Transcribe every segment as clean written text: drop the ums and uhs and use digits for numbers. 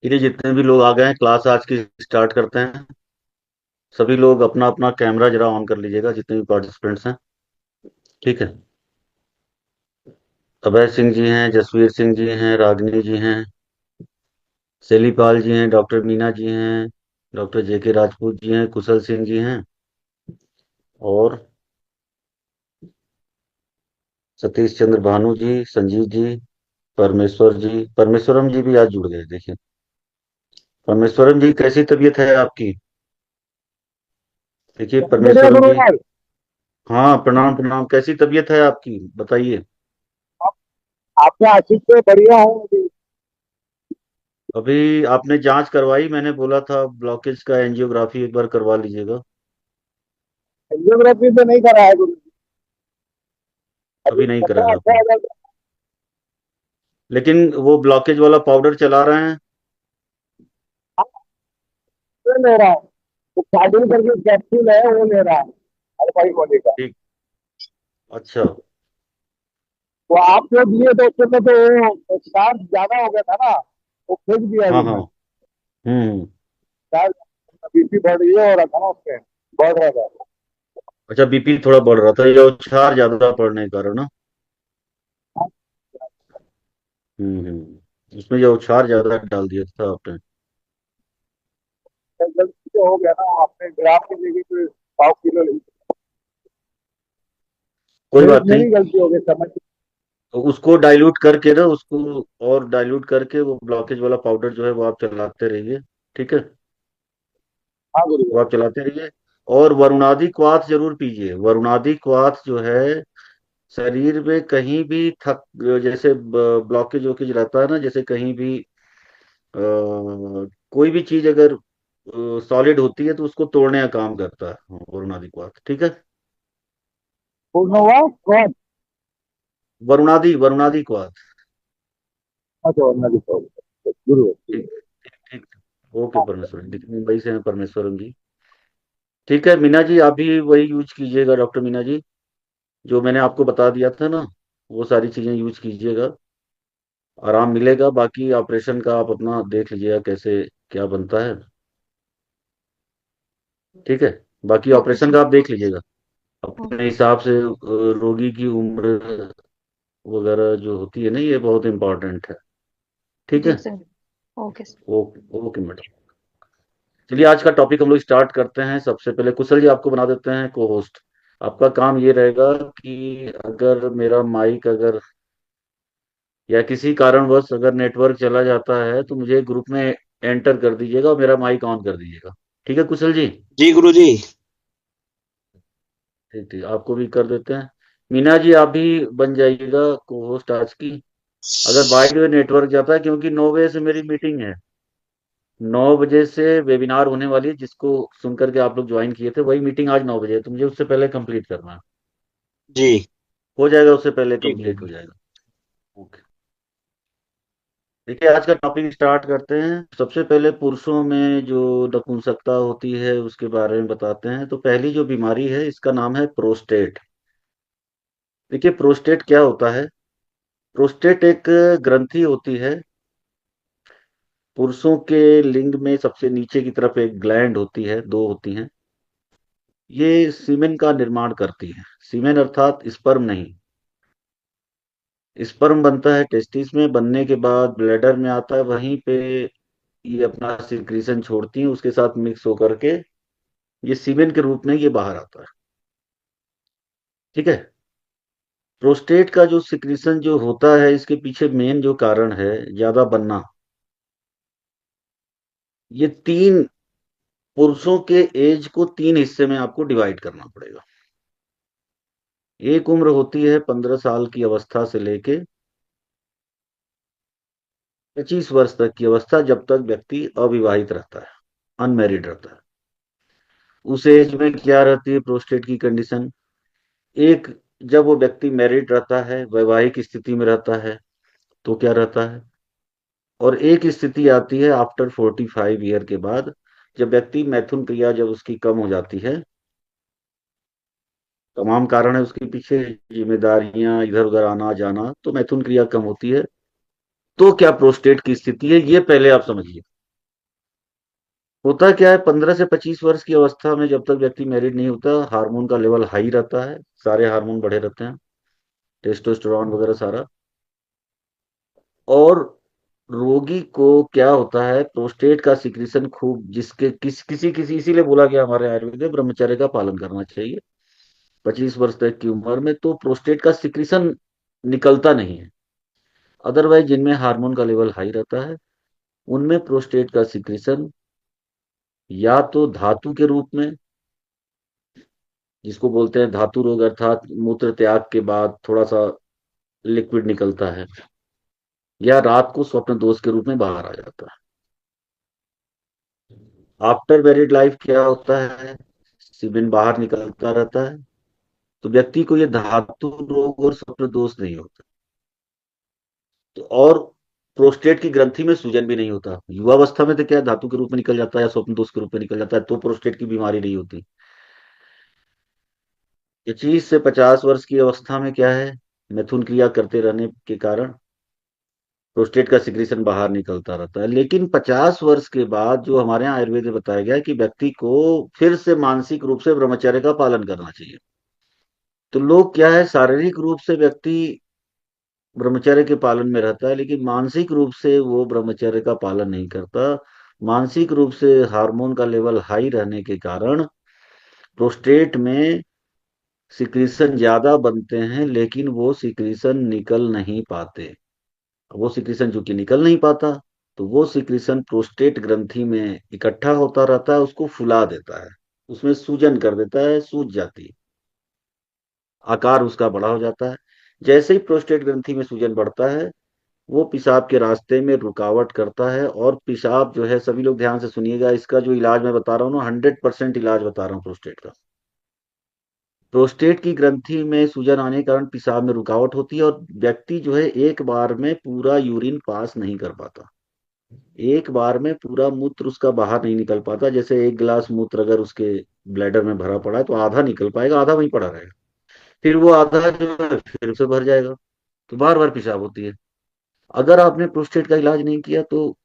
ये जितने भी लोग आ गए हैं, क्लास आज की स्टार्ट करते हैं। सभी लोग अपना अपना कैमरा जरा ऑन कर लीजिएगा, जितने भी पार्टिसिपेंट्स हैं। ठीक है। अभय सिंह जी हैं, जसवीर सिंह जी हैं, रागिनी जी हैं, सेलीपाल जी हैं, डॉक्टर मीना जी हैं, डॉक्टर जेके राजपूत जी हैं, कुशल सिंह जी हैं, और सतीश चंद्र भानु जी, संजीव जी, परमेश्वर जी, परमेश्वरम जी भी आज जुड़ गए, देखिए। परमेश्वरम जी, कैसी तबीयत है आपकी? देखिए बढ़िया परमेश्वरम गुरु जी। भाई। हाँ, प्रणाम प्रणाम। कैसी तबीयत है आपकी, बताइए। आपके आशीष से बढ़िया हूँ अभी। अभी आपने जांच करवाई? मैंने बोला था ब्लॉकेज का एंजियोग्राफी एक बार करवा लीजिएगा। एंजियोग्राफी तो नहीं करा है गुरु जी। अभी अभी नहीं पंद्रह कराया अठारह आपने? हजार लेकिन वो ब्लॉकेज वाला पाउडर चला रहे हैं? ले रहा है। तो शादी करके कैप्सूल है वो ले रहा है अल्फाई बॉडी का। ठीक। अच्छा। तो आप जो दिए थे उसमें तो वो चार्ज ज्यादा हो गया था ना। वो फेंक दिया हाँ अभी हाँ। मैं। हम्म। चार्ज बीपी बढ़ रही है और रखा ना उसके बढ़ रहा था। अच्छा, बीपी थोड़ा बढ़ रहा था, ये उछार ज्यादा पड़ने के कारण ना? उसमें ये उछार ज्यादा डाल दिया था आपने। गलती से हो गया ना आपने ग्राम की जगह पे 100 किलो ले। कोई मेरी बात नहीं। मेरी गलती हो गई समझ। तो उसको डाइल्यूट करके ना, उसको और डाइल्यूट करके वो ब्लॉकेज वाला पाउडर जो है वो आप चलाते रहिए। ठीक है। हाँ गुरु वो भाई। आप चलाते रहिए। और वरुणादि क्वाथ जरूर पीजिए। वरुणादि क्वाथ जो है, शरीर में कहीं भी थक, जैसे ब्लॉकेज वोकेज रहता है ना, जैसे कहीं भी कोई भी चीज अगर सॉलिड होती है तो उसको तोड़ने का काम करता है वरुणादि क्वाथ। ठीक है। पूर्ण हुआ कौन। वरुणादि वरुणादि क्वाथ। अच्छा और नदी गुरु भाई। ठीक ठीक ठीक। ओके परमेश्वर जी, मुंबई से हैं परमेश्वरम जी। ठीक है मीना जी, आप भी वही यूज कीजिएगा, डॉक्टर मीना जी, जो मैंने आपको बता दिया था ना, वो सारी चीजें यूज कीजिएगा। आराम मिलेगा। बाकी ऑपरेशन का आप अपना देख लीजिएगा कैसे क्या बनता है। ठीक है। बाकी ओके ऑपरेशन सर। का आप देख लीजिएगा ओके। अपने हिसाब से। रोगी की उम्र वगैरह जो होती है ना, ये बहुत इंपॉर्टेंट है। ठीक जी है। Sir. Okay sir. Okay okay madam. चलिए, आज का टॉपिक हम लोग स्टार्ट करते हैं। सबसे पहले कुशल जी, आपको बना देते हैं को होस्ट। आपका काम ये रहेगा कि अगर मेरा माइक अगर या किसी कारणवश अगर नेटवर्क चला जाता है तो मुझे ग्रुप में एंटर कर दीजिएगा और मेरा माइक ऑन कर दीजिएगा। ठीक है कुशल जी? जी गुरु जी। ठीक ठीक, आपको भी कर देते हैं। मीना जी, आप भी बन जाइएगा को होस्ट आज की। अगर बाय द वे नेटवर्क जाता है, क्योंकि 9 बजे से मेरी मीटिंग है। 9 बजे से वेबिनार होने वाली है, जिसको सुन करके आप लोग ज्वाइन किए थे, वही मीटिंग आज 9 बजे है, तो मुझे उससे पहले कंप्लीट करना है। जी। हो जाएगा, उससे पहले जी गुरु कंप्लीट हो जी। जाएगा। ओके। देखिए, आज का टॉपिक स्टार्ट करते हैं। सबसे पहले पुरुषों में जो नपुंसकता होती है उसके बारे में बताते हैं। तो पहली जो बीमारी है, इसका नाम है प्रोस्टेट। देखिए, प्रोस्टेट क्या होता है? प्रोस्टेट एक ग्रंथि होती है। पुरुषों के लिंग में सबसे नीचे की तरफ एक ग्लैंड होती है, दो होती हैं। ये सीमेन का निर्माण करती है। सीमेन अर्थात स्पर्म नहीं। स्पर्म बनता है टेस्टिस में, बनने के बाद ब्लैडर में आता है, वहीं पे ये अपना सिक्रीशन छोड़ती हैं, उसके साथ मिक्स होकर के ये सीमेन के रूप में ये बाहर आता है। ठीक है। प्रोस्टेट का जो सिक्रीशन जो होता है, इसके पीछे मेन जो कारण है ज्यादा बनना, ये तीन, पुरुषों के एज को तीन हिस्से में आपको डिवाइड करना पड़ेगा। एक उम्र होती है 15 साल की अवस्था से लेके 25 वर्ष तक की अवस्था, जब तक व्यक्ति अविवाहित रहता है, अनमैरिड रहता है। उस एज में क्या रहती है प्रोस्टेट की कंडीशन? एक, जब वो व्यक्ति मैरिड रहता है, वैवाहिक स्थिति में रहता है, तो क्या रहता है? और एक स्थिति आती है आफ्टर 45 ईयर के बाद, जब व्यक्ति मैथुन क्रिया जब उसकी कम हो जाती है। तमाम कारण है उसके पीछे, जिम्मेदारियां, इधर उधर आना जाना, तो मैथुन क्रिया कम होती है। तो क्या प्रोस्टेट की स्थिति है, ये पहले आप समझिए। होता क्या है, 15 से 25 वर्ष की अवस्था में जब तक व्यक्ति मैरिड नहीं होता, हार्मोन का लेवल हाई रहता है, सारे हार्मोन बढ़े रहते हैं, टेस्टोस्टेरोन वगैरह सारा। और रोगी को क्या होता है, प्रोस्टेट का सिक्रीशन खूब, जिसके किसी किसी इसीलिए बोला गया हमारे आयुर्वेद में ब्रह्मचर्य का पालन करना चाहिए 25 वर्ष तक की उम्र में, तो प्रोस्टेट का सिक्रीशन निकलता नहीं है। अदरवाइज जिनमें हार्मोन का लेवल हाई रहता है, उनमें प्रोस्टेट का सिक्रीशन या तो धातु के रूप में, जिसको बोलते हैं धातु रोग, अर्थात मूत्र त्याग के बाद थोड़ा सा लिक्विड निकलता है, या रात को स्वप्न दोष के रूप में बाहर आ जाता है। आफ्टर मैरिड लाइफ क्या होता है, सीमेंट बाहर निकलता रहता है, तो व्यक्ति को ये धातु रोग और स्वप्न दोष नहीं होता। तो और प्रोस्टेट की ग्रंथि में सूजन भी नहीं होता। युवावस्था में तो क्या है, धातु के रूप में निकल जाता है या स्वप्न दोष के रूप में निकल जाता है, तो प्रोस्टेट की बीमारी नहीं होती। 25 से 50 वर्ष की अवस्था में क्या है, मिथुन क्रिया करते रहने के कारण प्रोस्टेट का सिक्रीशन बाहर निकलता रहता है। लेकिन 50 वर्ष के बाद जो हमारे यहाँ आयुर्वेद में बताया गया है कि व्यक्ति को फिर से मानसिक रूप से ब्रह्मचर्य का पालन करना चाहिए। तो लोग क्या है, शारीरिक रूप से व्यक्ति ब्रह्मचर्य के पालन में रहता है, लेकिन मानसिक रूप से वो ब्रह्मचर्य का पालन नहीं करता। मानसिक रूप से हार्मोन का लेवल हाई रहने के कारण प्रोस्टेट में सिक्रीशन ज्यादा बनते हैं, लेकिन वो सिक्रीशन निकल नहीं पाते। वो सिक्रीशन चूंकि निकल नहीं पाता, तो वो सिक्रीशन प्रोस्टेट ग्रंथि में इकट्ठा होता रहता है, उसको फुला देता है, उसमें सूजन कर देता है, सूज जाती है, आकार उसका बड़ा हो जाता है। जैसे ही प्रोस्टेट ग्रंथि में सूजन बढ़ता है, वो पेशाब के रास्ते में रुकावट करता है। और पेशाब जो है, सभी लोग ध्यान से सुनिएगा, इसका जो इलाज मैं बता रहा हूँ ना, 100% इलाज बता रहा हूँ प्रोस्टेट का। प्रोस्टेट की ग्रंथि में सूजन आने के कारण पेशाब में रुकावट होती है, और व्यक्ति जो है एक बार में पूरा यूरिन पास नहीं कर पाता। एक बार में पूरा मूत्र उसका बाहर नहीं निकल पाता। जैसे एक गिलास मूत्र अगर उसके ब्लैडर में भरा पड़ा है, तो आधा निकल पाएगा, आधा वहीं पड़ा रहेगा, फिर वो आधा जो है फिर से भर जाएगा, तो बार बार पेशाब होती है। अगर आपने प्रोस्टेट का इलाज नहीं किया, तो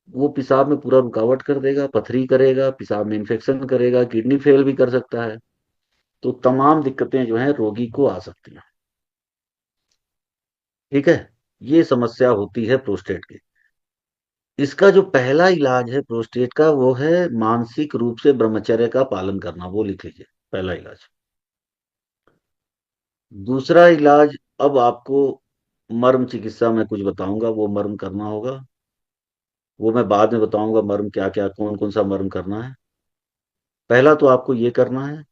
वो पेशाब में पूरा रुकावट कर देगा, पथरी करेगा, पेशाब में इन्फेक्शन करेगा, किडनी फेल भी कर सकता है। तो तमाम दिक्कतें जो है रोगी को आ सकती हैं। ठीक है, ये समस्या होती है प्रोस्टेट की। इसका जो पहला इलाज है प्रोस्टेट का, वो है मानसिक रूप से ब्रह्मचर्य का पालन करना, वो लिख लीजिए, पहला इलाज। दूसरा इलाज, अब आपको मर्म चिकित्सा में कुछ बताऊंगा, वो मर्म करना होगा। वो मैं बाद में बताऊंगा मर्म क्या क्या, कौन कौन सा मर्म करना है। पहला तो आपको ये करना है।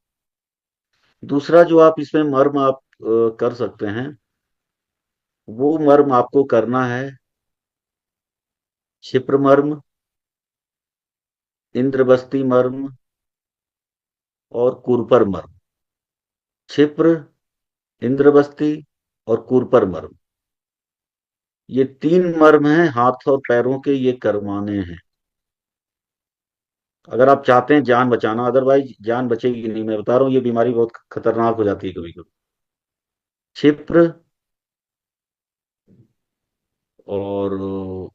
दूसरा जो आप इसमें मर्म आप कर सकते हैं, वो मर्म आपको करना है क्षिप्र मर्म, इंद्रबस्ती मर्म और कुरपर मर्म। क्षिप्र, इंद्रबस्ती और कुरपर मर्म, ये तीन मर्म हैं, हाथ और पैरों के, ये करवाने हैं अगर आप चाहते हैं जान बचाना। अदरवाइज जान बचेगी नहीं, मैं बता रहा हूँ, ये बीमारी बहुत खतरनाक हो जाती है कभी कभी। क्षिप्र और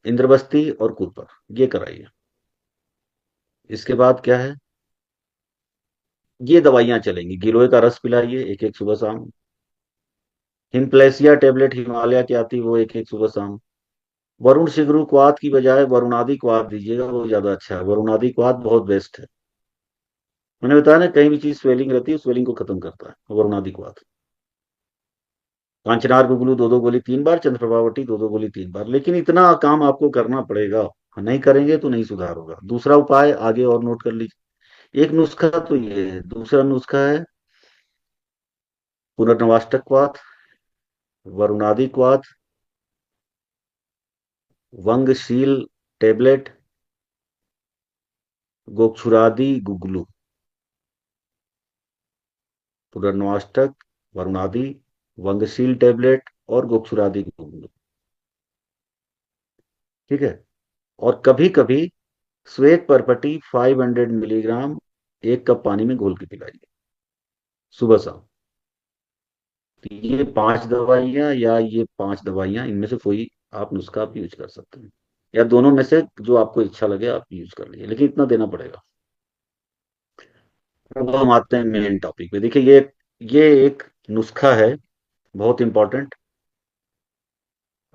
इंद्रबस्ती और कुरपर, ये कराइए। इसके बाद क्या है, ये दवाइयां चलेंगी। गिलोय का रस पिलाइए एक एक सुबह शाम। हिमप्लेसिया टेबलेट हिमालय की आती है, वो एक एक सुबह शाम। वरुण सिगरू क्वाथ की बजाय वरुणादि क्वाथ दीजिएगा, वो ज्यादा अच्छा है। वरुणादि क्वाथ बहुत बेस्ट है। मैंने बताया ना, कहीं भी चीज स्वेलिंग रहती है, स्वेलिंग को खत्म करता है वरुणादि क्वाथ। कांचनार गुगलू 2-2 गोली 3 बार, चंद्रप्रभावटी 2-2 गोली 3 बार। लेकिन इतना काम आपको करना पड़ेगा, नहीं करेंगे तो नहीं सुधार होगा। दूसरा उपाय आगे और नोट कर लीजिए। एक नुस्खा तो ये है, दूसरा नुस्खा है पुनर्नवाष्टक क्वाथ, वरुणादि क्वाथ, वंगशील टेबलेट, गोक्षुरादि गुगलू। पुनर्नवाष्टक, वरुणादि, वंगशील टेबलेट और गोक्षुरादि गुगलू। ठीक है। और कभी कभी श्वेत परपटी 500 मिलीग्राम 1 कप पानी में घोल के पिलाइए, सुबह शाम। तो ये 5 दवाइयां, या ये 5 दवाइयां, इनमें से कोई आप नुस्खा आप यूज कर सकते हैं। या दोनों में से जो आपको इच्छा लगे आप यूज कर लीजिए, लेकिन इतना देना पड़ेगा। अब हम आते हैं मेन टॉपिक पे। देखिए ये एक नुस्खा है, बहुत इंपॉर्टेंट।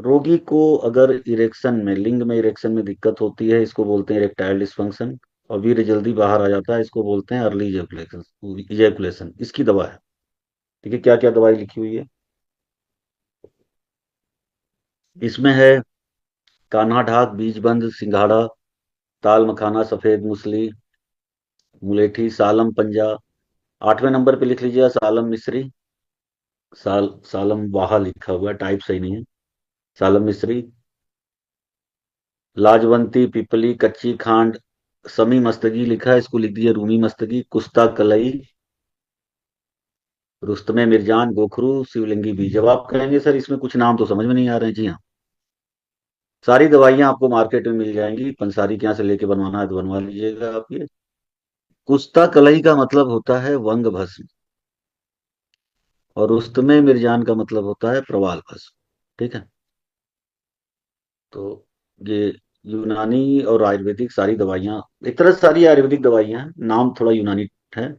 रोगी को अगर इरेक्शन में, लिंग में इरेक्शन में दिक्कत होती है, इसको बोलते हैं इरेक्टाइल डिस्फंक्शन। और वीर्य जल्दी बाहर आ जाता है, इसको बोलते हैं अर्ली इजैकुलेशन। इजैकुलेशन इसकी दवा है। ठीक है, क्या क्या दवाई लिखी हुई है इसमें है? कान्हा ढाक, बीजबंद, सिंघाड़ा, ताल मखाना, सफेद मूसली, मुलेठी, सालम पंजा। 8वें नंबर पे लिख लीजिए सालम मिश्री। सालम वाहा लिखा हुआ है, टाइप सही नहीं है। सालम मिश्री, लाजवंती, पिपली, कच्ची खांड, समी मस्तगी लिखा है, इसको लिख दीजिए रूमी मस्तगी। कुश्ता कलई, रुस्तमे मिर्जान, गोखरू, शिवलिंगी बीज। जब आप कहेंगे सर इसमें कुछ नाम तो समझ में नहीं आ रहे हैं, जी हाँ, सारी दवाइयां आपको मार्केट में मिल जाएंगी। पंसारी के यहाँ से लेके बनवाना है तो बनवा लीजिएगा आप ये। कुश्ता कलई का मतलब होता है वंग भस्म, और रुस्तमे मिर्जान का मतलब होता है प्रवाल भस्म। ठीक है, तो ये यूनानी और आयुर्वेदिक सारी दवाइयां, एक तरह से सारी आयुर्वेदिक दवाइयां हैं, नाम थोड़ा यूनानी है।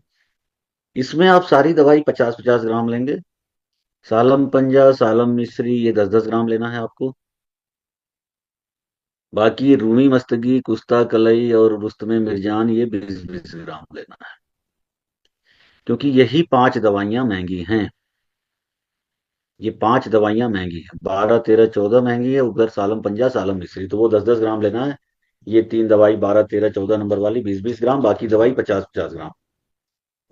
इसमें आप सारी दवाई 50-50 ग्राम लेंगे। सालम पंजा, सालम मिश्री, ये 10-10 ग्राम लेना है आपको। बाकी रूमी मस्तगी, कुश्ता कलई और रुस्तमे मिर्जान, ये 20-20 ग्राम लेना है। क्योंकि यही 5 दवाइयां महंगी हैं। ये 5 दवाइयां महंगी है, 12, 13, 14 महंगी है, उधर सालम पंजा, सालम मिश्री, तो वो 10-10 ग्राम लेना है। ये 3 दवाई 12, 13, 14 नंबर वाली 20-20 ग्राम, बाकी दवाई 50-50 ग्राम।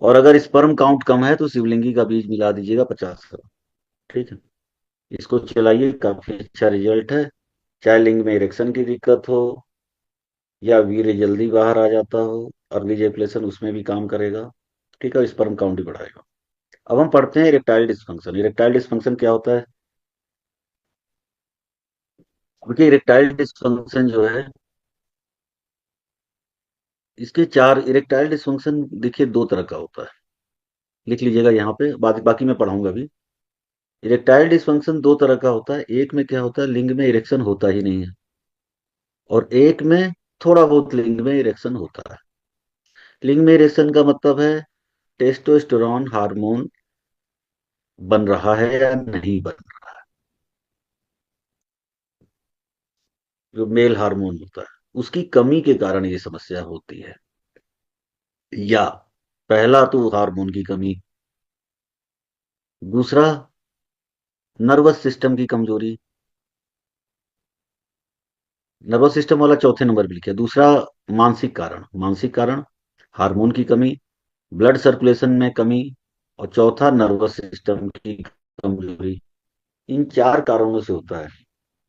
और अगर स्पर्म काउंट कम है तो शिवलिंगी का बीज मिला दीजिएगा 50 ग्राम। ठीक है, इसको चलाइए, काफी अच्छा रिजल्ट है। चाहे लिंग में इरेक्शन की दिक्कत हो या वीर्य जल्दी बाहर आ जाता हो, अर्ली इजैकुलेशन, उसमें भी काम करेगा। ठीक है, स्पर्म काउंट भी बढ़ाएगा। अब हम पढ़ते हैं इरेक्टाइल डिस्फंक्शन। इरेक्टाइल डिस्फंक्शन क्या होता है? देखिए इरेक्टाइल डिस्फंक्शन जो है, इसके 4 इरेक्टाइल डिस्फंक्शन देखिए 2 तरह का होता है। लिख लीजिएगा यहाँ पे, बाकी मैं पढ़ाऊंगा अभी। इरेक्टाइल डिस्फंक्शन 2 तरह का होता है। एक में क्या होता है, लिंग में इरेक्शन होता ही नहीं है, और एक में थोड़ा बहुत लिंग में इरेक्शन होता है। लिंग में इरेक्शन का मतलब है टेस्टोस्टेरोन हार्मोन बन रहा है या नहीं बन रहा है, जो मेल हार्मोन होता है उसकी कमी के कारण ये समस्या होती है। या पहला तो हार्मोन की कमी, दूसरा नर्वस सिस्टम की कमजोरी। नर्वस सिस्टम वाला चौथे नंबर पे लिखा है। दूसरा मानसिक कारण हार्मोन की कमी, ब्लड सर्कुलेशन में कमी, और चौथा नर्वस सिस्टम की कमजोरी। इन 4 कारणों से होता है।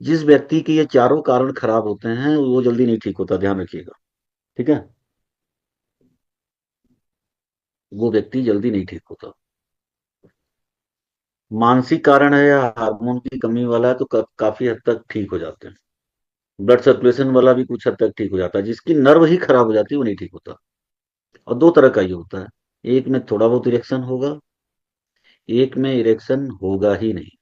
जिस व्यक्ति के ये चारों कारण खराब होते हैं वो जल्दी नहीं ठीक होता, ध्यान रखिएगा। ठीक है, वो व्यक्ति जल्दी नहीं ठीक होता। मानसिक कारण है या हार्मोन की कमी वाला है तो काफी हद तक ठीक हो जाते हैं। ब्लड सर्कुलेशन वाला भी कुछ हद तक ठीक हो जाता है। जिसकी नर्व ही खराब हो जाती है वो नहीं ठीक होता। और 2 तरह का ये होता है, एक में थोड़ा बहुत इरेक्शन होगा, एक में इरेक्शन होगा ही नहीं।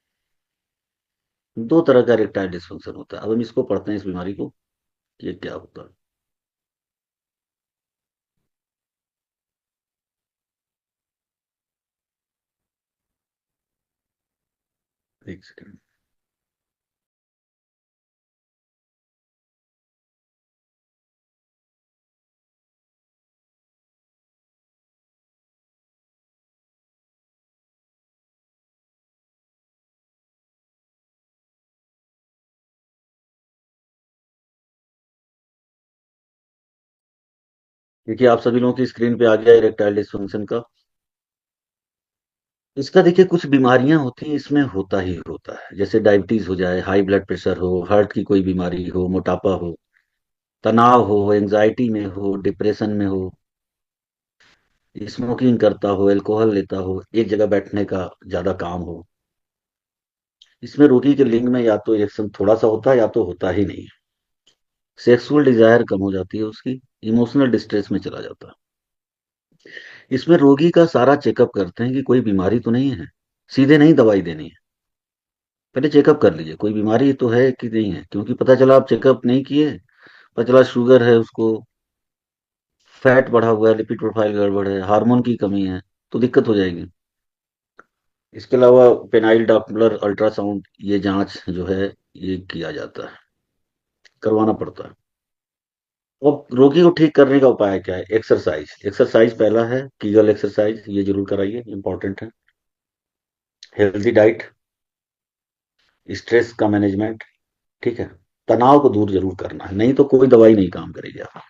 2 तरह का इरेक्टाइल डिस्फंक्शन होता है। अब हम इसको पढ़ते हैं, इस बीमारी को, कि ये क्या होता है। एक सेकंड। देखिए आप सभी लोगों की स्क्रीन पे आ गया इरेक्टाइल डिस्फंक्शन का। इसका देखिए कुछ बीमारियां होती हैं, इसमें होता ही होता है। जैसे डायबिटीज हो जाए, हाई ब्लड प्रेशर हो, हार्ट की कोई बीमारी हो, मोटापा हो, तनाव हो, एंजाइटी में हो, डिप्रेशन में हो, स्मोकिंग करता हो, अल्कोहल लेता हो, एक जगह बैठने का ज्यादा काम हो। इसमें रोगी के लिंग में या तो इरेक्शन थोड़ा सा होता है या तो होता ही नहीं। सेक्सुअल डिजायर कम हो जाती है उसकी, इमोशनल डिस्ट्रेस में चला जाता है। इसमें रोगी का सारा चेकअप करते हैं कि कोई बीमारी तो नहीं है, सीधे नहीं दवाई देनी है। पहले चेकअप कर लीजिए, कोई बीमारी तो है कि नहीं है, क्योंकि पता चला आप चेकअप नहीं किए, पता चला शुगर है उसको, फैट बढ़ा हुआ है, लिपिड प्रोफाइल गड़बड़ है, हार्मोन की कमी है, तो दिक्कत हो जाएगी। इसके अलावा पेनाइल डॉपलर अल्ट्रासाउंड, ये जांच जो है ये किया जाता है, करवाना पड़ता है। अब रोगी को ठीक करने का उपाय क्या है? एक्सरसाइज। एक्सरसाइज पहला है कीगल एक्सरसाइज, ये जरूर कराइए, इंपॉर्टेंट है। हेल्दी डाइट, स्ट्रेस का मैनेजमेंट, ठीक है। तनाव को दूर जरूर करना है, नहीं तो कोई दवाई नहीं काम करेगी आप।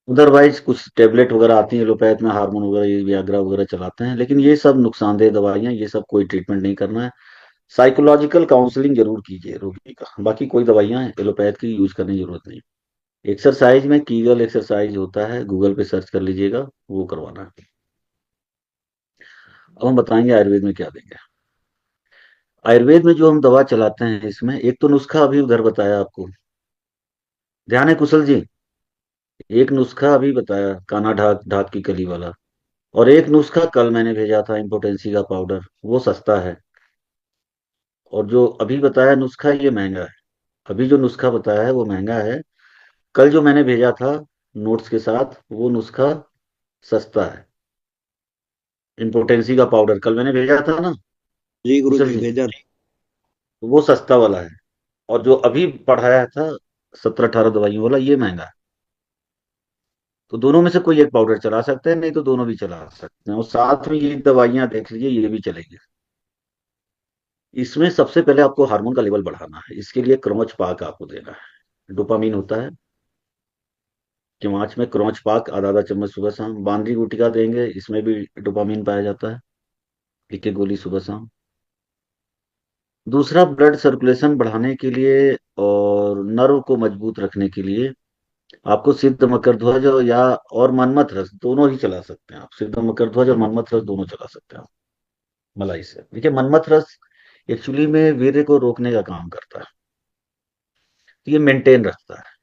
अदरवाइज कुछ टेबलेट वगैरह आती है एलोपैथ में, हार्मोन वगैरह, ये वियाग्रा वगैरह चलाते हैं, लेकिन ये सब नुकसानदेह दवाइयां, ये सब कोई ट्रीटमेंट नहीं करना है। साइकोलॉजिकल काउंसलिंग जरूर कीजिए रोगी का, बाकी कोई दवाइयां एलोपैथ की यूज करने की जरूरत नहीं। एक्सरसाइज में कीगल एक्सरसाइज होता है, गूगल पे सर्च कर लीजिएगा, वो करवाना है। अब हम बताएंगे आयुर्वेद में क्या देंगे। आयुर्वेद में जो हम दवा चलाते हैं, इसमें एक तो नुस्खा अभी उधर बताया आपको, ध्यान है कुशल जी? एक नुस्खा अभी बताया, काना ढाक ढाक की कली वाला। और एक नुस्खा कल मैंने भेजा था, इम्पोटेंसी का पाउडर, वो सस्ता है। और जो अभी बताया नुस्खा, ये महंगा है। अभी जो नुस्खा बताया है वो महंगा है। कल जो मैंने भेजा था नोट्स के साथ, वो नुस्खा सस्ता है। इम्पोर्टेंसी का पाउडर कल मैंने भेजा था ना जी गुरु कुशल जी, जी, भेजा। तो वो सस्ता वाला है। और जो अभी पढ़ाया था 17-18 दवाइयों वाला, ये महंगा है। तो दोनों में से कोई एक पाउडर चला सकते हैं, नहीं तो दोनों भी चला सकते हैं, और साथ में ये दवाइयां देख लीजिए, ये भी चलेगी। इसमें सबसे पहले आपको हार्मोन का लेवल बढ़ाना है, इसके लिए क्रॉच पाक आपको देना है। डोपामीन होता है क्रॉच में, क्रॉच पाक आधा आधा चम्मच सुबह शाम। बांद्री गुटिका देंगे, इसमें भी डोपामीन पाया जाता है, एक एक गोली सुबह शाम। दूसरा, ब्लड सर्कुलेशन बढ़ाने के लिए और नर्व को मजबूत रखने के लिए आपको सिद्ध मकर ध्वज या और मनमथ रस दोनों ही चला सकते हैं आप। सिद्ध मकर ध्वज और मनमथ रस दोनों चला सकते हैं आप मलाई से। देखिए मनमथ रस एक्चुअली में वीर्य को रोकने का काम करता है, तो ये मेंटेन रखता है,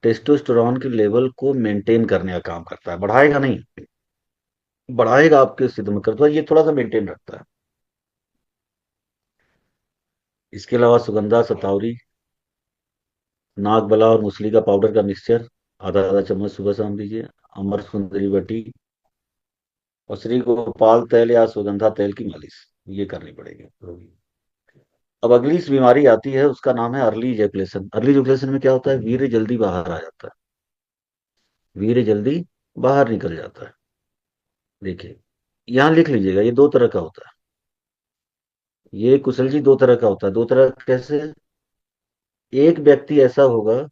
टेस्टोस्टेरोन के लेवल को मेंटेन करने का काम करता है, बढ़ाएगा नहीं, बढ़ाएगा आपके सिद्ध मकर ध्वज, ये थोड़ा सा मेंटेन रखता है। इसके अलावा सुगंधा सतावरी, नागबला और मूसली का पाउडर का मिक्सचर आधा आधा चम्मच सुबह शाम दीजिए। अमर सुंदरी बटी और श्री गोपाल तेल या सुगंधा तेल की मालिश, ये करनी पड़ेगी रोगी। अब अगली इस बीमारी आती है, उसका नाम है अर्ली इजैकुलेशन। अर्ली इजैकुलेशन में क्या होता है? वीर्य जल्दी बाहर आ जाता है, वीर्य जल्दी बाहर निकल जाता है। देखिए, यहां लिख लीजिएगा, ये दो तरह का होता है। ये कुशल जी दो तरह का होता है। दो तरह कैसे? एक व्यक्ति ऐसा होगा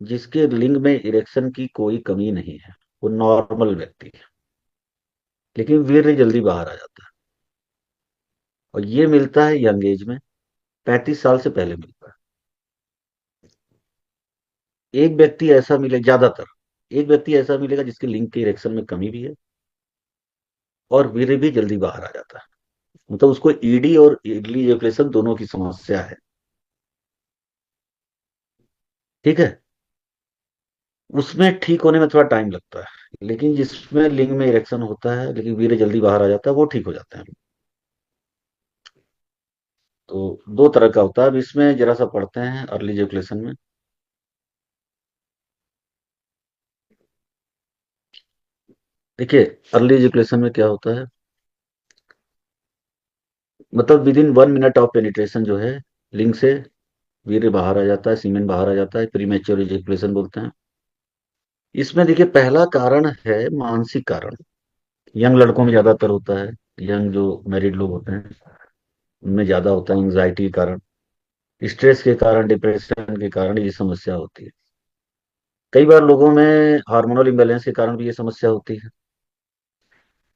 जिसके लिंग में इरेक्शन की कोई कमी नहीं है, वो नॉर्मल व्यक्ति है, लेकिन वीर्य जल्दी बाहर आ जाता है। और ये मिलता है यंग एज में, 35 साल से पहले मिलता है। एक व्यक्ति ऐसा मिले ज्यादातर, एक व्यक्ति ऐसा मिलेगा जिसके लिंग के इरेक्शन में कमी भी है और वीर्य भी जल्दी बाहर आ जाता है। मतलब उसको ईडी और ईडली इजैकुलेशन दोनों की समस्या है, ठीक है। उसमें ठीक होने में थोड़ा टाइम लगता है, लेकिन जिसमें लिंग में इरेक्शन होता है लेकिन वीर्य जल्दी बाहर आ जाता है, वो ठीक हो जाते हैं। तो दो तरह का होता है। अब इसमें जरा सा पढ़ते हैं अर्ली इजैकुलेशन में। देखिए, अर्ली इजैकुलेशन में क्या होता है, मतलब with in 1 minute of penetration जो है, लिंग से वीर्य बाहर आ जाता है, सीमेन बाहर आ जाता है, प्रीमेच्योर इजैकुलेशन बोलते हैं। इसमें देखिए, पहला कारण है मानसिक कारण। यंग लड़कों में ज्यादातर होता है, यंग जो मैरिड लोग होते हैं उनमें ज्यादा होता है, एंग्जाइटी के कारण, स्ट्रेस के कारण, डिप्रेशन के कारण ये समस्या होती है। कई बार लोगों में हार्मोनल इम्बैलेंस के कारण भी ये समस्या होती है।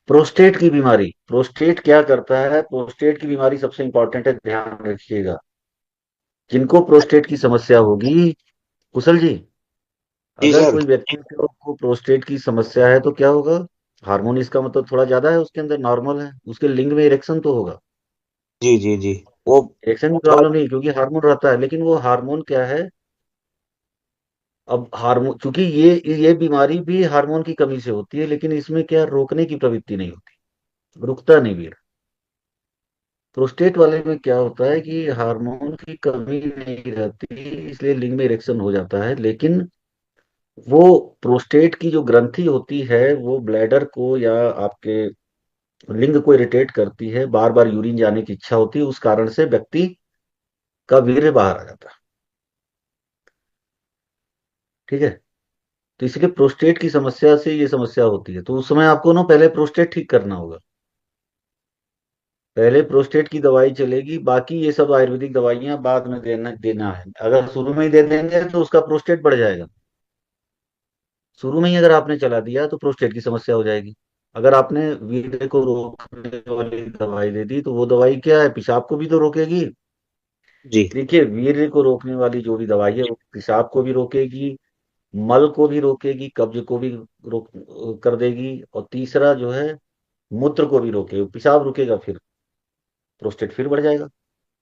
प्रोस्टेट की बीमारी, प्रोस्टेट क्या करता है? प्रोस्टेट की बीमारी सबसे इंपॉर्टेंट है, ध्यान रखिएगा। जिनको प्रोस्टेट की समस्या होगी, कुशल जी, जी अगर सर। कोई व्यक्ति को प्रोस्टेट की समस्या है तो क्या होगा? हार्मोन इसका मतलब थोड़ा ज्यादा है उसके अंदर, नॉर्मल है, उसके लिंग में इरेक्शन तो होगा। जी जी जी। वो इरेक्शन की थोड़ा। प्रॉब्लम नहीं, क्योंकि हार्मोन रहता है, लेकिन वो हार्मोन क्या है? अब हार्मोन, चूंकि ये बीमारी भी हार्मोन की कमी से होती है, लेकिन इसमें क्या, रोकने की प्रवृत्ति नहीं होती, रुकता नहीं वीर। प्रोस्टेट वाले में क्या होता है कि हार्मोन की कमी नहीं रहती, इसलिए लिंग में इरेक्शन हो जाता है, लेकिन वो प्रोस्टेट की जो ग्रंथि होती है वो ब्लैडर को या आपके लिंग को इरिटेट करती है, बार बार यूरिन जाने की इच्छा होती है, उस कारण से व्यक्ति का वीर्य बाहर आ जाता है। ठीक है। तो इसलिए प्रोस्टेट की समस्या से ये समस्या होती है, तो उस समय आपको ना पहले प्रोस्टेट ठीक करना होगा। पहले प्रोस्टेट की दवाई चलेगी, बाकी ये सब आयुर्वेदिक दवाइयां बाद में देना देना है। अगर शुरू में ही दे देंगे तो उसका प्रोस्टेट बढ़ जाएगा। शुरू में ही अगर आपने चला दिया तो प्रोस्टेट की समस्या हो जाएगी। अगर आपने वीर्य को रोकने वाली दवाई दे दी तो वो दवाई क्या है, पेशाब को भी तो रोकेगी। जी। देखिए, वीर्य को रोकने वाली जो भी दवाई है वो पेशाब को भी रोकेगी, मल को भी रोकेगी, कब्ज को भी रोक कर देगी, और तीसरा जो है मूत्र को भी रोकेगी। पेशाब रुकेगा फिर प्रोस्टेट फिर बढ़ जाएगा।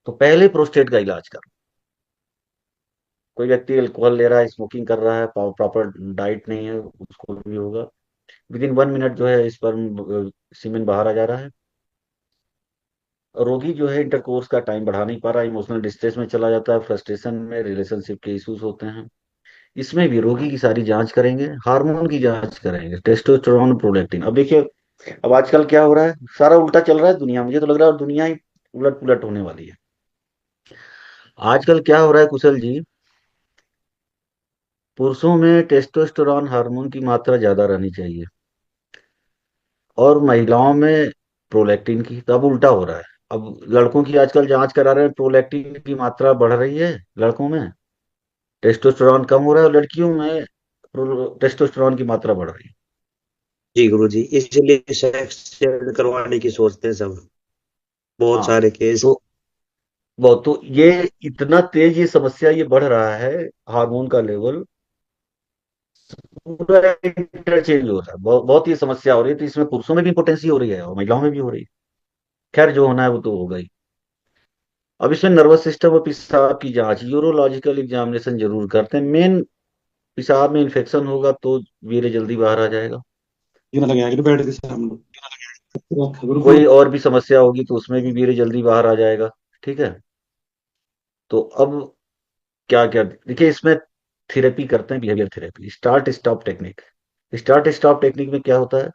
तो पहले प्रोस्टेट का इलाज करो। कोई व्यक्ति अल्कोहल ले रहा है, स्मोकिंग कर रहा है, प्रॉपर डाइट नहीं है, उसको भी होगा। विद इन 1 मिनट जो है स्पर्म सीमेन बाहर आ जा रहा है। रोगी जो है इंटरकोर्स का टाइम बढ़ा नहीं पा रहा, इमोशनल डिस्ट्रेस में चला जाता है, फ्रस्ट्रेशन में, रिलेशनशिप के इश्यूज होते हैं। इसमें भी रोगी की सारी जांच करेंगे, हार्मोन की जांच करेंगे, टेस्टोस्टेरोन, प्रोलैक्टिन। अब देखिए, अब आजकल क्या हो रहा है, सारा उल्टा चल रहा है दुनिया में। मुझे तो लग रहा है और दुनिया ही उलट पुलट होने वाली है। आजकल क्या हो रहा है कुशल जी, पुरुषों में टेस्टोस्टेरोन हार्मोन की मात्रा ज्यादा रहनी चाहिए, और महिलाओं में प्रोलैक्टिन की। तो अब उल्टा हो रहा है। अब लड़कों की आजकल जांच करा रहे हैं, प्रोलैक्टिन की मात्रा बढ़ रही है लड़कों में, टेस्टोस्टेरोन कम हो रहा है, और लड़कियों में टेस्टोस्टेरोन की मात्रा बढ़ रही है। जी गुरु जी, इसलिए सेक्स एड करवाने की सोचते हैं सब, बहुत हाँ। सारे केस। तो वो तो ये इतना तेज ये समस्या ये बढ़ रहा है, हार्मोन का लेवल पूरा इंटरचेंज हो रहा है। बहुत ही समस्या हो रही है। तो इसमें पुरुषों में भी इम्पोर्टेंसी हो रही है और महिलाओं में भी हो रही है। खैर, जो होना है वो तो होगा ही। अब इसमें नर्वस सिस्टम और पेशाब की जांच, यूरोलॉजिकल एग्जामिनेशन जरूर करते हैं। मेन पेशाब में इन्फेक्शन होगा तो वीर्य जल्दी बाहर आ जाएगा। कोई और भी समस्या होगी तो उसमें भी वीर्य जल्दी बाहर आ जाएगा। ठीक है। तो अब क्या क्या देखिए, इसमें थेरेपी करते हैं, behaviour therapy, start stop technique. Start stop technique में क्या होता है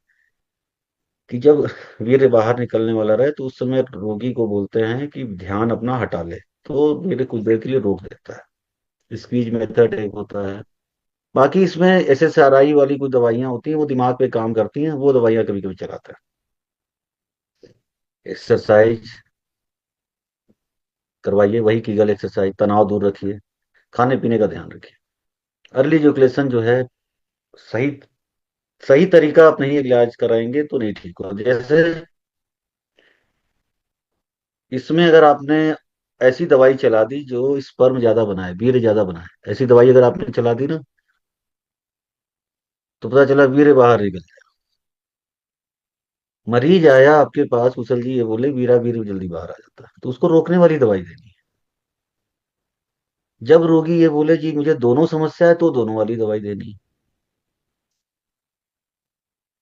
कि जब वीर्य बाहर निकलने वाला रहे तो उस समय रोगी को बोलते हैं कि ध्यान अपना हटा ले, तो वीर्य कुछ देर के लिए रोक देता है। स्क्वीज मेथड एक होता है। बाकी इसमें एसएसआरआई वाली कुछ दवाइयां होती हैं, वो दिमाग पे काम करती हैं, वो दवाइयां कभी कभी चलाते हैं। एक्सरसाइज करवाइए, वही कीगल एक्सरसाइज, तनाव दूर रखिए, खाने पीने का ध्यान रखिए। अर्ली इजोकुलेशन जो है, सही सही तरीका आप नहीं इलाज कराएंगे तो नहीं ठीक होगा। जैसे इसमें अगर आपने ऐसी दवाई चला दी जो स्पर्म ज्यादा बनाए, वीर्य ज्यादा बनाए, ऐसी दवाई अगर आपने चला दी ना, तो पता चला वीर्य बाहर निकल गया। मरीज आया आपके पास, कुशल जी, ये बोले वीरा वीर्य जल्दी बाहर आ जाता है, तो उसको रोकने वाली दवाई देनी है। जब रोगी ये बोले जी मुझे दोनों समस्या है, तो दोनों वाली दवाई देनी है।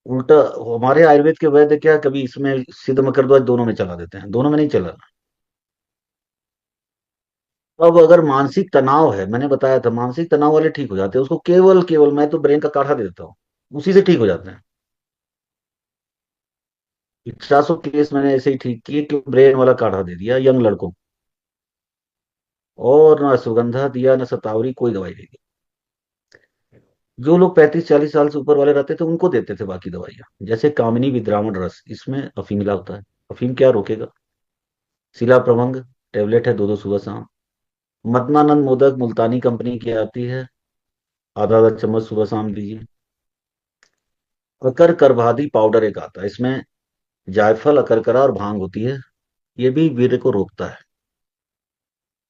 उल्टा, हमारे आयुर्वेद के वैद्य क्या कभी इसमें सिद्ध मकरध्वज दोनों में चला देते हैं, दोनों में नहीं चला। अब अगर मानसिक तनाव है, मैंने बताया था मानसिक तनाव वाले ठीक हो जाते हैं, उसको केवल केवल मैं तो ब्रेन का काढ़ा दे देता हूँ, उसी से ठीक हो जाते हैं। 400 केस मैंने ऐसे ही ठीक किए कि ब्रेन वाला काढ़ा दे दिया यंग लड़कों को, और ना सुगंधा दिया ना सतावरी, कोई दवाई नहीं दी। जो लोग 35-40 साल से ऊपर वाले रहते थे उनको देते थे बाकी दवाइयां, जैसे कामिनी विद्रावण रस, इसमें अफीम मिला होता है। अफीम क्या रोकेगा? शिला प्रभंग टेबलेट है, दो दो सुबह शाम। मदनानंद मोदक मुल्तानी कंपनी की आती है, आधा आधा चम्मच सुबह शाम दीजिए। अकर करभादी पाउडर एक आता है, इसमें जायफल, अकरकरा और भांग होती है। ये भी वीर्य को रोकता है।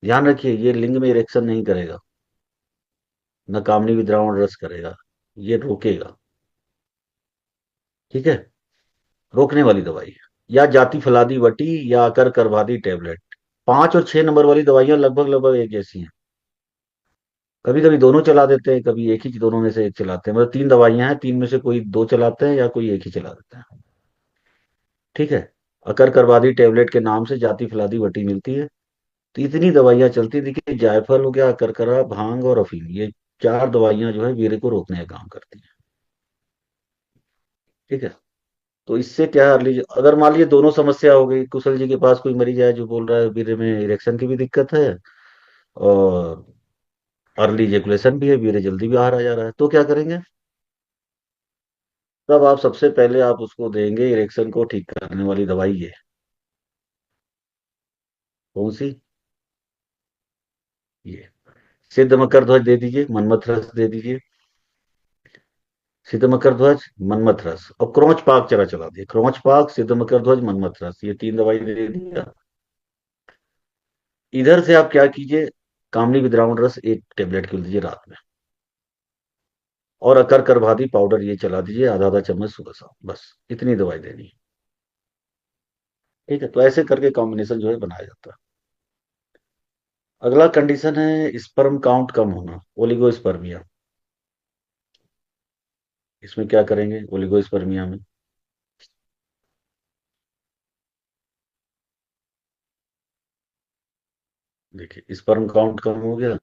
ध्यान रखिए, ये लिंग में इरेक्शन नहीं करेगा, न कामनी विद्रावण रस करेगा, ये रोकेगा। ठीक है। रोकने वाली दवाई है। या जाति फलादी वटी या अकर करभादी टेबलेट। 5 और 6 नंबर वाली दवाइयां लगभग लगभग एक जैसी हैं। कभी कभी दोनों चला देते हैं, कभी एक ही दोनों में से एक चलाते हैं। मतलब 3 दवाइयां हैं, 3 में से कोई 2 चलाते हैं या कोई एक ही चला देते हैं। ठीक है। अकर करवादी टेबलेट के नाम से जाति फलादी बटी मिलती है। तो इतनी दवाइयां चलती। देखिए, जायफल हो गया, अकरकरा, भांग और अफीम, ये चार दवाइयां जो है वीर्य को रोकने का काम करती हैं। ठीक है। तो इससे क्या अर्ली, अगर मान लीजिए दोनों समस्या हो गई, कुशल जी के पास कोई मरीज है जो बोल रहा है वीर्य में इरेक्शन की भी दिक्कत है और अर्ली इजेकुलेशन भी है, वीर्य जल्दी बाहर आ जा रहा है, तो क्या करेंगे? तब आप सबसे पहले आप उसको देंगे इरेक्शन को ठीक करने वाली दवाई। ये कौन सी? ये सिद्ध मकर ध्वज दे दीजिए, मनमथ रस दे दीजिए। सिद्ध मकर ध्वज, मनमथ रस और क्रोच पाक चला चला दिए। क्रोच पाक, सिद्ध मकर ध्वज, मनमथ रस, ये तीन दवाई दे दिया। इधर से आप क्या कीजिए, कामनी विद्रावण रस एक टेबलेट कर दीजिए रात में, और अकर करभादी पाउडर ये चला दीजिए आधा आधा चम्मच सुबह शाम, बस इतनी दवाई देनी है। ठीक है, तो ऐसे करके कॉम्बिनेशन जो है बनाया जाता है। अगला कंडीशन है स्पर्म काउंट कम होना, ओलिगोस्पर्मिया। इसमें क्या करेंगे ओलिगोस्पर्मिया में? देखिए, स्पर्म काउंट कम हो गया।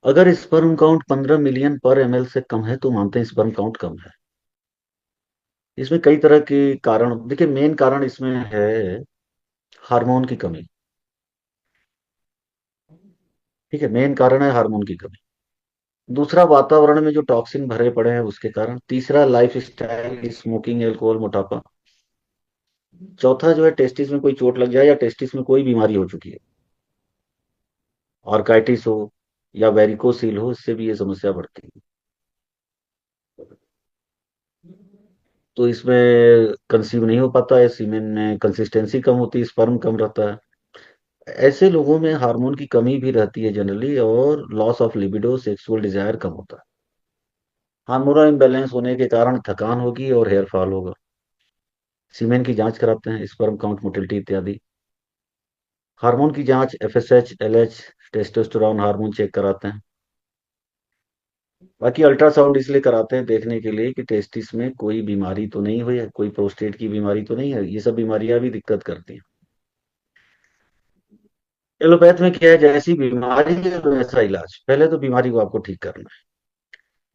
अगर स्पर्म काउंट 15 मिलियन पर एमएल से कम है तो मानते हैं स्पर्म काउंट कम है। इसमें कई तरह के कारण, देखिए मेन कारण इसमें है हार्मोन की कमी। ठीक है, मेन कारण है हार्मोन की कमी। दूसरा, वातावरण में जो टॉक्सिन भरे पड़े हैं उसके कारण। तीसरा, लाइफ स्टाइल, स्मोकिंग, एल्कोहल, मोटापा। चौथा जो है टेस्टिस में कोई चोट लग जाए या टेस्टिस में कोई बीमारी हो चुकी है, ऑर्काइटिस हो या वेरिकोसील हो, इससे भी ये समस्या बढ़ती है। तो इसमें कंसीव नहीं हो पाता है, सीमेन में कंसिस्टेंसी कम होती है, स्पर्म कम रहता है। ऐसे लोगों में हार्मोन की कमी भी रहती है जनरली, और loss of libido, sexual desire कम होता है। हार्मोनल इम्बैलेंस होने के कारण थकान होगी और हेयर फॉल होगा। सीमेन की जांच कराते हैं, स्पर्म काउंट, मोटिलिटी इत्यादि। हार्मोन की जांच FSH, LH, testosterone hormone check कराते हैं। बाकी अल्ट्रासाउंड इसलिए कराते हैं देखने के लिए कि टेस्टिस में कोई बीमारी तो नहीं हुई है, कोई प्रोस्टेट की बीमारी तो नहीं है, ये सब बीमारियां भी दिक्कत करती हैं। एलोपैथ में क्या है, जैसी बीमारी है वैसा इलाज। पहले तो बीमारी को आपको ठीक करना है।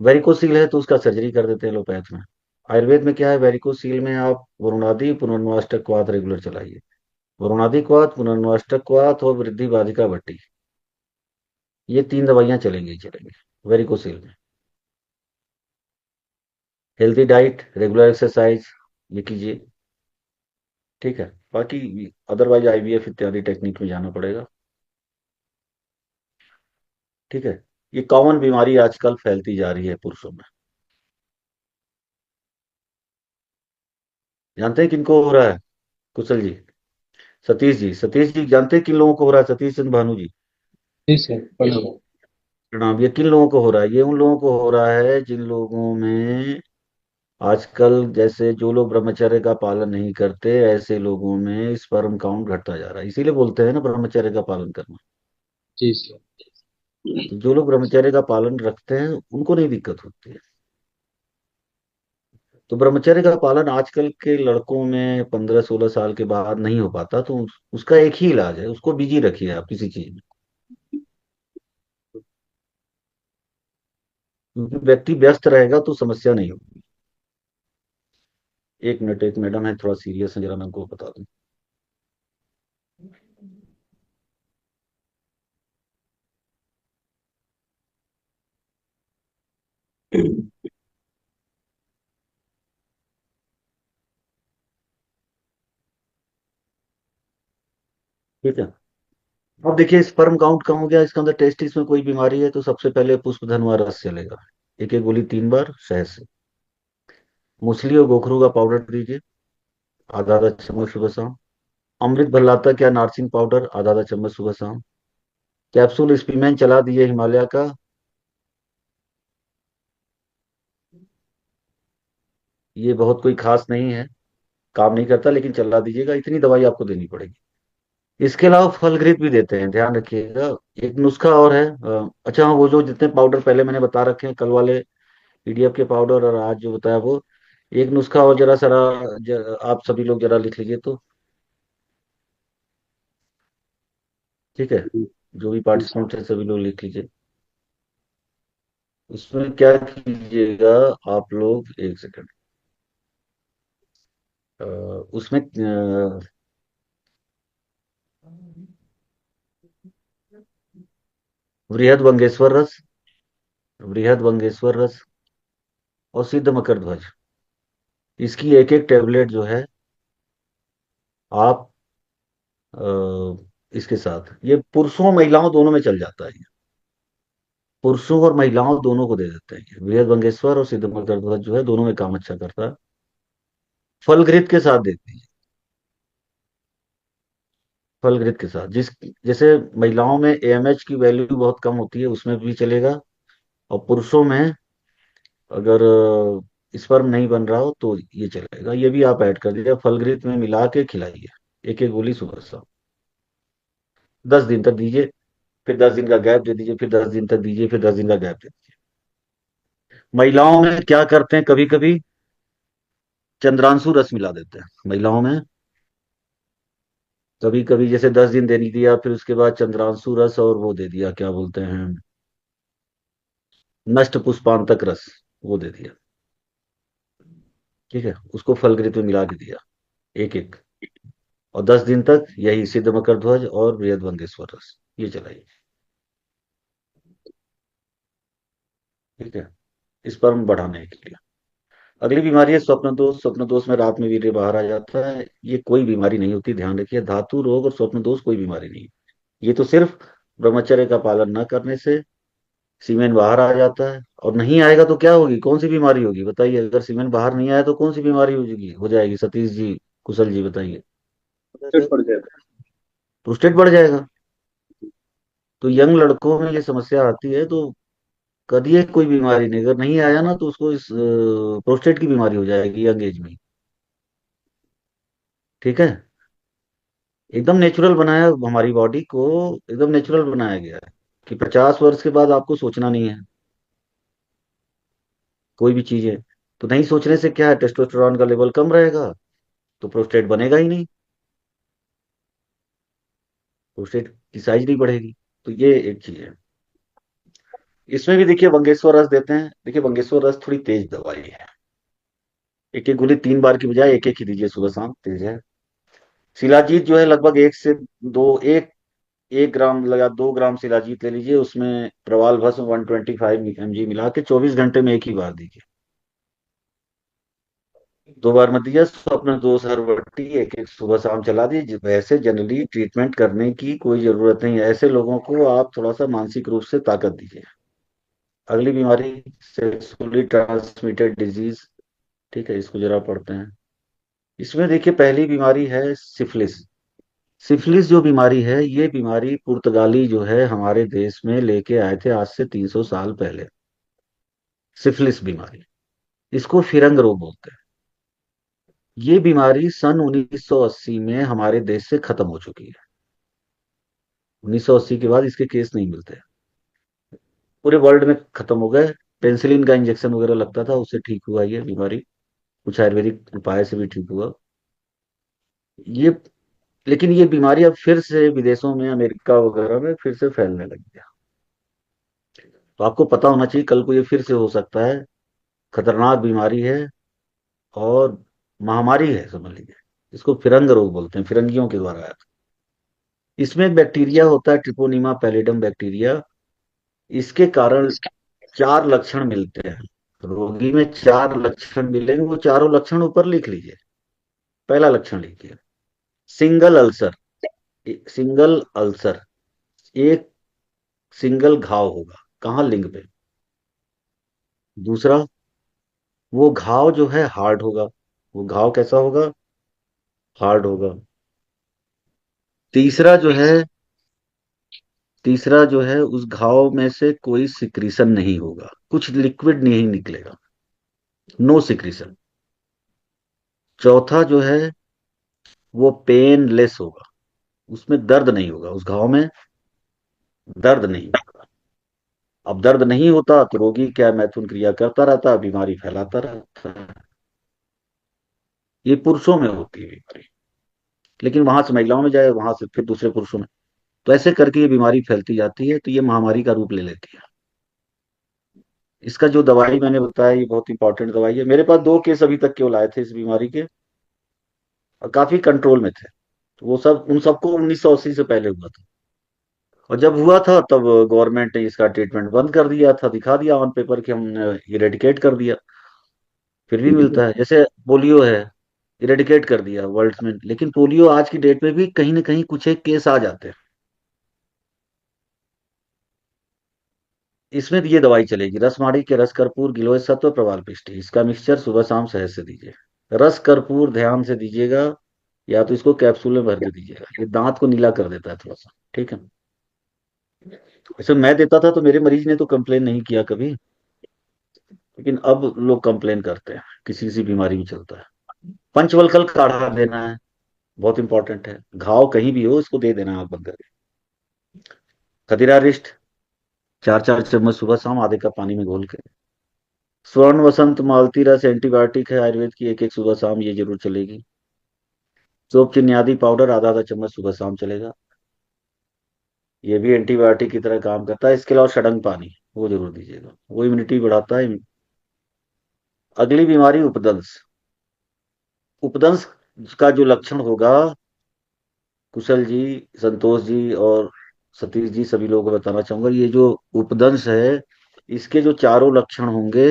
वेरिकोसील है तो उसका सर्जरी कर देते हैं एलोपैथ में। आयुर्वेद में क्या है, वेरिकोसील में आप वरुणादि पुनर्नवाष्टक क्वाथ रेगुलर चलाइए। वरुणादि क्वाथ, पुनर्नवाष्टक क्वाथ और वृद्धि बाधिका भट्टी, ये तीन दवाइयां चलेंगी ही चलेंगी वेरिकोसील में। हेल्थी डाइट, रेगुलर एक्सरसाइज, ये कीजिए। ठीक है। बाकी अदरवाइज आईवीएफ इत्यादि टेक्निक में जाना पड़ेगा। ठीक है। ये कॉमन बीमारी आजकल फैलती जा रही है पुरुषों में। जानते हैं किनको हो रहा है कुशल जी? सतीश जी, सतीश जी जानते हैं किन लोगों को हो रहा है? सतीश चंद्र भानु जी, जी सर, प्रणाम। प्रणाम। ये किन लोगों को हो रहा है? ये उन लोगों को हो रहा है जिन लोगों में आजकल, जैसे जो लोग ब्रह्मचर्य का पालन नहीं करते, ऐसे लोगों में स्पर्म काउंट घटता जा रहा है। इसीलिए बोलते हैं ना ब्रह्मचर्य का पालन करना। जी सर। तो जो लोग ब्रह्मचर्य का पालन रखते हैं उनको नहीं दिक्कत होती है। तो ब्रह्मचर्य का पालन आजकल के लड़कों में 15-16 साल के बाद नहीं हो पाता, तो उसका एक ही इलाज है, उसको बिजी रखिए आप किसी चीज में। क्योंकि व्यक्ति व्यस्त रहेगा तो समस्या नहीं होगी। एक मिनट, एक मैडम है थोड़ा सीरियस है, जरा मैं उनको बता दूं। ठीक है। अब देखिए, स्पर्म काउंट कम हो गया, इसके अंदर टेस्टिस में कोई बीमारी है, तो सबसे पहले पुष्प धनवा रस चलेगा। एक एक गोली 3 बार शहद से। मूसली और गोखरू का पाउडर दीजिए, आधा आधा चम्मच सुबह शाम। अमृत भल्लातक या नारसिंग पाउडर, आधा आधा चम्मच सुबह शाम। कैप्सूल स्पीमेन चला दीजिए हिमालय का। ये बहुत कोई खास नहीं है, काम नहीं करता, लेकिन चला दीजिएगा, इतनी दवाई आपको देनी पड़ेगी। इसके अलावा फलघृत भी देते हैं, ध्यान रखिएगा। एक नुस्खा और है, अच्छा हाँ, वो जो जितने पाउडर पहले मैंने बता रखे हैं, कल वाले पीडीएफ के पाउडर और आज जो बताया वो, एक नुस्खा और जरा सारा आप सभी लोग जरा लिख लीजिए तो। ठीक है, जो भी पार्टिसिपेंट है सभी लोग लिख लीजिए। उसमें क्या कीजिएगा आप लोग, एक सेकंड। उसमें बृहद बंगेश्वर रस, बृहद बंगेश्वर रस और सिद्ध मकर ध्वज, इसकी एक एक टेबलेट जो है आप इसके साथ, ये पुरुषों महिलाओं दोनों में चल जाता है। पुरुषों और महिलाओं दोनों को दे देते हैं ये बृहद बंगेश्वर और सिद्ध मकर ध्वज जो है, दोनों में काम अच्छा करता है। फल घृत के साथ देते हैं, फल घृत के साथ, जैसे महिलाओं में एएमएच की वैल्यू बहुत कम होती है उसमें भी चलेगा, और पुरुषों में अगर स्पर्म नहीं बन रहा हो तो ये चलेगा। ये भी आप ऐड कर दीजिए, फल घृत में मिला के खिलाइए, एक एक गोली सुबह शाम, 10 दिन तक दीजिए, फिर 10 दिन का गैप दे दीजिए, फिर 10 दिन तक दीजिए, फिर 10 दिन का गैप दे दीजिए। महिलाओं में क्या करते हैं, कभी कभी चंद्रांशु रस मिला देते हैं महिलाओं में। कभी कभी जैसे 10 दिन दे दिया, फिर उसके बाद चंद्रांशु रस और वो दे दिया, क्या बोलते हैं, नष्ट पुष्पांतक रस, वो दे दिया। ठीक है, उसको फलगृत में मिला के दिया, एक एक, और 10 दिन तक यही सिद्ध मकर ध्वज और बृहद बंदेश्वर रस ये चलाइए। ठीक है, स्पर्म बढ़ाने के लिए। अगली बीमारी है स्वप्न दोष। स्वप्न दोष में रात में वीर्य बाहर आ जाता है, ये कोई बीमारी नहीं होती, ध्यान रखिए। धातु रोग और स्वप्न दोष कोई बीमारी नहीं है। ये तो सिर्फ ब्रह्मचर्य का पालन न करने से सीमेन बाहर आ जाता है, और नहीं आएगा तो क्या होगी, कौन सी बीमारी होगी बताइए। अगर सीमेन बाहर नहीं आया तो कौन सी बीमारी हो जाएगी सतीश जी, कुशल जी बताइए। पेट पड़ जाएगा। प्रोस्टेट बढ़ जाएगा। तो यंग लड़कों में ये समस्या आती है, तो करिए कोई बीमारी नहीं, अगर नहीं आया ना तो उसको इस प्रोस्टेट की बीमारी हो जाएगी यंग एज में। ठीक है, एकदम नेचुरल बनाया हमारी बॉडी को, एकदम नेचुरल बनाया गया है कि 50 वर्ष के बाद आपको सोचना नहीं है कोई भी चीज है। तो नहीं सोचने से क्या है, टेस्टोस्टेरोन का लेवल कम रहेगा, तो प्रोस्टेट बनेगा ही नहीं, प्रोस्टेट की साइज नहीं बढ़ेगी। तो ये एक चीज है। इसमें भी देखिए बंगेश्वर रस देते हैं। देखिए बंगेश्वर रस थोड़ी तेज दवाई है, एक एक गोली 3 बार की बजाय एक एक ही दीजिए सुबह शाम, तेज है। शिलाजीत जो है लगभग 1 ग्राम लगा 2 ग्राम शिलाजीत ले लीजिए, उसमें प्रवाल भस्म 125 mg मिला के 24 घंटे में एक ही बार दीजिए, 2 बार मत दीजिए। स्वप्न दोष हरवट्टी एक एक सुबह शाम चला दीजिए। वैसे जनरली ट्रीटमेंट करने की कोई जरूरत नहीं है, ऐसे लोगों को आप थोड़ा सा मानसिक रूप से ताकत दीजिए। अगली बीमारी, सेक्सुअली ट्रांसमिटेड डिजीज। ठीक है, इसको जरा पढ़ते हैं। इसमें देखिए पहली बीमारी है सिफिलिस। सिफिलिस जो बीमारी है, ये बीमारी पुर्तगाली जो है हमारे देश में लेके आए थे आज से 300 साल पहले। सिफिलिस बीमारी, इसको फिरंग रोग बोलते हैं। ये बीमारी सन 1980 में हमारे देश से खत्म हो चुकी है। 1980 के बाद इसके केस नहीं मिलते, पूरे वर्ल्ड में खत्म हो गए। पेंसिलिन का इंजेक्शन वगैरह लगता था, उससे ठीक हुआ ये बीमारी, कुछ आयुर्वेदिक उपाय से भी ठीक हुआ ये। लेकिन ये बीमारी अब फिर से विदेशों में, अमेरिका वगैरह में फिर से फैलने लगी है। तो आपको पता होना चाहिए, कल को ये फिर से हो सकता है। खतरनाक बीमारी है और महामारी है समझ लीजिए। इसको फिरंग रोग बोलते हैं, फिरंगियों के द्वारा आया था। इसमें एक बैक्टीरिया होता है ट्रिपोनिमा पैलिडम बैक्टीरिया। इसके कारण 4 लक्षण मिलते हैं, रोगी में 4 लक्षण मिलेंगे, वो चारों लक्षण ऊपर लिख लीजिए। पहला लक्षण लिखिए, सिंगल अल्सर। सिंगल अल्सर, एक सिंगल घाव होगा, कहाँ, लिंग पे। दूसरा, वो घाव जो है हार्ड होगा। वो घाव कैसा होगा, हार्ड होगा। तीसरा जो है, तीसरा जो है उस घाव में से कोई सिक्रीशन नहीं होगा, कुछ लिक्विड नहीं निकलेगा, नो सिक्रीशन। चौथा जो है वो पेनलेस होगा, उसमें दर्द नहीं होगा, उस घाव में दर्द नहीं होगा। अब दर्द नहीं होता तो रोगी क्या, मैथुन क्रिया करता रहता, बीमारी फैलाता रहता है। ये पुरुषों में होती है बीमारी, लेकिन वहां से महिलाओं में जाए, वहां से फिर दूसरे पुरुषों में, तो ऐसे करके ये बीमारी फैलती जाती है, तो ये महामारी का रूप ले लेती है। इसका जो दवाई मैंने बताया, ये बहुत इंपॉर्टेंट दवाई है। मेरे पास 2 केस अभी तक केवल आए थे इस बीमारी के, और काफी कंट्रोल में थे। तो वो सब, उन सबको 1980 से पहले हुआ था। और जब हुआ था तब गवर्नमेंट ने इसका ट्रीटमेंट बंद कर दिया था, दिखा दिया ऑन पेपर कि हमने इरेडिकेट कर दिया। फिर भी मिलता है, जैसे पोलियो है, इरेडिकेट कर दिया वर्ल्ड में, लेकिन पोलियो आज की डेट में भी कहीं ना कहीं कुछ एक केस आ जाते हैं। इसमें भी ये दवाई चलेगी, रस माड़ी के रस कर्पूर गिलोय सत्व प्रवाल पिष्टी, इसका मिक्सचर सुबह शाम शहद से दीजिए। रस कर्पूर ध्यान से दीजिएगा, या तो इसको कैप्सूल में भर के दीजिएगा, ये दांत को नीला कर देता है थोड़ा सा, ठीक है। वैसे मैं देता था तो मेरे मरीज ने तो कंप्लेन नहीं किया कभी, लेकिन अब लोग कंप्लेन करते हैं, किसी किसी बीमारी में चलता है। पंचवलकल काढ़ा देना है, बहुत इंपॉर्टेंट है। घाव कहीं भी हो, इसको दे देना है आंख बंद करके। खदिरा रिष्ट 4-4 चम्मच सुबह शाम आधे कप पानी में घोल के। स्वर्ण वसंत मालती रस एंटीबायोटिक है आयुर्वेद की, एक एक सुबह शाम ये जरूर चलेगी। सोप चिन्यादी पाउडर आधा आधा चम्मच सुबह शाम चलेगा, ये भी एंटीबायोटिक की तरह काम करता है। इसके अलावा षडंग पानी, वो जरूर दीजिएगा, वो इम्यूनिटी बढ़ाता है। अगली बीमारी उपदंश। उपदंश का जो लक्षण होगा, कुशल जी, संतोष जी और सतीश जी, सभी लोगों को बताना चाहूंगा, ये जो उपदंश है, इसके जो चारों लक्षण होंगे,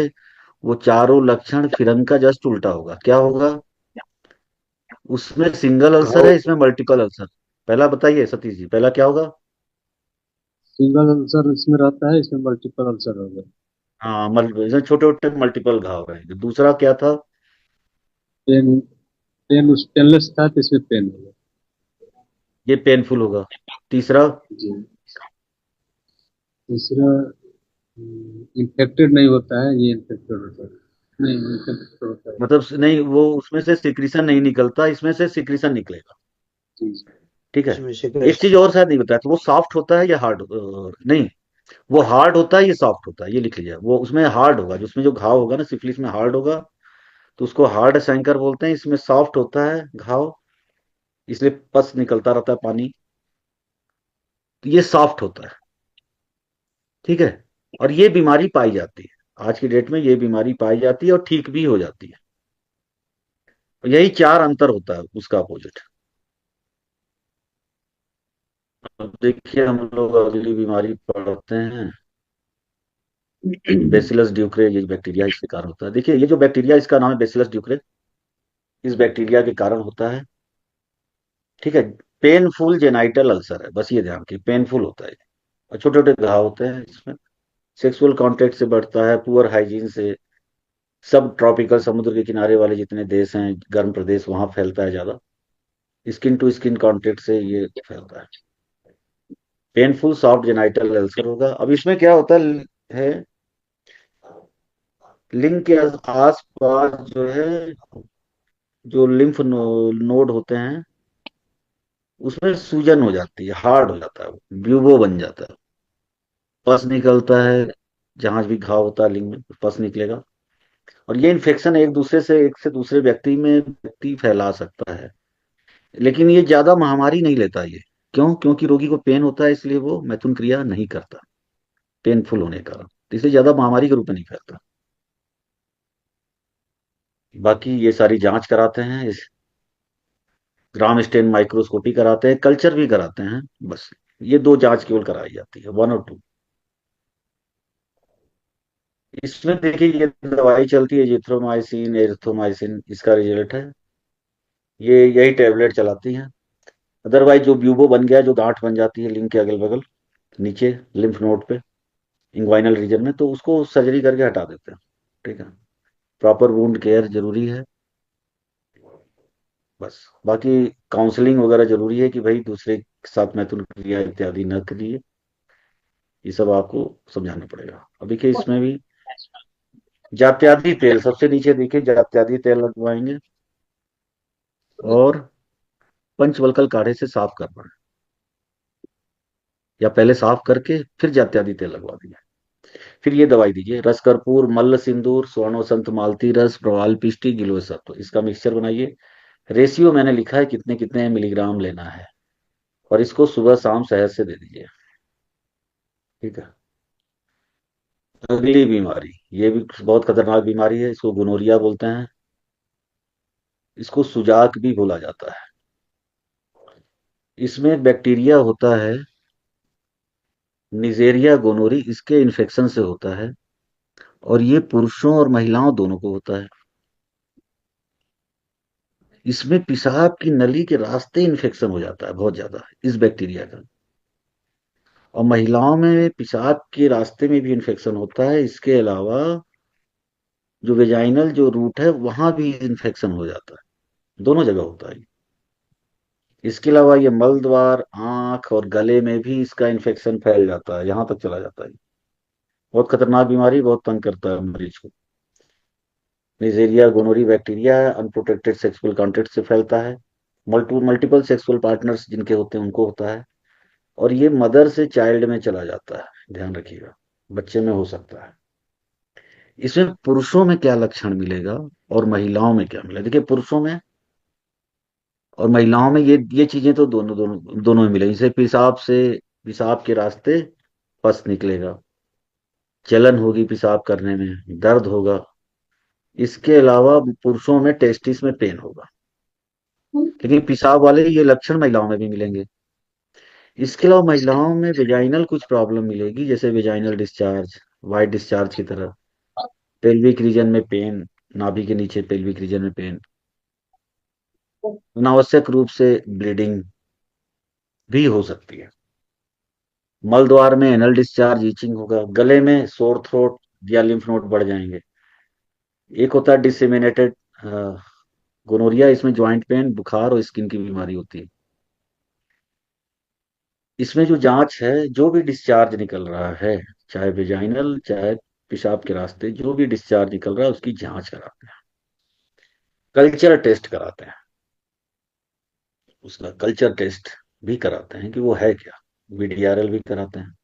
वो चारों लक्षण फिरंग का जस्ट उल्टा होगा। क्या होगा? उसमें सिंगल अल्सर घाव, है, इसमें मल्टीपल अल्सर। पहला बताइए सतीश जी, पहला क्या होगा? सिंगल अल्सर इसमें रहता है, इसमें मल्टीपल अल्सर हो गया। हाँ, छोटे छोटे मल्टीपल घाव रहेंगे। दूसरा क्या था? पेन, पेन स्टेनलेस था तो इसमें पेन हो गया। ये पेनफुल होगा। तीसरा? जी। तीसरा, इन्फेक्टेड नहीं होता है, ये इन्फेक्टेड होता है। नहीं, इन्फेक्टेड होता है। मतलब नहीं, वो उसमें से सिक्रीशन नहीं निकलता, इसमें से सिक्रीशन निकलेगा। जी। ठीक है। इसमें से एक चीज और शायद नहीं बताया, तो वो सॉफ्ट होता है या हार्ड? नहीं, वो हार्ड होता है, ये सॉफ्ट होता है, ये लिख लीजिए। वो उसमें हार्ड होगा, जिसमें जो घाव होगा ना, सिफिलिस में हार्ड होगा, तो उसको हार्ड सैंकर बोलते हैं। इसमें सॉफ्ट होता है घाव, इसलिए पस निकलता रहता है पानी, तो ये सॉफ्ट होता है। ठीक है। और ये बीमारी पाई जाती है, आज की डेट में ये बीमारी पाई जाती है और ठीक भी हो जाती है। और यही 4 अंतर होता है उसका अपोजिट। अब देखिए, हम लोग अगली बीमारी पढ़ते हैं, बेसिलस ड्यूक्रे। ये बैक्टीरिया इसके कारण होता है। देखिए, ये जो बैक्टीरिया, इसका नाम है बेसिलस ड्यूक्रे, इस बैक्टीरिया के कारण होता है। ठीक है। पेनफुल जेनाइटल अल्सर है, बस ये ध्यान रखिए, पेनफुल होता है। और छोटे छोटे घाव होते हैं इसमें। सेक्सुअल कांटेक्ट से बढ़ता है, पुअर हाइजीन से, सब ट्रॉपिकल समुद्र के किनारे वाले जितने देश हैं, गर्म प्रदेश, वहां फैलता है ज्यादा। स्किन टू स्किन कांटेक्ट से ये फैलता है। पेनफुल सॉफ्ट जेनाइटल अल्सर होगा। अब इसमें क्या होता है, लिंग के आस पास जो है, जो लिम्फ नोड होते हैं, उसमें सूजन हो जाती है, हार्ड हो जाता है, ब्यूबो बन जाता है, पस निकलता है। जहां भी घाव होता है लिंग में, पस निकलेगा। और ये इन्फेक्शन एक से दूसरे व्यक्ति में व्यक्ति फैला सकता है। लेकिन ये ज्यादा महामारी नहीं लेता ये। क्यों? क्योंकि रोगी को पेन होता है, इसलिए वो मैथुन क्रिया नहीं करता, पेनफुल होने के कारण, तो इसलिए ज्यादा महामारी के रूप में नहीं फैलता। बाकी ये सारी जांच कराते हैं, इस ग्राम स्टेन माइक्रोस्कोपी कराते हैं, कल्चर भी कराते हैं, बस ये 2 जांच केवल कराई जाती है, 1 और 2। इसमें देखिए, ये दवाई चलती है जिथ्रोमाइसिन एरिथ्रोमाइसिन, इसका रिजल्ट है, ये यही टेबलेट चलाती हैं। अदरवाइज जो ब्यूबो बन गया, जो गांठ बन जाती है लिंग के अगल बगल नीचे लिम्फ नोड पे, इंग्वाइनल रीजन में, तो उसको सर्जरी करके हटा देते हैं। ठीक है। प्रॉपर वुंड केयर जरूरी है, बस। बाकी काउंसलिंग वगैरह जरूरी है कि भाई दूसरे के साथ मैथुन क्रिया इत्यादि न करिए, ये सब आपको समझाना पड़ेगा। अब देखिए, इसमें भी जात्यादि तेल सबसे नीचे, देखिए जात्यादि तेल लगवाएंगे, और पंचवल्कल काढ़े से साफ करना है, या पहले साफ करके फिर जात्यादि तेल लगवा दिया। फिर ये दवाई दीजिए, रस कर्पूर, मल्ल सिंदूर, स्वर्ण वसंत मालती रस, प्रवाल पिष्टी, गिलोय सत्व, इसका मिक्सचर बनाइए। रेशियो मैंने लिखा है कितने कितने मिलीग्राम लेना है, और इसको सुबह शाम शहद से दे दीजिए। ठीक है। अगली बीमारी, ये भी बहुत खतरनाक बीमारी है, इसको गोनोरिया बोलते हैं, इसको सुजाक भी बोला जाता है। इसमें बैक्टीरिया होता है निजेरिया गोनोरी, इसके इन्फेक्शन से होता है, और ये पुरुषों और महिलाओं दोनों को होता है। इसमें पेशाब की नली के रास्ते इन्फेक्शन हो जाता है बहुत ज्यादा इस बैक्टीरिया का, और महिलाओं में पेशाब के रास्ते में भी इन्फेक्शन होता है। इसके अलावा जो वेजाइनल जो रूट है वहां भी इन्फेक्शन हो जाता है, दोनों जगह होता है। इसके अलावा ये मल द्वार, आंख और गले में भी इसका इन्फेक्शन फैल जाता है, यहां तक चला जाता है। बहुत खतरनाक बीमारी, बहुत तंग करता है मरीज को। निजेरिया गोनोरी बैक्टीरिया है, अनप्रोटेक्टेड सेक्सुअल कॉन्टेक्ट से फैलता है। मल्टीपल सेक्सुअल पार्टनर्स जिनके होते हैं उनको होता है, और ये मदर से चाइल्ड में चला जाता है, ध्यान रखिएगा, बच्चे में हो सकता है। इसमें पुरुषों में क्या लक्षण मिलेगा और महिलाओं में क्या मिलेगा? देखिए, पुरुषों में और महिलाओं में ये चीजें तो दोनों दोनों दोनों में मिलेगी। जैसे पेशाब से, पेशाब के रास्ते पस निकलेगा, जलन होगी पेशाब करने में, दर्द होगा। इसके अलावा पुरुषों में टेस्टिस में पेन होगा, लेकिन पेशाब वाले ये लक्षण महिलाओं में भी मिलेंगे। इसके अलावा महिलाओं में वेजाइनल कुछ प्रॉब्लम मिलेगी, जैसे वेजाइनल डिस्चार्ज, वाइट डिस्चार्ज की तरह, पेल्विक रीजन में पेन, नाभि के नीचे पेल्विक रीजन में पेन, अनावश्यक रूप से ब्लीडिंग भी हो सकती है। मल द्वार में एनल डिस्चार्ज, ईचिंग होगा। गले में सोर थ्रोट या लिम्फ नोड बढ़ जाएंगे। एक होता है डिसेमिनेटेड गोनोरिया, इसमें ज्वाइंट पेन, बुखार और स्किन की बीमारी होती है। इसमें जो जांच है, जो भी डिस्चार्ज निकल रहा है, चाहे वेजाइनल चाहे पेशाब के रास्ते, जो भी डिस्चार्ज निकल रहा है उसकी जांच कराते हैं, कल्चर टेस्ट कराते हैं, उसका कल्चर टेस्ट भी कराते हैं कि वो है क्या, वीडीआरएल भी कराते हैं।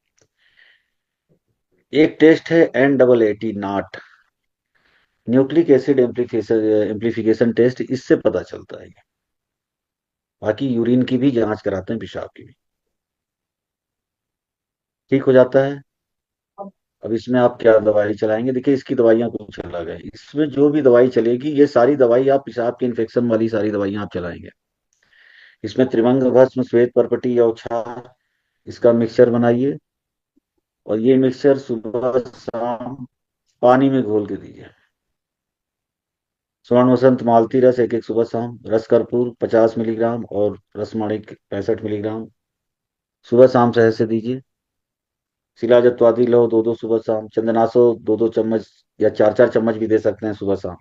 एक टेस्ट है N-AAT नाट, न्यूक्लिक एसिड एम्प्लीफिकेशन टेस्ट, इससे पता चलता है। बाकी यूरिन की भी जांच कराते हैं, पेशाब की भी, ठीक हो जाता है। अब इसमें आप क्या दवाई चलाएंगे? देखिए, इसकी दवाइयां कुछ अलग है। इसमें जो भी दवाई चलेगी, ये सारी दवाई आप पेशाब के इन्फेक्शन वाली सारी दवाइयां आप चलाएंगे। इसमें त्रिभंग भस्म, श्वेत परपटी, औछार, इसका मिक्सचर बनाइए, और ये मिक्सचर सुबह शाम पानी में घोल के दीजिए। स्वर्ण वसंत मालती रस एक एक सुबह शाम, रस कर्पूर 50 मिलीग्राम और रसमाणिक 65 मिलीग्राम सुबह शाम शहद से दीजिए। शिलाजत्वादी लो 2-2 सुबह शाम, चंदनासो 2-2 चम्मच या 4-4 चम्मच भी दे सकते हैं सुबह शाम।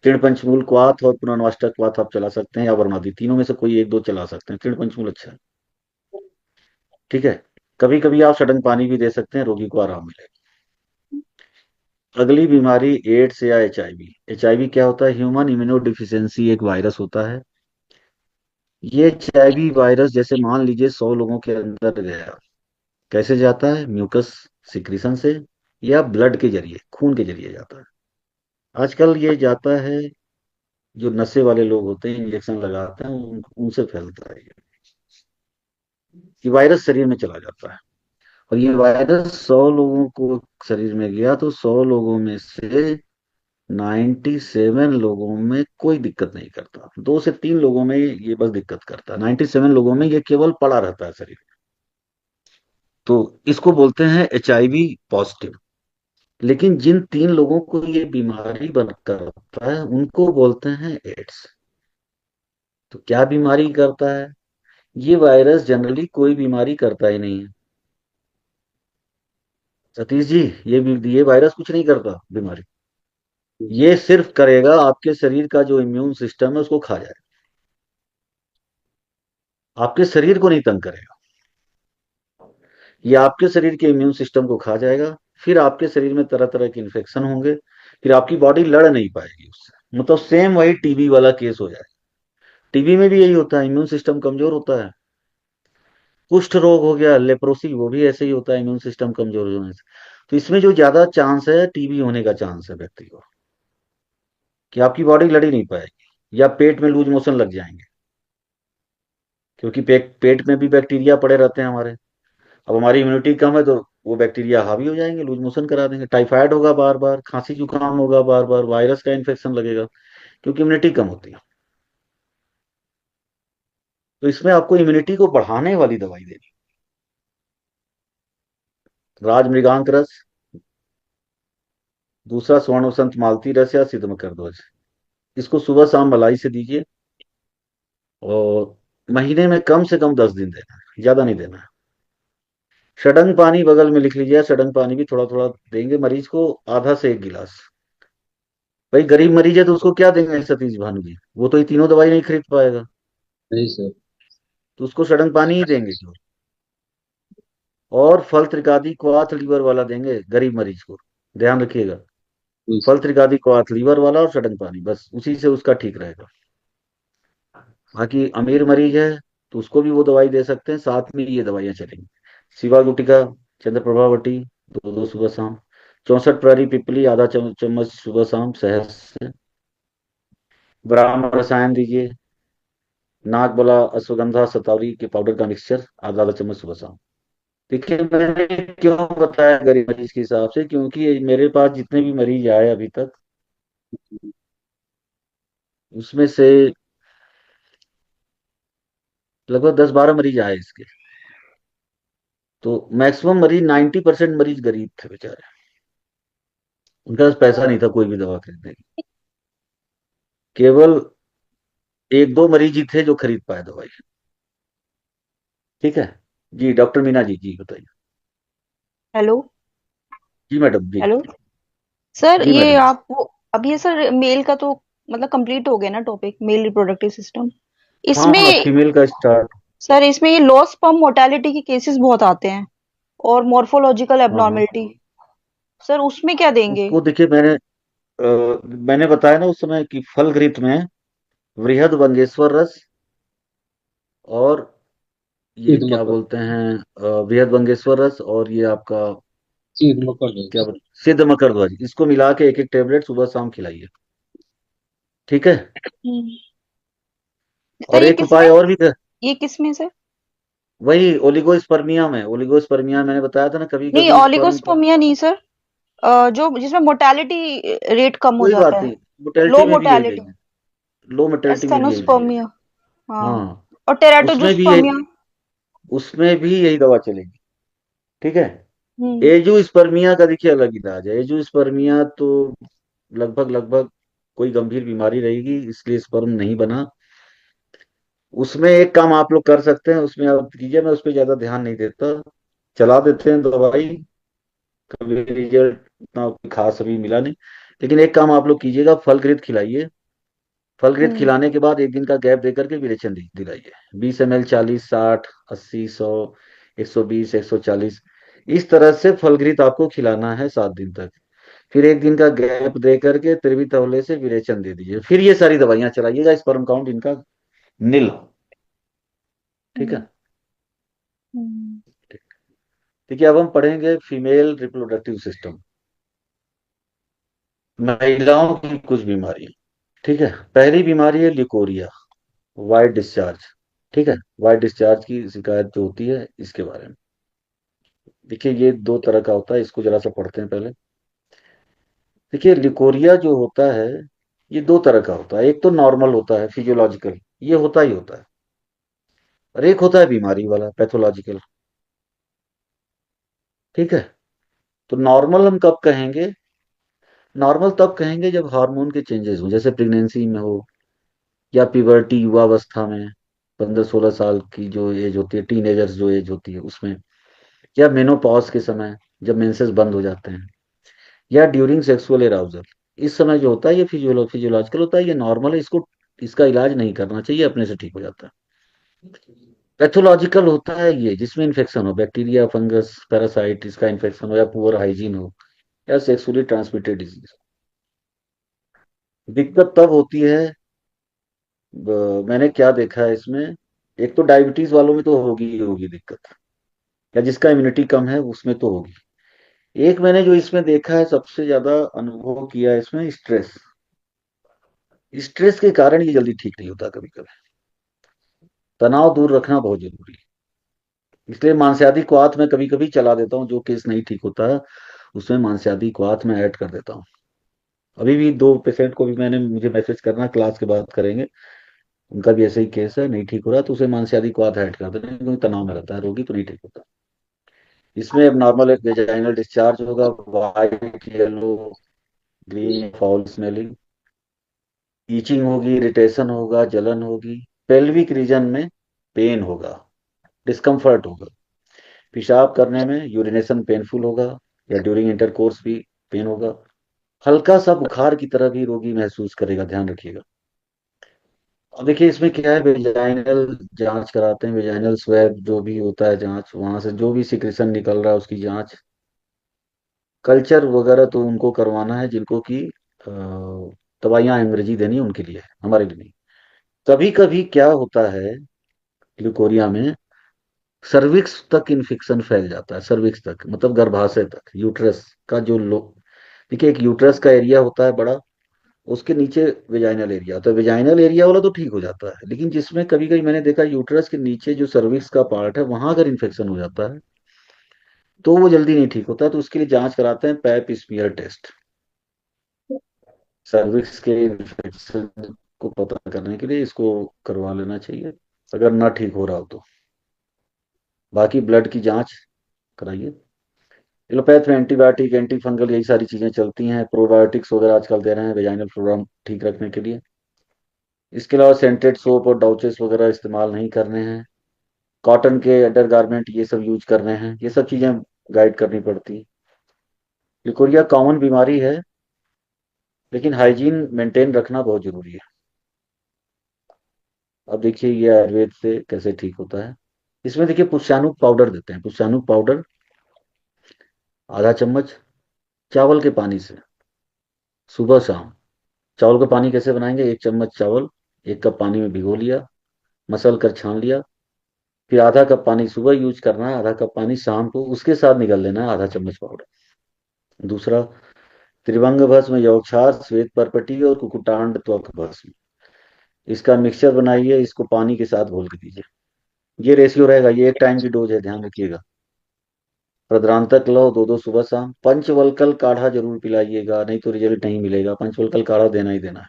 तृण पंचमूल क्वाथ और पुनर्वाष्टक क्वाथ आप चला सकते हैं, या वरुणादि, तीनों में से कोई एक दो चला सकते हैं। तृण पंचमूल अच्छा है। ठीक है। कभी कभी आप सडन पानी भी दे सकते हैं, रोगी को आराम मिलेगा। अगली बीमारी एड्स या HIV। HIV क्या होता है? ह्यूमन इम्यूनो डिफिशियंसी एक वायरस होता है। ये HIV वायरस, जैसे मान लीजिए 100 लोगों के अंदर गया, कैसे जाता है? म्यूकस सिक्रीशन से, या ब्लड के जरिए, खून के जरिए जाता है। आजकल ये जाता है, जो नशे वाले लोग होते हैं, इंजेक्शन लगाते हैं, उनसे फैलता है ये वायरस शरीर में चला जाता है। और ये वायरस 100 लोगों को शरीर में गया तो 100 लोगों में से 97 लोगों में कोई दिक्कत नहीं करता, 2 से 3 लोगों में ये बस दिक्कत करता है, 97 लोगों में ये केवल पड़ा रहता है शरीर में। तो इसको बोलते हैं HIV पॉजिटिव। लेकिन जिन 3 लोगों को ये बीमारी बन करता है उनको बोलते हैं एड्स। तो क्या बीमारी करता है? ये वायरस जनरली कोई बीमारी करता ही नहीं है, सतीश जी। ये वायरस कुछ नहीं करता बीमारी, ये सिर्फ करेगा आपके शरीर का जो इम्यून सिस्टम है उसको खा जाएगा, आपके शरीर को नहीं तंग करेगा। ये आपके शरीर के इम्यून सिस्टम को खा जाएगा, फिर आपके शरीर में तरह तरह के इन्फेक्शन होंगे, फिर आपकी बॉडी लड़ नहीं पाएगी उससे। मतलब सेम वही टीबी वाला केस हो जाएगा। टीबी में भी यही होता है, इम्यून सिस्टम कमजोर होता है, कुष्ठ रोग हो गया, लेप्रोसी, वो भी ऐसे ही होता है, इम्यून सिस्टम कमजोर होने से। तो इसमें जो ज्यादा चांस है, टीबी होने का चांस है व्यक्ति को, कि आपकी बॉडी लड़ ही नहीं पाएगी, या पेट में लूज मोशन लग जाएंगे, क्योंकि पेट में भी बैक्टीरिया पड़े रहते हैं हमारे। अब हमारी इम्यूनिटी कम है तो वो बैक्टीरिया हावी हो जाएंगे, लूज मोशन करा देंगे, टाइफाइड होगा बार बार, खांसी जुकाम होगा बार बार, वायरस का इन्फेक्शन लगेगा, क्योंकि इम्यूनिटी कम होती है। तो इसमें आपको इम्यूनिटी को बढ़ाने वाली दवाई देनी। राजमृगांक रस, दूसरा स्वर्ण वसंत मालती रस या सिद्ध मकरध्वज, इसको सुबह शाम मलाई से दीजिए, और महीने में कम से कम 10 दिन देना है, ज्यादा नहीं देना है। षडंग पानी बगल में लिख लीजिए, षडंग पानी भी थोड़ा थोड़ा देंगे मरीज को, आधा से 1 गिलास। भाई गरीब मरीज है तो उसको क्या देंगे सतीश भानु जी, वो तो ये तीनों दवाई नहीं खरीद पाएगा, नहीं सर। तो उसको षडंग पानी ही देंगे केवल। और फल त्रिकादी क्वाथ लीवर वाला देंगे गरीब मरीज को, ध्यान रखिएगा। जी फल सर। त्रिकादी क्वाथ लीवर वाला और षडंग पानी, बस उसी से उसका ठीक रहेगा। बाकी अमीर मरीज है तो उसको भी वो दवाई दे सकते हैं, साथ में ये दवाइयां चलेंगी। शिवा गुटिका, चंद्र प्रभावती, दो दो सुबह शाम। 64 प्रहरी पिपली, आधा चम्मच सुबह शाम शहद से। ब्राह्म रसायन दीजिए, नाक बोला, अश्वगंधा शतावरी के पाउडर का मिक्सचर, आधा आधा चम्मच सुबह शाम। देखिए मैंने क्यों बताया गरीब मरीज के हिसाब से, क्योंकि ये मेरे पास जितने भी मरीज आए अभी तक, उसमें से लगभग 10-12 मरीज आए इसके। तो मैक्सिमम मरीज, 90% मरीज गरीब थे बेचारे, उनके पास पैसा नहीं था कोई भी दवा खरीदने की। केवल एक दो मरीज ही थे जो खरीद पाए दवाई। ठीक है। जी डॉक्टर मीना जी, जी बताइए। हेलो। जी मैडम, जी। हेलो सर, जी ये मैडम। आप वो अब ये सर मेल का तो मतलब कंप्लीट हो गया ना टॉपिक, मेल रिप्रोडक्टिव सिस्टम। हाँ हाँ, इसमें फीमेल का स्टार्ट। सर इसमें ये लॉस स्पर्म मोर्टेलिटी के केसेस बहुत आते हैं, और मॉर्फोलॉजिकल हाँ हाँ, एबनॉर्मेलिटी। सर उसमें क्या देंगे? उसको देखिए, मैंने बताया ना उस समय कि फलगृत में वृहद वंगेश्वर रस, और ये चीज क्या मकर। बोलते हैं, वृहद वंगेश्वर रस, और ये आपका चीज मकर क्या जोश। बोलते, सिद्ध मकरध्वज, इसको मिला के एक एक टेबलेट सुबह शाम खिलाइए। ठीक है। हम्म। सर और ये एक किस में? उपाय और भी था, ये किस में सर? वही ओलिगोस्पर्मिया में। ओलिगोस्पर्मिया मैंने बताया था ना, कभी नहीं, कभी स्पर्म का। ऑलिगोस्पर्मिया नहीं सर। जो जिसमें मोर्टेलिटी रेट कम हो कोई बात जाता है। नहीं, मोटेलिटी लो में भी यही मोर्टेलिटी। देंगे, लो मोटेलिटी में भी यही देंगे। एस्थेनोस्पर्मिया। हाँ। हाँ, और उसमें भी यही, टेराटोजोस्पर्मिया। उसमें भी यही दवा चलेगी। ठीक है। हम्म। एजूस्पर्मिया का देखिए अलग इलाज है। एजूस्पर्मिया तो लगभग लगभग कोई गंभीर बीमारी रहेगी, इसलिए स्पर्म नहीं बना। उसमें एक काम आप लोग कर सकते हैं, उसमें आप कीजिए, मैं उस पर ज्यादा ध्यान नहीं देता, चला देते हैं दवाई, कभी रिजल्ट उतना खास अभी मिला नहीं। लेकिन एक काम आप लोग कीजिएगा, फलगृत खिलाइए। फलगृत हम्म। खिलाने के बाद एक दिन का गैप देकर के विरेचन दिलाइए। 20 ml, 40, 60, 80, 100, 120, 140, इस तरह से फलगृत आपको खिलाना है 7 दिन तक। फिर एक दिन का गैप दे करके तिरवी तवले से विरेचन दे दीजिए, फिर ये सारी दवाइयां चलाइएगा, स्पर्म काउंट इनका नील। ठीक हम्म। है। हम्म। देखिए अब हम पढ़ेंगे फीमेल रिप्रोडक्टिव सिस्टम, महिलाओं की कुछ बीमारी। ठीक है। पहली बीमारी है लिकोरिया, वाइट डिस्चार्ज। ठीक है। वाइट डिस्चार्ज की शिकायत जो होती है, इसके बारे में देखिए, ये 2 तरह का होता है, इसको जरा सा पढ़ते हैं पहले। देखिए लिकोरिया जो होता है, ये 2 तरह का होता है। एक तो नॉर्मल होता है, फिजियोलॉजिकल, ये होता ही होता है। और एक होता है बीमारी वाला, पैथोलॉजिकल। ठीक है। तो नॉर्मल हम कब कहेंगे? नॉर्मल तब कहेंगे जब हार्मोन के चेंजेस हो, जैसे प्रेगनेंसी में हो, या प्यूबर्टी, युवावस्था में, 15-16 साल की जो एज होती है, टीनेजर्स जो एज होती है उसमें, या मेनोपॉज के समय, जब मेंसेस बंद हो जाते हैं, या ड्यूरिंग सेक्सुअल एराउजल। इस समय जो होता है ये फिजियोलॉजिकल होता है, ये नॉर्मल है, इसको, इसका इलाज नहीं करना चाहिए, अपने से ठीक हो जाता है। पैथोलॉजिकल होता है ये जिसमें इन्फेक्शन हो, बैक्टीरिया, फंगस, पैरासाइट, इसका इन्फेक्शन हो, या पुअर हाइजीन हो, या सेक्सुअली ट्रांसमिटेड डिजीज। दिक्कत तब होती है, मैंने क्या देखा है इसमें, एक तो डायबिटीज वालों में तो होगी ही होगी दिक्कत, या जिसका इम्यूनिटी कम है उसमें तो होगी। एक मैंने जो इसमें देखा है सबसे ज्यादा अनुभव किया है इसमें, स्ट्रेस। स्ट्रेस के कारण ये जल्दी ठीक नहीं होता कभी कभी। तनाव दूर रखना बहुत जरूरी है। इसलिए मांसाहारी क्वाथ में कभी कभी चला देता हूँ, जो केस नहीं ठीक होता है उसमें मांसाहारी क्वाथ में ऐड कर देता हूँ। अभी भी दो पेशेंट को भी मैंने, मुझे मैसेज करना, क्लास के बाद करेंगे, उनका भी ऐसे ही केस है, नहीं ठीक हो रहा, तो उसे मांसाहारी क्वाथ ऐड कर देते हैं, क्योंकि तनाव में रहता है रोगी तो नहीं ठीक होता। इसमें अब नॉर्मल एक वेजाइनल डिस्चार्ज होगा, white, yellow, green, foul smelling, itching होगी, इरिटेशन होगा, जलन होगी, पेल्विक रीजन में पेन होगा, डिस्कम्फर्ट होगा, पेशाब करने में यूरिनेशन पेनफुल होगा, या ड्यूरिंग इंटरकोर्स भी पेन होगा, हल्का सा बुखार की तरह भी रोगी महसूस करेगा, ध्यान रखिएगा। अब देखिए इसमें क्या है, वेजाइनल जांच कराते हैं, वेजाइनल स्वैब जो भी होता है जांच, वहां से जो भी सिक्रेशन निकल रहा है उसकी जांच, कल्चर वगैरह तो उनको करवाना है जिनको कि दवाइयां अंग्रेजी देनी है, उनके लिए है, हमारे लिए नहीं। कभी कभी क्या होता है ल्यूकोरिया में, सर्विक्स तक इन्फेक्शन फैल जाता है, सर्विक्स तक मतलब गर्भाशय तक, यूट्रस का जो लो, देखिए एक यूट्रस का एरिया होता है बड़ा, उसके नीचे वेजाइनल एरिया होता है, वेजाइनल एरिया वाला तो ठीक हो जाता है, लेकिन जिसमें कभी कभी मैंने देखा यूट्रस के नीचे जो सर्विक्स का पार्ट है वहां अगर इन्फेक्शन हो जाता है तो वो जल्दी नहीं ठीक होता, तो उसके लिए जांच कराते हैं पैप स्मीयर टेस्ट, सर्विक्स के इन्फेक्शन को पता करने के लिए इसको करवा लेना चाहिए, अगर ना ठीक हो रहा हो तो। बाकी ब्लड की जांच कराइए। एलोपैथ में एंटीबायोटिक, एंटी फंगल, यही सारी चीजें चलती हैं, प्रोबायोटिक्स वगैरह आजकल दे रहे हैं वेजाइनल फ्लोरा ठीक रखने के लिए। इसके अलावा सेंटेड सोप और डाउचेस वगैरह इस्तेमाल नहीं करने हैं, कॉटन के अंडरगारमेंट ये सब यूज करने हैं, ये सब चीजें गाइड करनी पड़ती है। लिकोरिया कॉमन बीमारी है, लेकिन हाइजीन मेंटेन रखना बहुत जरूरी है। अब देखिए ये आयुर्वेद से कैसे ठीक होता है। इसमें देखिए पुष्यानुक पाउडर देते हैं, पुष्यानुक पाउडर आधा चम्मच चावल के पानी से, सुबह शाम। चावल का पानी कैसे बनाएंगे, एक चम्मच चावल एक कप पानी में भिगो लिया, मसल कर छान लिया, फिर आधा कप पानी सुबह यूज करना है, आधा कप पानी शाम को, उसके साथ निकल लेना है आधा चम्मच पाउडर। दूसरा, त्रिभंग भस्म, यौक्षार, श्वेत परपटी और कुकुटांड त्वक भस्म, इसका मिक्सचर बनाइए, इसको पानी के साथ घोल के दीजिए। ये रेशियो रहेगा, ये एक टाइम की डोज है, ध्यान रखिएगा। प्रद्रांतक लो दो दो सुबह शाम। पंचवल्कल काढ़ा जरूर पिलाइएगा, नहीं तो रिजल्ट नहीं मिलेगा, पंचवल्कल काढ़ा देना ही देना है।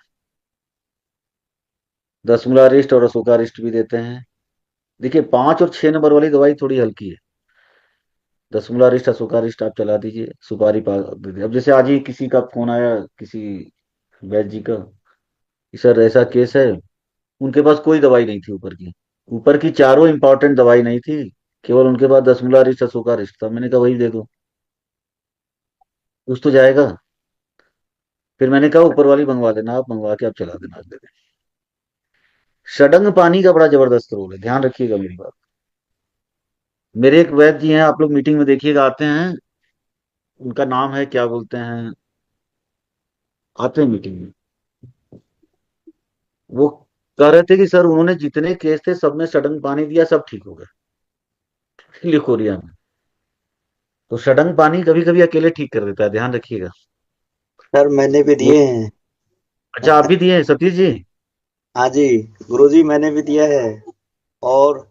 दसमूला रिस्ट और अशोका रिस्ट भी देते हैं। देखिए 5 और 6 नंबर वाली दवाई थोड़ी हल्की है, दसमूला रिस्ट, अशोका रिस्ट आप चला दीजिए, सुपारी पा दे दीजिए। अब जैसे आज ही किसी का फोन आया, किसी वैद्य जी का, कि सर ऐसा केस है, उनके पास कोई दवाई नहीं थी ऊपर की, ऊपर की चारों इंपॉर्टेंट दवाई नहीं थी, केवल उनके पास दसमूला रिस्ट अशोका रिस्ट था। मैंने कहा वही दे दो, कुछ तो जाएगा। फिर मैंने कहा ऊपर वाली मंगवा लेना, आप मंगवा के आप चला देना अगले दिन। षडंग पानी का बड़ा जबरदस्त रोल है, ध्यान रखिएगा मेरी बात। मेरे एक वैद्य जी हैं, आप लोग मीटिंग में देखिएगा, आते हैं, उनका नाम है क्या बोलते हैं, आते हैं मीटिंग में, वो कह रहे थे कि सर उन्होंने जितने केस थे सब में सडन पानी दिया, सब ठीक हो गए लिकोरिया में। तो सडन पानी कभी कभी अकेले ठीक कर देता है, ध्यान रखिएगा। सर मैंने भी वो, दिए हैं। अच्छा आप भी दिए हैं सतीश जी? हाँ जी गुरुजी, मैंने भी दिया है। और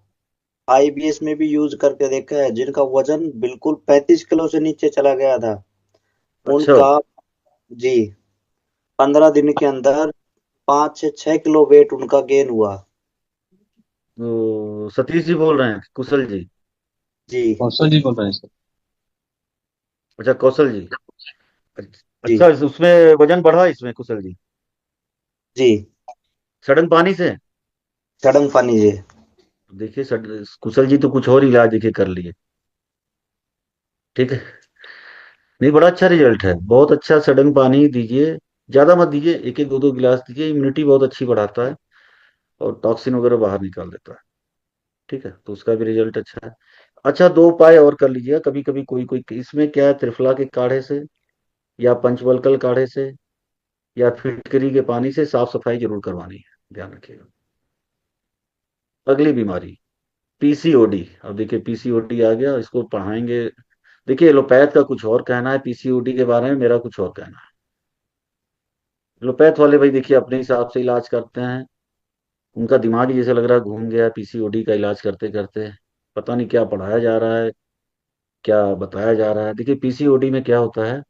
आईबीएस में भी यूज करके देखा है, जिनका वजन बिल्कुल 35 किलो से नीचे चला गया था, अच्छा। उनका, जी, 15 दिन के अंदर 5 से 6 किलो वेट उनका गेन हुआ। तो सतीश जी बोल रहे हैं, कुशल जी? जी। कौशल जी बोल रहे हैं सर। अच्छा कौशल जी। जी। अच्छा उसमें वजन बढ़ा इसमें कुशल जी, जी। सडन पानी से? सड़ंग पानी जी। देखिए कुशल जी तो कुछ और इलाज देखिए कर लिए, ठीक है। नहीं बड़ा अच्छा रिजल्ट है, बहुत अच्छा। सडन पानी दीजिए, ज्यादा मत दीजिए, एक एक दो दो गिलास दीजिए, इम्यूनिटी बहुत अच्छी बढ़ाता है और टॉक्सिन वगैरह बाहर निकाल देता है, ठीक है, तो उसका भी रिजल्ट अच्छा है। अच्छा दो उपाय और कर लीजिए, कभी कभी कोई कोई इसमें क्या है, त्रिफला के काढ़े से या पंचवल्कल काढ़े से या फिटकरी के पानी से साफ सफाई जरूर करवानी है, ध्यान रखिएगा। अगली बीमारी पीसीओडी। अब देखिए पीसीओडी आ गया, इसको पढ़ाएंगे। देखिए एलोपैथ का कुछ और कहना है पीसीओडी के बारे में, मेरा कुछ और कहना है। एलोपैथ वाले भाई देखिए अपने हिसाब से इलाज करते हैं। उनका दिमाग ही जैसे लग रहा है घूम गया पीसीओडी का इलाज करते करते। पता नहीं क्या पढ़ाया जा रहा है, क्या बताया जा रहा है। देखिए पीसीओडी में क्या होता है,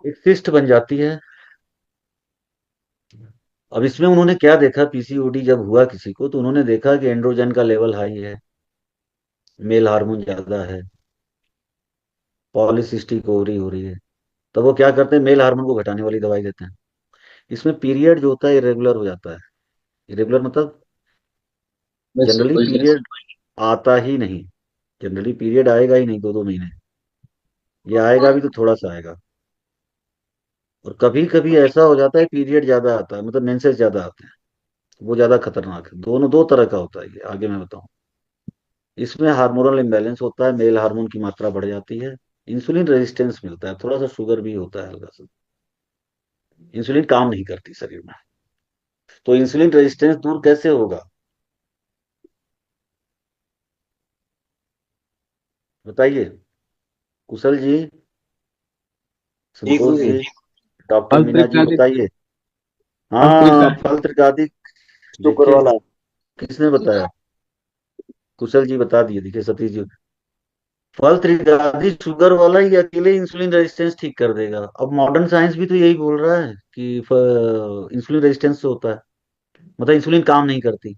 एक सिस्ट बन जाती है। अब इसमें उन्होंने क्या देखा, पीसीओडी जब हुआ किसी को तो उन्होंने देखा कि एंड्रोजन का लेवल हाई है, मेल हार्मोन ज्यादा है, पॉलीसिस्टिक ओवरी हो रही है। तब वो क्या करते हैं, मेल हार्मोन को घटाने वाली दवाई देते हैं। इसमें पीरियड जो होता है इरेगुलर हो जाता है। इरेगुलर मतलब मिस जनरली हुई है। पीरियड आता ही नहीं। जनरली पीरियड आएगा ही नहीं 2-2 महीने। ये आएगा भी तो थोड़ा सा आएगा। और कभी कभी ऐसा हो जाता है पीरियड ज्यादा आता है, मतलब मेंसेस ज्यादा आते हैं। वो ज्यादा खतरनाक है। दोनों दो तरह का होता है ये, आगे मैं बताऊं। इसमें हार्मोनल इम्बैलेंस होता है, मेल हार्मोन की मात्रा बढ़ जाती है, इंसुलिन रेजिस्टेंस मिलता है, थोड़ा सा शुगर भी होता है हल्का सा। इंसुलिन काम नहीं करती शरीर में। तो इंसुलिन रेजिस्टेंस दूर कैसे होगा, बताइए कुशल जी, जी संतोष गुरुजी। जी, डॉक्टर फल मीना जी, त्रिकादि, बताइए। फल हाँ त्रिकादि फल त्रिकादि। शुक्र देखिए वाला। किसने बताया, कुशल जी बता दिए। देखिए सतीश जी, फल त्रिकादि शुगर वाला ही अकेले इंसुलिन रेजिस्टेंस ठीक कर देगा। अब मॉडर्न साइंस भी तो यही बोल रहा है कि इंसुलिन रेजिस्टेंस से होता है, मतलब इंसुलिन काम नहीं करती।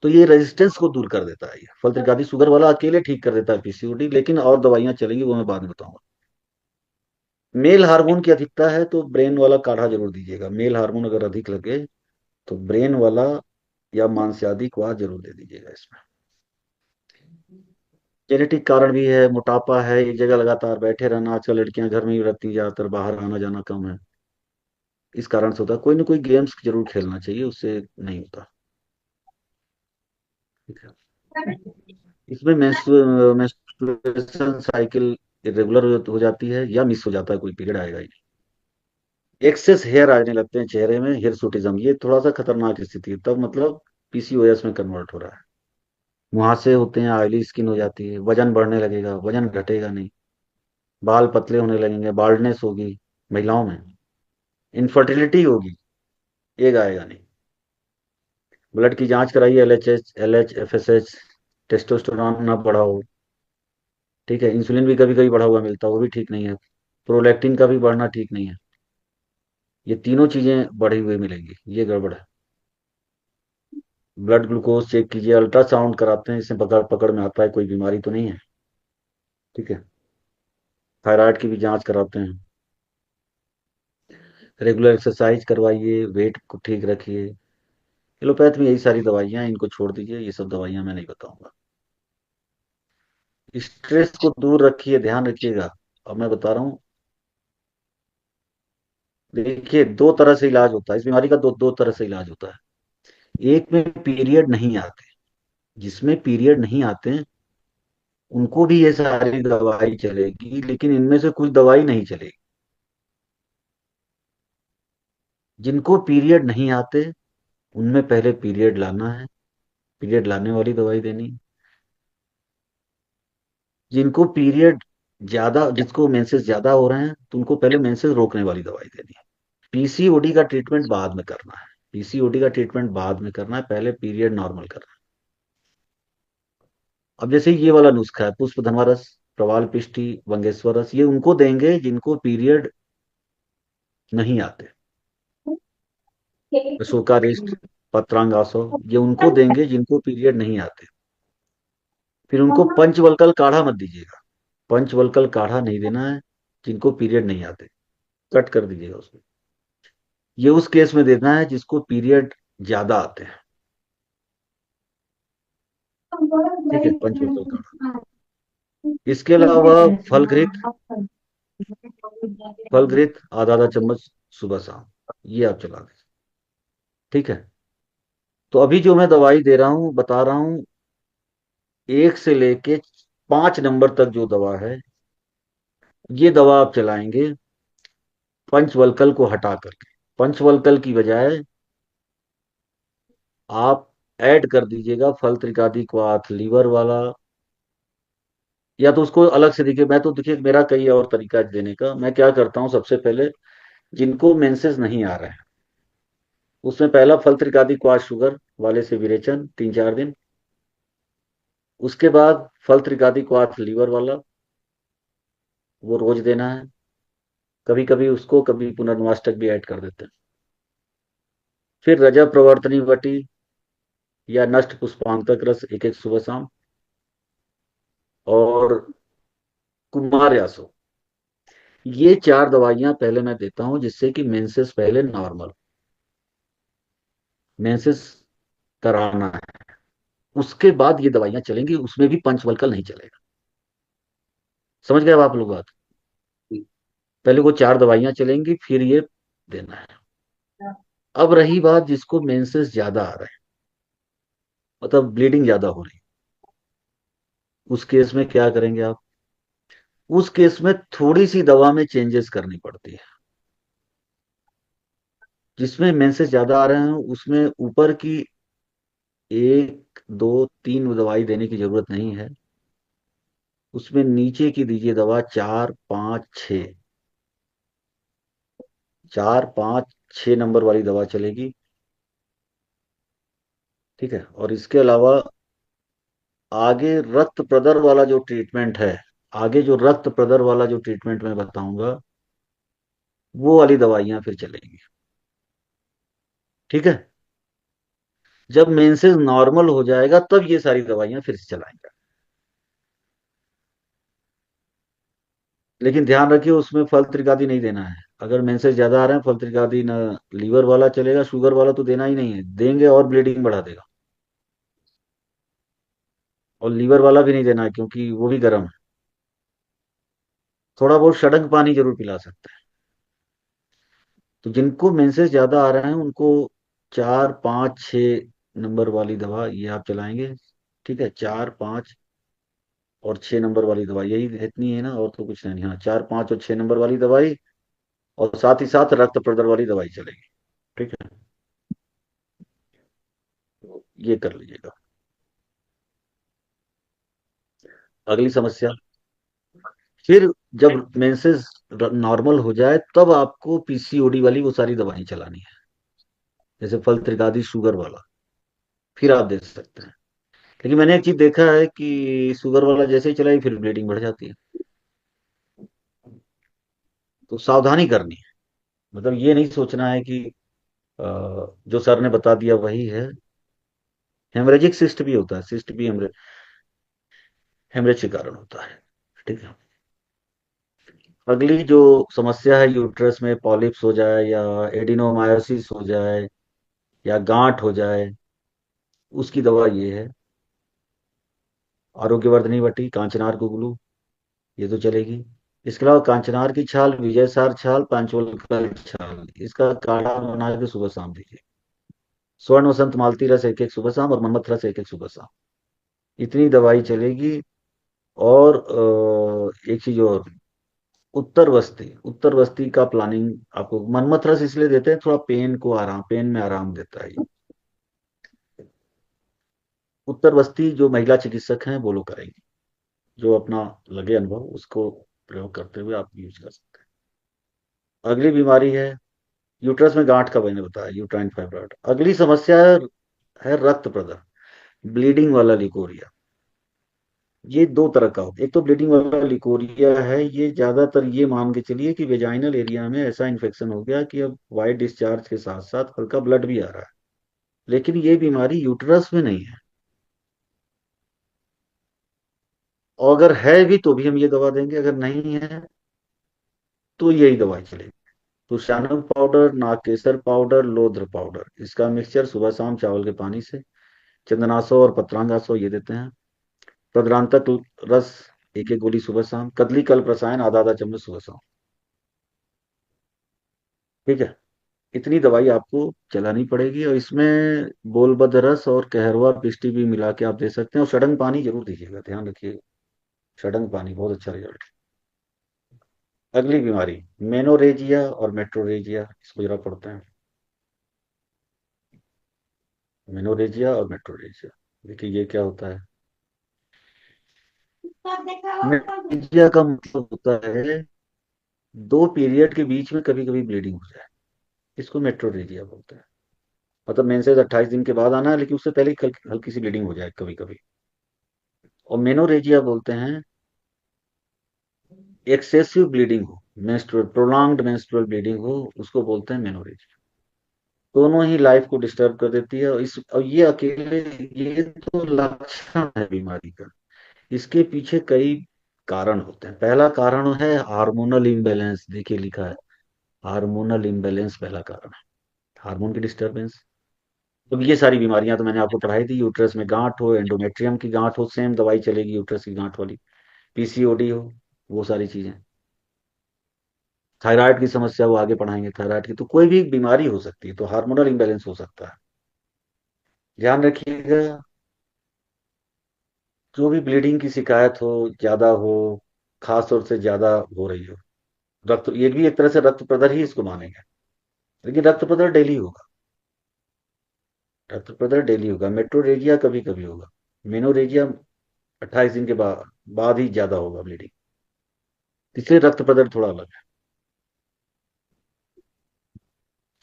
तो ये रेजिस्टेंस को दूर कर देता है। ये फल त्रिकादि शुगर वाला अकेले ठीक कर देता है पीसीओडी, लेकिन और दवाइयां चलेंगी वो मैं बाद में बताऊंगा। मेल हार्मोन की अधिकता है तो ब्रेन वाला काढ़ा जरूर दीजिएगा। मेल हार्मोन अगर अधिक लगे तो ब्रेन वाला या मांस्यादिक कुआं जरूर दे दीजिएगा इसमें। जेनेटिक कारण भी है, मोटापा है, एक जगह लगातार बैठे रहना, आजकल लड़कियां घर में ही रहती हैं, ज्यादातर बाहर आना जाना कम है। इस कारण से होता है। कोई ना कोई गेम्स जरूर खेलना चाहिए, उससे नहीं होता। ठीक है। इसमें मेंस्ट्रुएशन साइकिल इरेगुलर हो जाती है या मिस हो जाता है, कोई पीरियड आएगा ही नहीं। एक्सेस हेयर आने लगते हैं चेहरे में, हिरसुटिज्म, ये थोड़ा सा खतरनाक स्थिति है, तब मतलब पीसीओएस में कन्वर्ट हो रहा है। मुहासे होते हैं, ऑयली स्किन हो जाती है, वजन बढ़ने लगेगा, वजन घटेगा नहीं, बाल पतले होने लगेंगे, बाल्डनेस होगी महिलाओं में, इनफर्टिलिटी होगी, एक आएगा नहीं। ब्लड की जांच कराइए, एलएचएच, एलएच, एफएसएच, टेस्टोस्टेरोन ना बढ़ा हो। ठीक है। इंसुलिन भी कभी कभी बढ़ा हुआ मिलता है, वो भी ठीक नहीं है। प्रोलैक्टिन का भी बढ़ना ठीक नहीं है। ये तीनों चीजें बढ़ी हुई मिलेंगी, ये गड़बड़ है। ब्लड ग्लूकोज चेक कीजिए, अल्ट्रासाउंड कराते हैं, इससे पकड़ पकड़ में आता है कोई बीमारी तो नहीं है। ठीक है। थायराइड की भी जांच कराते हैं। रेगुलर एक्सरसाइज करवाइए, वेट को ठीक रखिए। एलोपैथ में यही सारी दवाइयां हैं, इनको छोड़ दीजिए, ये सब दवाइयां मैं नहीं बताऊंगा। स्ट्रेस को दूर रखिए, ध्यान रखिएगा। अब मैं बता रहा हूँ। देखिए दो तरह से इलाज होता है इस बीमारी का, दो दो तरह से इलाज होता है। एक में पीरियड नहीं आते, जिसमें पीरियड नहीं आते हैं उनको भी ये सारी दवाई चलेगी, लेकिन इनमें से कुछ दवाई नहीं चलेगी। जिनको पीरियड नहीं आते उनमें पहले पीरियड लाना है, पीरियड लाने वाली दवाई देनी। जिनको पीरियड ज्यादा, जिसको मेंसेस ज्यादा हो रहे हैं तो उनको पहले मेंसेस रोकने वाली दवाई देनी है। पीसीओडी का ट्रीटमेंट बाद में करना है। पीसीओडी का ट्रीटमेंट बाद में करना है, पहले पीरियड नॉर्मल करना है। अब जैसे ये वाला नुस्खा है, पुष्प धनवा रस, प्रवाल पिष्टी, वंगेश्वर रस, ये उनको देंगे जिनको पीरियड नहीं आते। अशोकारिष्ट, पत्रांगासो, ये उनको देंगे जिनको पीरियड नहीं आते। फिर उनको पंचवल्कल काढ़ा मत दीजिएगा। पंचवल्कल काढ़ा नहीं देना है जिनको पीरियड नहीं आते, कट कर दीजिएगा उसको। ये उस केस में देना है जिसको पीरियड ज्यादा आते हैं। ठीक है, पंचवल्कल काढ़ा। इसके अलावा फलघृत, फलघृत आधा आधा चम्मच सुबह शाम, ये आप चला दें। ठीक है। तो अभी जो मैं दवाई दे रहा हूँ, बता रहा हूँ, 1 से लेके 5 नंबर तक जो दवा है, ये दवा आप चलाएंगे पंचवल्कल को हटा करके। पंचवल्कल की बजाय आप ऐड कर दीजिएगा फल त्रिकादि क्वाथ लीवर वाला, या तो उसको अलग से देखिए। मैं तो देखिए मेरा कई और तरीका है देने का। मैं क्या करता हूँ, सबसे पहले जिनको मेंसेस नहीं आ रहे हैं उसमें पहला फल त्रिकादि क्वाथ शुगर वाले से विरेचन 3-4 दिन। उसके बाद फल त्रिकादि क्वाथ लीवर वाला, वो रोज देना है। कभी कभी उसको कभी पुनर्नवाष्टक भी ऐड कर देते हैं। फिर रजः प्रवर्तनी वटी या नष्ट पुष्पांतक रस एक एक सुबह शाम, और कुमार, ये 4 दवाइयां पहले मैं देता हूं, जिससे कि मेंसेस पहले नॉर्मल, मेंसेस कराना है। उसके बाद ये दवाइयां चलेंगी, उसमें भी पंचवल्कल नहीं चलेगा। समझ गए अब आप लोग बात? पहले वो 4 दवाइयां चलेंगी, फिर ये देना है। अब रही बात जिसको मेंसेस ज्यादा आ रहे हैं, मतलब ब्लीडिंग ज्यादा हो रही है, उस केस में क्या करेंगे आप? उस केस में थोड़ी सी दवा में चेंजेस करनी पड़ती है। जिसमें मेंसेस ज्यादा आ रहे हैं उसमें ऊपर की 1, 2, 3 दवाई देने की जरूरत नहीं है। उसमें नीचे की दीजिए दवा 4, 5, 6, 4, 5, 6 नंबर वाली दवा चलेगी। ठीक है। और इसके अलावा आगे रक्त प्रदर वाला जो ट्रीटमेंट है, आगे जो रक्त प्रदर वाला जो ट्रीटमेंट मैं बताऊंगा, वो वाली दवाइयां फिर चलेंगी। ठीक है। जब मेंसेस नॉर्मल हो जाएगा तब ये सारी दवाइयां फिर से चलाएंगे। लेकिन ध्यान रखिए उसमें फल त्रिकादि नहीं देना है। अगर मेंसेस ज्यादा आ रहे हैं, फल त्रिकादि न, लीवर वाला चलेगा, शुगर वाला तो देना ही नहीं है, देंगे और ब्लीडिंग बढ़ा देगा। और लीवर वाला भी नहीं देना है क्योंकि वो भी गर्म है। थोड़ा बहुत सड़ंग पानी जरूर पिला सकते हैं। तो जिनको मेंसेस ज्यादा आ रहे हैं उनको 4, 5, 6 नंबर वाली दवा ये आप चलाएंगे। ठीक है। 4, 5 और 6 नंबर वाली दवाई, यही इतनी है ना, और तो कुछ नहीं। हाँ, 4, 5 और 6 नंबर वाली दवाई, और साथ ही साथ रक्त प्रदर वाली दवाई चलेगी। ठीक है। तो ये कर लीजिएगा। अगली समस्या। फिर जब मेंसेस नॉर्मल हो जाए तब आपको पीसीओडी वाली वो सारी दवाई चलानी है, जैसे फल त्रिकादि शुगर वाला, फिर आप दे सकते हैं। लेकिन मैंने एक चीज देखा है कि शुगर वाला जैसे ही चलाई फिर ब्लीडिंग बढ़ जाती है। तो सावधानी करनी है। मतलब ये नहीं सोचना है कि जो सर ने बता दिया वही है। हेमरेजिक सिस्ट भी होता है, सिस्ट भी हेमरेज के कारण होता है। ठीक है। अगली जो समस्या है, यूट्रस में पॉलिप्स हो जाए या एडिनोमायोसिस हो जाए या गांठ हो जाए, उसकी दवा ये है। आरोग्यवर्धनी वटी, कांचनार गुगलू, ये तो चलेगी। इसके अलावा कांचनार की छाल, विजयसार छाल, पांचवल का छाल, इसका काढ़ा बना के सुबह शाम दीजिए। स्वर्ण वसंत मालती रस एक एक सुबह शाम, और मन्मथ रस एक एक सुबह शाम। इतनी दवाई चलेगी। और एक चीज और, उत्तर बस्ती का प्लानिंग आपको, मन्मथ रस इसलिए देते हैं थोड़ा पेन में आराम देता है ये। उत्तर बस्ती जो महिला चिकित्सक हैं वो लोग करेंगे, जो अपना लगे अनुभव उसको प्रयोग करते हुए आप यूज कर सकते हैं। अगली बीमारी है यूट्रस में गांठ का, मैंने बताया यूट्राइन फाइब्रॉइड। अगली समस्या है रक्त प्रदर, ब्लीडिंग वाला लिकोरिया। ये 2 तरह का होता है। एक तो ब्लीडिंग वाला लिकोरिया है, ये ज्यादातर ये मान के चलिए कि वेजाइनल एरिया में ऐसा इन्फेक्शन हो गया कि अब वाइट डिस्चार्ज के साथ साथ हल्का ब्लड भी आ रहा है। लेकिन ये बीमारी यूट्रस में नहीं है। और अगर है भी तो भी हम ये दवा देंगे, अगर नहीं है तो यही दवाई चलेगी। तो श्यानम पाउडर, नागकेसर पाउडर, लोध्र पाउडर, इसका मिक्सचर सुबह शाम चावल के पानी से, चंदनासो और पत्रांगासो ये देते हैं। प्रद्रांतक रस एक एक गोली सुबह शाम, कदली कल्प रसायन आधा आधा चम्मच सुबह शाम। ठीक है। इतनी दवाई आपको चलानी पड़ेगी, और इसमें बोलबद रस और कहरवा पिष्टी भी मिला के आप दे सकते हैं। और सडंग पानी जरूर दीजिएगा, ध्यान रखिए। सडंग पानी बहुत अच्छा रिजल्ट। अगली बीमारी मेनोरेजिया और मेट्रोरेजिया, इसको जरा पढ़ते हैं। मेनोरेजिया और मेट्रोरेजिया। देखिए ये क्या होता है। मेनोरेजिया का मतलब होता है दो पीरियड के बीच में कभी कभी ब्लीडिंग हो जाए, इसको मेट्रोरेजिया बोलते हैं। मतलब मेंसेस 28 दिन के बाद आना है, लेकिन उससे पहले ही हल्की सी ब्लीडिंग हो जाए कभी कभी। और मेनोरेजिया बोलते हैं एक्सेसिव ब्लीडिंग हो, मेंस्ट्रुअल प्रोलॉन्ग्ड मेंस्ट्रुअल ब्लीडिंग हो, उसको बोलते हैं मेनोरेजिया। दोनों ही लाइफ को डिस्टर्ब कर देती है, और ये अकेले, ये तो लक्षण है बीमारी का। इसके पीछे कई कारण होते हैं। पहला कारण है हार्मोनल इम्बैलेंस, देखिए लिखा है हार्मोनल इम्बैलेंस पहला कारण है, हार्मोन की डिस्टर्बेंस। तो ये सारी बीमारियां तो मैंने आपको पढ़ाई थी, यूट्रस में गांठ हो, एंडोमेट्रियम की गांठ हो, सेम दवाई चलेगी यूट्रस की गांठ वाली। पीसीओडी हो, वो सारी चीजें। थायराइड की समस्या वो आगे पढ़ाएंगे, थायराइड की। तो कोई भी बीमारी हो सकती है, तो हार्मोनल इम्बैलेंस हो सकता है। ध्यान रखिएगा, जो भी ब्लीडिंग की शिकायत हो, ज्यादा हो, खास तौर से ज्यादा हो रही हो, रक्त, ये भी एक तरह से रक्त प्रदर ही इसको मानेंगे, लेकिन रक्त प्रदर डेली होगा। रक्त प्रदर डेली होगा। मेट्रोरेजिया कभी कभी होगा। मेनोरेजिया 28 दिन के बाद ही ज्यादा होगा ब्लीडिंग, इसलिए रक्त प्रदर थोड़ा अलग है।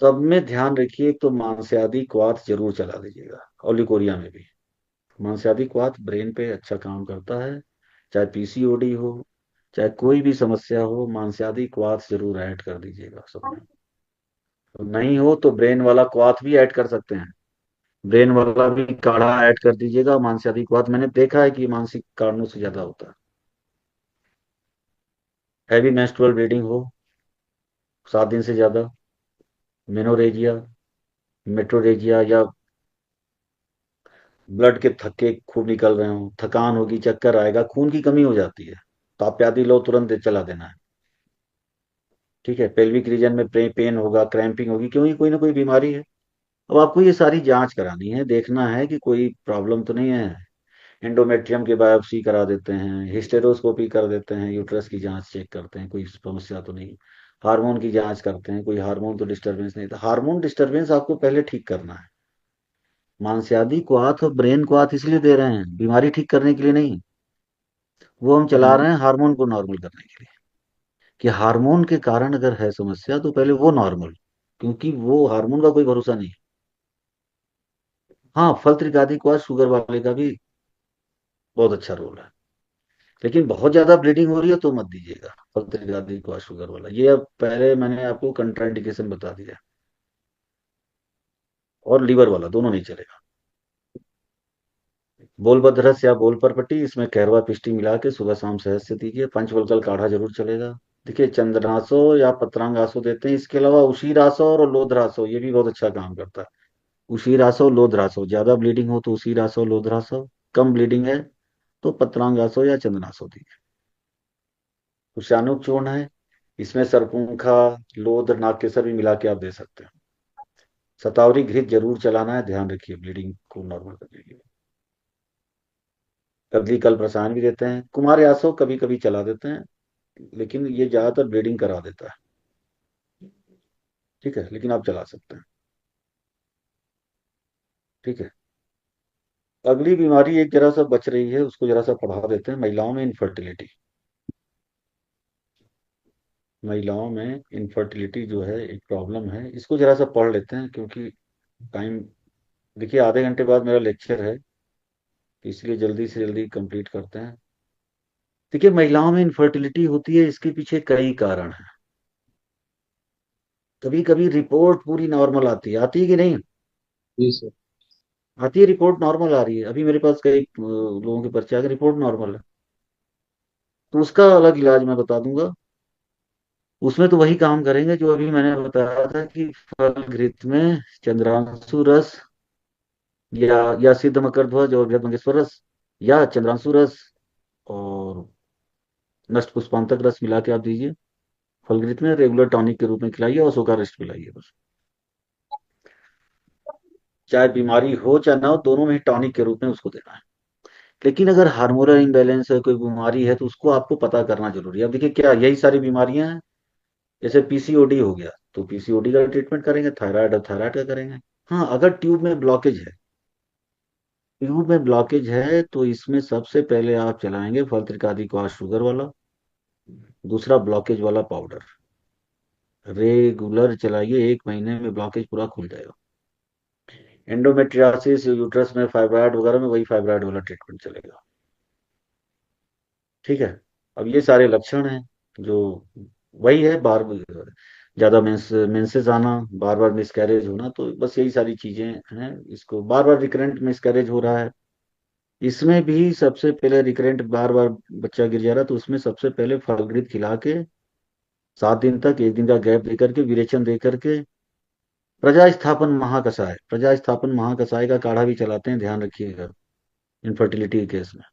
सब में ध्यान रखिए, एक तो मांसयादी क्वाथ जरूर चला दीजिएगा, ओलिकोरिया में भी। मांसयादी क्वाथ ब्रेन पे अच्छा काम करता है, चाहे पीसीओडी हो, चाहे कोई भी समस्या हो, मांसयादी क्वाथ जरूर ऐड कर दीजिएगा सब में। तो नहीं हो तो ब्रेन वाला क्वाथ भी ऐड कर सकते हैं, ब्रेन वाला भी काढ़ा ऐड कर दीजिएगा। मांसयादी क्वाथ मैंने देखा है कि मानसिक कारणों से ज्यादा होता है। हैवी मेंस्ट्रुअल ब्लीडिंग हो 7 दिन से ज्यादा, मेनोरेजिया, मेट्रोरेजिया, या ब्लड के थक्के खूब निकल रहे हो, थकान होगी, चक्कर आएगा, खून की कमी हो जाती है, तो आप प्यादी लो, तुरंत चला देना है। ठीक है। पेल्विक रीजन में पेन होगा, क्रैम्पिंग होगी, क्योंकि कोई ना कोई बीमारी है। अब आपको ये सारी जांच करानी है, देखना है कि कोई प्रॉब्लम तो नहीं है। एंडोमेट्रियम की बायोप्सी करा देते हैं, हिस्टेरोस्कोपी कर देते हैं, यूट्रस की जांच चेक करते हैं कोई समस्या तो नहीं। हार्मोन की जांच करते हैं, कोई हार्मोन तो डिस्टरबेंस नहीं था। हार्मोन डिस्टरबेंस आपको पहले ठीक करना है। मांसयादी क्वाथ और ब्रेन क्वाथ इसलिए दे रहे हैं, बीमारी ठीक करने के लिए नहीं। वो हम चला हम्म। रहे हैं हार्मोन को नॉर्मल करने के लिए, कि हार्मोन के कारण अगर है समस्या तो पहले वो नॉर्मल, क्योंकि वो हार्मोन का कोई भरोसा नहीं। हाँ, फल त्रिकादी क्वाथ शुगर वाले का भी बहुत अच्छा रोल है, लेकिन बहुत ज्यादा ब्लीडिंग हो रही है तो मत दीजिएगा फल त्रिकादी क्वाथ शुगर वाला। ये अब पहले मैंने आपको कंट्राइंडिकेशन बता दिया। और लीवर वाला दोनों नहीं चलेगा। बोलबद्रस या बोलपरपट्टी, इसमें कहरवा पिष्टी मिला के सुबह शाम शहद से दीजिए। पंचवल्कल काढ़ा जरूर चलेगा। देखिए चंद्रासो या पत्रांगासो देते हैं, इसके अलावा उशीरासो और लोधरासो ये भी बहुत अच्छा काम करता है। उशीरासो लोधरासो, ज्यादा ब्लीडिंग हो तो उशीरासो लोधरासो, कम ब्लीडिंग है तो पत्रांगासो या चंदनासो दीजिए। कुशानुक चूर्ण है, इसमें सरपुंखा, लोध, नागकेसर भी मिला के आप दे सकते हैं। सतावरी घृत जरूर चलाना है, ध्यान रखिए ब्लीडिंग को नॉर्मल करने के लिए। कगली कल्प रसायन भी देते हैं। कुमार यासो कभी कभी चला देते हैं, लेकिन ये ज्यादातर ब्लीडिंग करा देता है। ठीक है, लेकिन आप चला सकते हैं। ठीक है। अगली बीमारी एक जरा सा बच रही है, उसको जरा सा पढ़ा देते हैं। महिलाओं में इनफर्टिलिटी। महिलाओं में इनफर्टिलिटी जो है एक प्रॉब्लम है, इसको जरा सा पढ़ लेते हैं, क्योंकि टाइम, देखिए आधे घंटे बाद मेरा लेक्चर है, इसलिए जल्दी से जल्दी कंप्लीट करते हैं। देखिए महिलाओं में इनफर्टिलिटी होती है, इसके पीछे कई कारण हैं। कभी कभी रिपोर्ट पूरी नॉर्मल आती है कि नहीं? जी सर। आती है, रिपोर्ट नॉर्मल आ रही है। अभी मेरे पास कई लोगों के पर्चे आ गए, रिपोर्ट नॉर्मल है, तो उसका अलग इलाज मैं बता दूंगा। उसमें तो वही काम करेंगे जो अभी मैंने बताया था, कि फल घृत में चंद्रांशु रस, या सिद्ध मकर ध्वज और बृहद मंगेश्वर रस, या चंद्रांशु रस और नष्ट पुष्पांतक रस मिला के आप दीजिए। फलगृत में रेगुलर टॉनिक के रूप में खिलाइए और सोखा रेस्ट पिलाइए बस। चाहे बीमारी हो चाहे ना हो, दोनों में ही टॉनिक के रूप में उसको देना है। लेकिन अगर हार्मोनल इम्बैलेंस है, कोई बीमारी है, तो उसको आपको पता करना जरूरी है। अब देखिए क्या यही सारी बीमारियां हैं। जैसे पीसीओडी हो गया तो पीसीओडी का ट्रीटमेंट करेंगे, थायराइड है थायराइड का करेंगे। हाँ, अगर ट्यूब में ब्लॉकेज है, ट्यूब में ब्लॉकेज है तो इसमें सबसे पहले आप चलाएंगे फॉल्ट्रिक क्वाश शुगर वाला, दूसरा ब्लॉकेज वाला पाउडर। रेगुलर चलाइए, 1 महीने में ब्लॉकेज पूरा खुल जाएगा। एंडोमेट्रियोसिस, यूट्रस में फाइब्राइड वगैरह में वही फाइब्राइड वाला ट्रीटमेंट चलेगा। ठीक है। अब ये सारे लक्षण हैं जो वही है, बार ज्यादा मेंसेस आना, बार बार मिसकैरेज होना, तो बस यही सारी चीजें हैं। इसको बार बार रिकरेंट मिसकैरेज हो रहा है, इसमें भी सबसे पहले रिकरेंट बार बार बच्चा गिर जा रहा है, तो उसमें सबसे पहले फलगृत खिला के 7 दिन तक 1 दिन का गैप दे करके विरेचन दे करके प्रजा स्थापन महाकषाय का काढ़ा भी चलाते हैं, ध्यान रखिएगा इनफर्टिलिटी के केस में।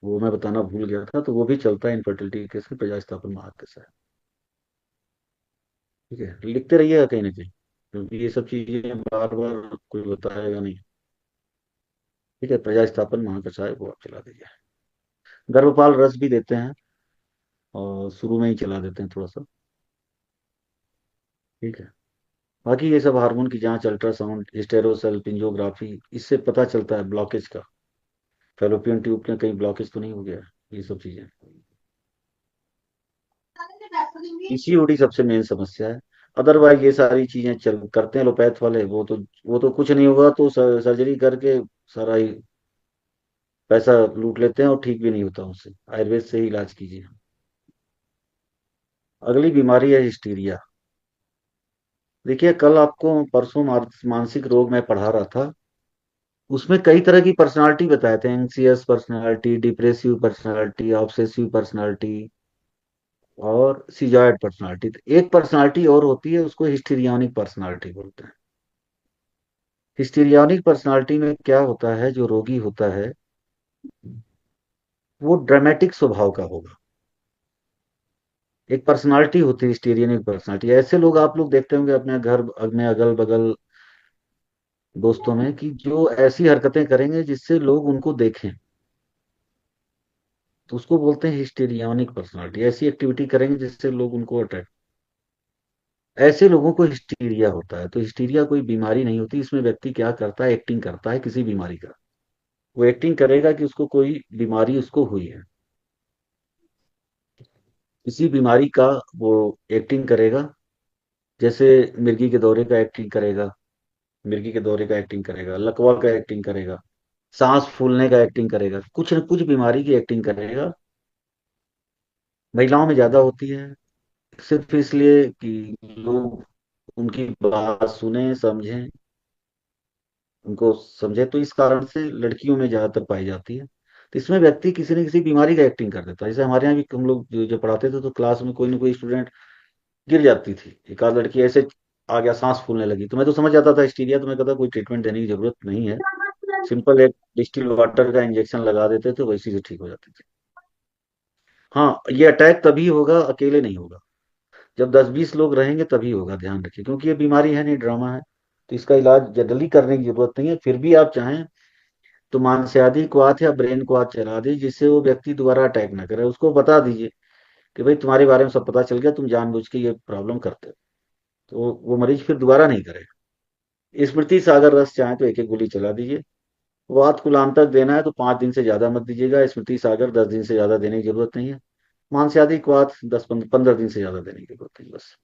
वो मैं बताना भूल गया था, तो वो भी चलता है इनफर्टिलिटी के केस में, प्रजा स्थापन महाकषाय। ठीक है, लिखते रहिएगा कहीं ना कहीं, क्योंकि ये सब चीजें बार बार कोई बताएगा नहीं। ठीक है, प्रजा स्थापन महाकषाय वो आप चला दीजिए। गर्भपाल रस भी देते हैं, और शुरू में ही चला देते हैं थोड़ा सा। ठीक है। बाकी ये सब हार्मोन की जांच, अल्ट्रासाउंड, हिस्टेरोसल्पिंजोग्राफी, इससे पता चलता है ब्लॉकेज का। फेलोपियन ट्यूब में कहीं ब्लॉकेज तो नहीं हो गया है, ये सब चीजें। पीसीओडी सबसे मेन समस्या है। अदरवाइज ये सारी चीजें चल करते हैं एलोपैथ वाले, वो तो कुछ नहीं होगा तो सर्जरी करके सारा ही पैसा लूट लेते हैं, और ठीक भी नहीं होता उससे। आयुर्वेद से ही इलाज कीजिए। अगली बीमारी है हिस्टीरिया। देखिए, कल आपको परसों मानसिक रोग मैं पढ़ा रहा था, उसमें कई तरह की पर्सनालिटी बताए थे, anxious personality, depressive personality, obsessive personality, और सिजॉयड पर्सनालिटी। तो एक पर्सनालिटी और होती है, उसको हिस्टीरियानिक पर्सनालिटी बोलते हैं। हिस्टीरियानिक पर्सनालिटी में क्या होता है, जो रोगी होता है वो ड्रामेटिक स्वभाव का होगा। एक पर्सनालिटी होती है हिस्टीरियनिक पर्सनालिटी। ऐसे लोग आप लोग देखते होंगे अपने घर में, अगल बगल दोस्तों में, कि जो ऐसी हरकतें करेंगे जिससे लोग उनको देखें, तो उसको बोलते हैं हिस्टीरियानिक पर्सनालिटी। ऐसी एक्टिविटी करेंगे जिससे लोग उनको अट्रैक्ट, ऐसे लोगों को हिस्टीरिया होता है। तो हिस्टीरिया कोई बीमारी नहीं होती, इसमें व्यक्ति क्या करता है, एक्टिंग करता है किसी बीमारी का। वो एक्टिंग करेगा कि उसको कोई बीमारी उसको हुई है, किसी बीमारी का वो एक्टिंग करेगा। जैसे मिर्गी के दौरे का एक्टिंग करेगा, मिर्गी के दौरे का एक्टिंग करेगा, लकवा का एक्टिंग करेगा, सांस फूलने का एक्टिंग करेगा, कुछ न कुछ बीमारी की एक्टिंग करेगा। महिलाओं में ज्यादा होती है, सिर्फ इसलिए कि लोग उनकी बात सुने समझें, उनको समझे, तो इस कारण से लड़कियों में ज्यादातर पाई जाती है। तो इसमें व्यक्ति किसी न किसी बीमारी का एक्टिंग कर देता है। जैसे हमारे यहाँ भी हम लोग जो पढ़ाते थे, तो क्लास में कोई ना कोई स्टूडेंट गिर जाती थी, एक आध लड़की ऐसे आ गया, सांस फूलने लगी, तो मैं तो समझ जाता था हिस्टीरिया। तो मैं कहता कोई ट्रीटमेंट देने की जरूरत नहीं है, सिंपल एक डिस्टिल वाटर का इंजेक्शन लगा देते थे, वैसे से ठीक हो जाती थी। हाँ, ये अटैक तभी होगा, अकेले नहीं होगा। जब 10-20 लोग रहेंगे तभी होगा, ध्यान रखिए, क्योंकि ये बीमारी है नहीं, ड्रामा है। तो इसका इलाज जल्दी करने की जरूरत नहीं है। फिर भी आप चाहें तो मांसपेशी क्वाथ या ब्रेन क्वाथ चला दीजिए, जिससे वो व्यक्ति दोबारा अटैक ना करे। उसको बता दीजिए कि भाई तुम्हारे बारे में सब पता चल गया, तुम जानबूझ के ये प्रॉब्लम करते हो, तो वो मरीज फिर दोबारा नहीं करेगा। स्मृति सागर रस चाहे तो एक एक गोली चला दीजिए। वात कुलांतक देना है तो 5 दिन से ज्यादा मत दीजिएगा। स्मृति सागर 10 दिन से ज्यादा देने की जरूरत नहीं है। मांसपेशी क्वाथ 10-15 दिन से ज्यादा देने की जरूरत नहीं, बस।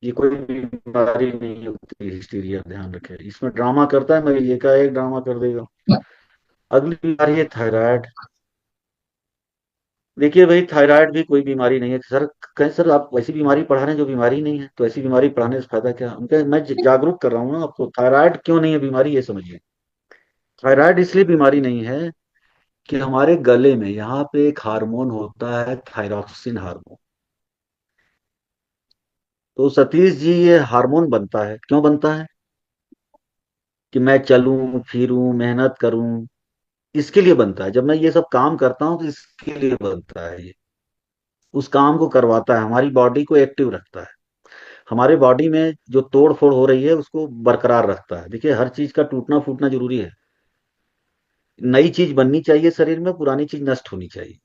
ये कोई बीमारी नहीं होती हिस्टीरिया, ध्यान रखें। इसमें ड्रामा करता है मरीज, एकाएक ड्रामा कर देगा। अगली बीमारी है थायराइड। देखिए भाई, थायराइड भी कोई बीमारी नहीं है सर। कहें सर आप ऐसी बीमारी पढ़ा रहे हैं जो बीमारी नहीं है, तो ऐसी बीमारी पढ़ाने से फायदा क्या? उनका मैं जागरूक कर रहा हूँ ना आपको। थायराइड क्यों नहीं है बीमारी, ये समझिए। थायराइड इसलिए बीमारी नहीं है कि हमारे गले में यहाँ पे एक हार्मोन होता है, थायरॉक्सिन हार्मोन। तो सतीश जी, ये हार्मोन बनता है, क्यों बनता है? कि मैं चलूं फिरूं मेहनत करूं, इसके लिए बनता है। जब मैं ये सब काम करता हूं तो इसके लिए बनता है ये। उस काम को करवाता है, हमारी बॉडी को एक्टिव रखता है, हमारे बॉडी में जो तोड़ फोड़ हो रही है उसको बरकरार रखता है। देखिए, हर चीज का टूटना फूटना जरूरी है। नई चीज बननी चाहिए शरीर में, पुरानी चीज नष्ट होनी चाहिए।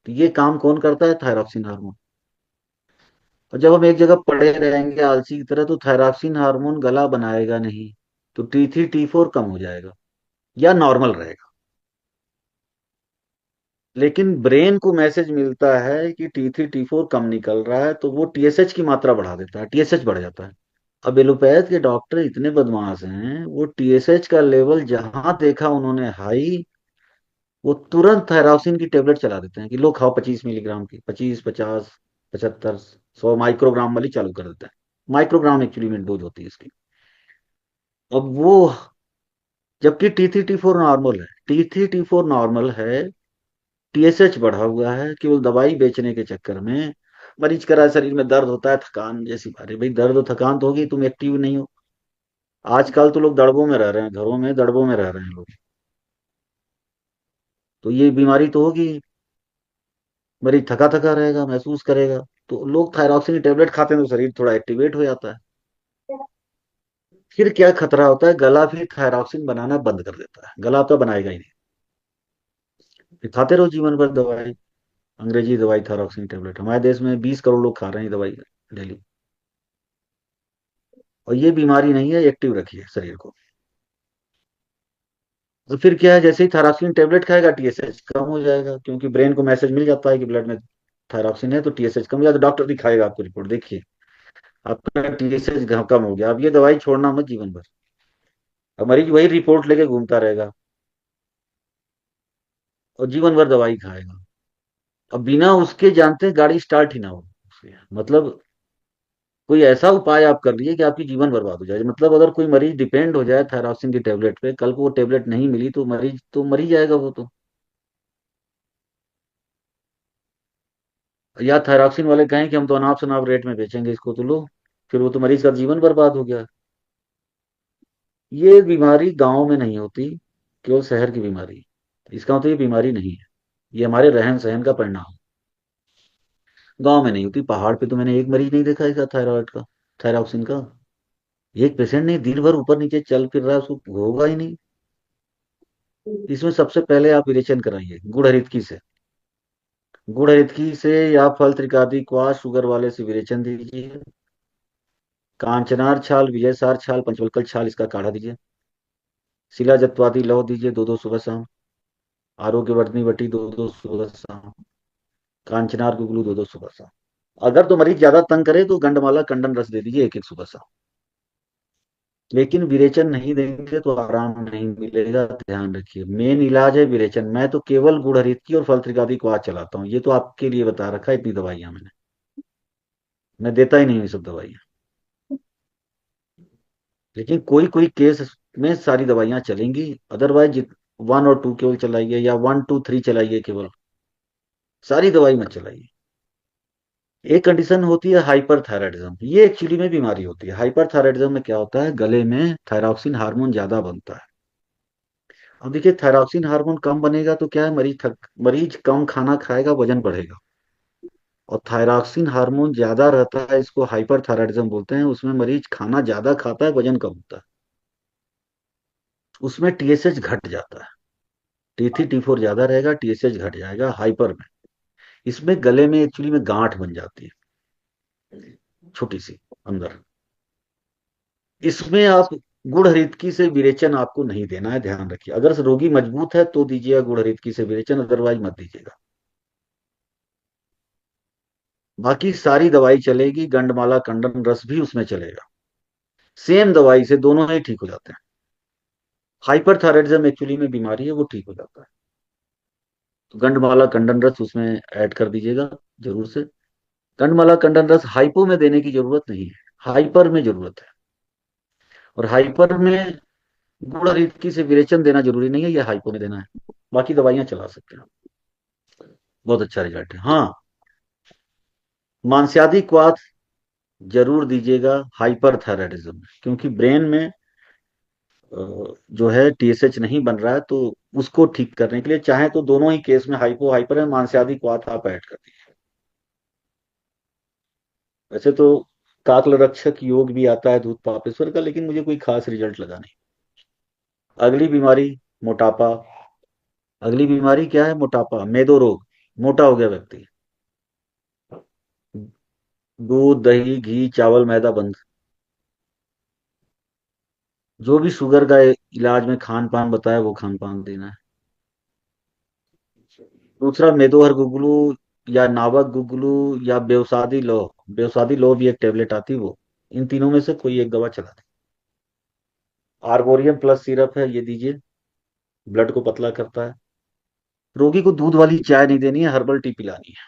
तो ये काम कौन करता है? Thyroxine hormone. और जब हम एक जगह पड़े रहेंगे आलसी की तरह, तो थायरॉक्सिन हार्मोन गला बनाएगा नहीं, तो T3 T4 कम हो जाएगा या नॉर्मल रहेगा। लेकिन ब्रेन को मैसेज मिलता है कि T3 T4 कम निकल रहा है, तो वो TSH की मात्रा बढ़ा देता है, TSH बढ़ जाता है। अब एलोपैथ के डॉक्टर इतने बदमाश हैं, वो TSH का लेवल जहां देखा उन्होंने हाई, वो तुरंत थायरॉक्सिन की टेबलेट चला देते हैं कि लो खाओ 25 मिलीग्राम की, 25, 50, 75, 100 माइक्रोग्राम वाली चालू कर देते हैं। माइक्रोग्राम एक्चुअली में डोज होती है इसकी। अब वो, जबकि T3 T4 नॉर्मल है, T3 T4 नॉर्मल है, TSH बढ़ा हुआ है, केवल दवाई बेचने के चक्कर में मरीज कह रहा है शरीर में दर्द होता है, थकान जैसी। अरे भाई, दर्द और थकान तो होगी, तुम एक्टिव नहीं हो। आजकल तो लोग दड़बों में रह रहे हैं, घरों में दड़बों में रह रहे हैं लोग, तो ये बीमारी तो होगी। मरीज थका थका रहेगा, महसूस करेगा, तो लोग थायरॉक्सिन की टेबलेट खाते हैं तो शरीर थोड़ा एक्टिवेट हो जाता है। फिर क्या खतरा होता है, गला फिर थायरॉक्सिन बनाना बंद कर देता है, गला आपका बनाएगा ही नहीं। फिर खाते रहो जीवन भर दवाई, अंग्रेजी दवाई, थायरॉक्सिन टेबलेट। हमारे देश में 20 करोड़ लोग खा रहे हैं ये दवाई डेली। और ये बीमारी नहीं है, एक्टिव रखिए शरीर को। तो फिर क्या है, जैसे ही थायरॉक्सिन टेबलेट खाएगा TSH कम हो जाएगा, क्योंकि ब्रेन को मैसेज मिल जाता है कि ब्लड में थायरॉक्सिन है, तो TSH कम हो जाता है। डॉक्टर दिखाएगा आपको रिपोर्ट, देखिए आपका TSH कम हो गया, अब ये दवाई छोड़ना मत जीवन भर। अब मरीज वही रिपोर्ट लेके घूमता रहेगा और जीवन भर दवाई खाएगा। अब बिना उसके जानते गाड़ी स्टार्ट ही ना हो उसके। मतलब कोई ऐसा उपाय आप कर लीजिए कि आपकी जीवन बर्बाद हो जाए। मतलब अगर कोई मरीज डिपेंड हो जाए थायरॉक्सिन की टेबलेट पे, कल को वो टेबलेट नहीं मिली तो मरीज तो मर ही जाएगा वो तो। या थायरॉक्सिन वाले कहें कि हम तो अनाप शनाप रेट में बेचेंगे इसको, तो लो, फिर वो तो मरीज का जीवन बर्बाद हो गया। ये बीमारी गांव में नहीं होती, केवल शहर की बीमारी। इसका मतलब ये बीमारी नहीं है, ये हमारे रहन सहन का परिणाम। गांव में नहीं होती। पहाड़ पे तो मैंने एक मरीज नहीं देखा इसका थायराइड का, थायरॉक्सिन का। एक पेशेंट नहीं, दिन भर ऊपर नीचे चल फिर रहा है, उसको होगा ही नहीं। इसमें सबसे पहले आप विरेचन कराइए गुड़ हरितकी से। गुड़ हरितकी से या फल त्रिकादि क्वास शुगर वाले से विरेचन दीजिए। कांचनार छाल, विजयसार छाल, पंचवल्कल छाल, इसका काढ़ा दीजिए। शिला जत्वादि लौह दीजिए, दो दो सुबह शाम। आरोग्यवर्धनी वटी, दो दो सुबह शाम। कांचनार गुगलू, दो दो सुबह शाम। अगर तो मरीज ज्यादा तंग करे तो गंडमाला कंडन रस दे दीजिए, एक एक सुबह शाम। लेकिन विरेचन नहीं देंगे तो आराम नहीं मिलेगा, ध्यान रखिए। मेन इलाज है विरेचन। मैं तो केवल गुड़ हरित और फल त्रिकादि को आज चलाता हूँ, ये तो आपके लिए बता रखा है, इतनी दवाइयां मैंने, मैं देता ही नहीं हूँ ये सब दवाइयां। लेकिन कोई कोई केस में सारी दवाइयां चलेंगी, अदरवाइज 1 और 2 केवल चलाइए, या 1 2 3 चलाइए केवल, सारी दवाई मत चलाइए। एक कंडीशन होती है हाइपर थायराइडिज्म, ये एक्चुअली में बीमारी होती है। हाइपर थायराइडिज्म में क्या होता है, गले में थायरॉक्सिन हार्मोन ज्यादा बनता है। अब देखिए, थायरॉक्सिन हार्मोन कम बनेगा तो क्या है, मरीज कम खाना खाएगा, वजन बढ़ेगा। और थायरॉक्सिन हार्मोन ज्यादा रहता है, इसको हाइपर थायराइडिज्म बोलते हैं, उसमें मरीज खाना ज्यादा खाता है, वजन कम होता है। उसमें TSH घट जाता है। T3 T4 ज्यादा रहेगा, TSH घट जाएगा हाइपर में। इसमें गले में एक्चुअली में गांठ बन जाती है, छोटी सी अंदर। इसमें आप गुड़ हरितकी से विरेचन आपको नहीं देना है, ध्यान रखिए। अगर रोगी मजबूत है तो दीजिएगा गुड़ हरितकी से विरेचन, अदरवाइज मत दीजिएगा। बाकी सारी दवाई चलेगी, गंडमाला कंडन रस भी उसमें चलेगा। सेम दवाई से दोनों ही ठीक हो जाते हैं। हाइपरथायराइडिज्म एक्चुअली में बीमारी है, वो ठीक हो जाता है। तो गंडमाला कंडन रस उसमें ऐड कर दीजिएगा जरूर से। गंडमाला कंडन रस हाइपो में देने की जरूरत नहीं है, हाइपर में जरूरत है। और हाइपर में गुड़ और इतकी से विरेचन देना जरूरी नहीं है, ये हाइपो में देना है। बाकी दवाइयां चला सकते हैं, बहुत अच्छा रिजल्ट है। हाँ, मांस्यादिक क्वाथ जरूर दीजिएगा हाइपर थायराइडिज्म में, क्योंकि ब्रेन में जो है TSH नहीं बन रहा है, तो उसको ठीक करने के लिए चाहे तो दोनों ही केस में हाइपो हाइपर है, मांस्यादिक क्वाथ आप ऐड कर दीजिए। वैसे तो काकल रक्षक योग भी आता है दूध पापेश्वर का, लेकिन मुझे कोई खास रिजल्ट लगा नहीं। अगली बीमारी, मोटापा। अगली बीमारी क्या है, मोटापा, मेदो रोग। मोटा हो गया व्यक्ति, दूध दही घी चावल मैदा बंद। जो भी शुगर का इलाज में खान पान बताया वो खान पान देना है। दूसरा मेदोहर गुगलू या नावक गुगलू या बेवसादी लो भी एक टेबलेट आती है वो। इन तीनों में से कोई एक दवा चला दें। आर्बोरियम प्लस सिरप है, ये दीजिए, ब्लड को पतला करता है। रोगी को दूध वाली चाय नहीं देनी है, हर्बल टी पिलानी है।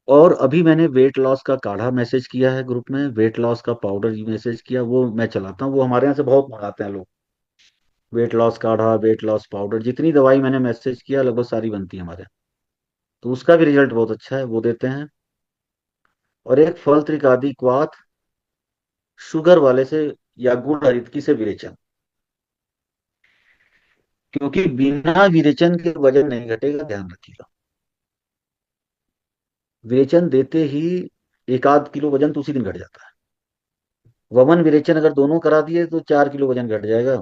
और अभी मैंने वेट लॉस का काढ़ा मैसेज किया है ग्रुप में, वेट लॉस का पाउडर मैसेज किया, वो मैं चलाता हूँ, वो हमारे यहाँ से बहुत मंगाते हैं लोग। वेट लॉस काढ़ा, वेट लॉस पाउडर, जितनी दवाई मैंने मैसेज किया लगभग सारी बनती है हमारे यहाँ। तो उसका भी रिजल्ट बहुत अच्छा है, वो देते हैं। और एक फल त्रिकादि क्वाथ, शुगर वाले से या गुड़ हरितकी से विरेचन, क्योंकि बिना विरेचन के वजन नहीं घटेगा, ध्यान रखिएगा। विरेचन देते ही एक आध किलो वजन तो उसी दिन घट जाता है। वमन विरेचन अगर दोनों करा दिए तो 4 किलो वजन घट जाएगा।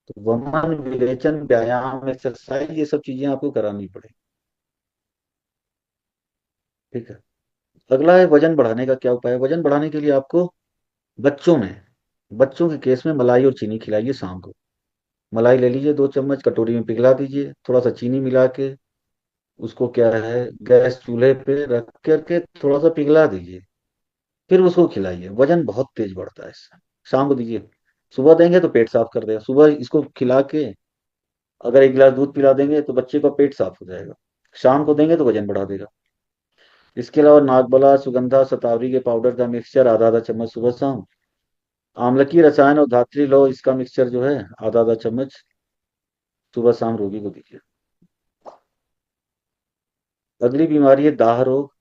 तो वमन विरेचन, व्यायाम, एक्सरसाइज, ये सब चीजें आपको करानी पड़ेगी। ठीक है। अगला है वजन बढ़ाने का क्या उपाय है। वजन बढ़ाने के लिए आपको बच्चों में, बच्चों के केस में मलाई और चीनी खिलाइए शाम को। मलाई ले लीजिए 2 चम्मच, कटोरी में पिघला दीजिए, थोड़ा सा चीनी मिला के उसको क्या है गैस चूल्हे पे रख करके थोड़ा सा पिघला दीजिए, फिर उसको खिलाइए। वजन बहुत तेज बढ़ता है इससे। शाम को दीजिए। सुबह देंगे तो पेट साफ कर देगा, सुबह इसको खिला के अगर 1 गिलास दूध पिला देंगे तो बच्चे का पेट साफ हो जाएगा। शाम को देंगे तो वजन बढ़ा देगा। इसके अलावा नागबला, सुगंधा, शतावरी के पाउडर का मिक्सचर आधा आधा चम्मच सुबह शाम। आम्लकीय रसायन और धात्री लो, इसका मिक्सचर जो है आधा आधा चम्मच सुबह शाम रोगी को दीजिए। अगली बीमारी है दाह रोग।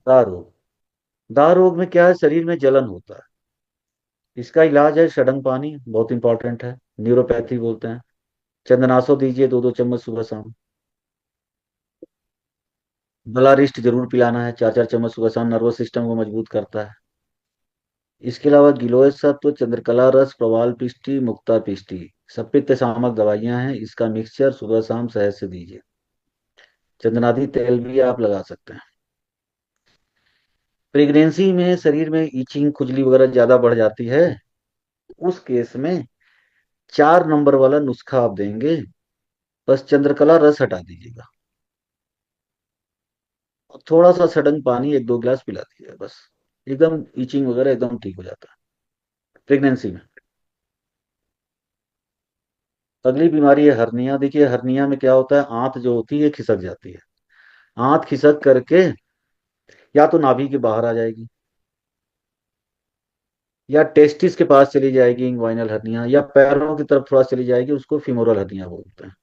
दाह रोग, दाह रोग में क्या है, शरीर में जलन होता है। इसका इलाज है षडंग पानी, बहुत इंपॉर्टेंट है, न्यूरोपैथी बोलते हैं। चंदनासो दीजिए 2-2 चम्मच सुबह शाम। बलारिस्ट जरूर पिलाना है, 4-4 चम्मच सुबह शाम, नर्वस सिस्टम को मजबूत करता है। इसके अलावा गिलोय सत्व, चंद्रकला रस, प्रवाल पिष्टी, मुक्ता पिष्टी, सब पित्त शामक दवाइयां हैं, इसका मिक्सचर सुबह शाम शहद से दीजिए। चंदनादी तेल भी आप लगा सकते हैं। प्रेगनेंसी में शरीर में ईचिंग, खुजली वगैरह ज्यादा बढ़ जाती है, उस केस में 4 नंबर वाला नुस्खा आप देंगे, बस चंद्रकला रस हटा दीजिएगा और थोड़ा सा सडन पानी 1-2 गिलास पिला दीजिएगा, बस एकदम ईचिंग वगैरह एकदम ठीक हो जाता है प्रेगनेंसी में। अगली बीमारी है हर्निया। देखिए हर्निया में क्या होता है, आंत जो होती है खिसक जाती है। आंत खिसक करके या तो नाभि के बाहर आ जाएगी, या टेस्टिस के पास चली जाएगी इंग्वाइनल हर्निया, या पैरों की तरफ थोड़ा चली जाएगी, उसको फिमोरल हर्निया बोलते हैं।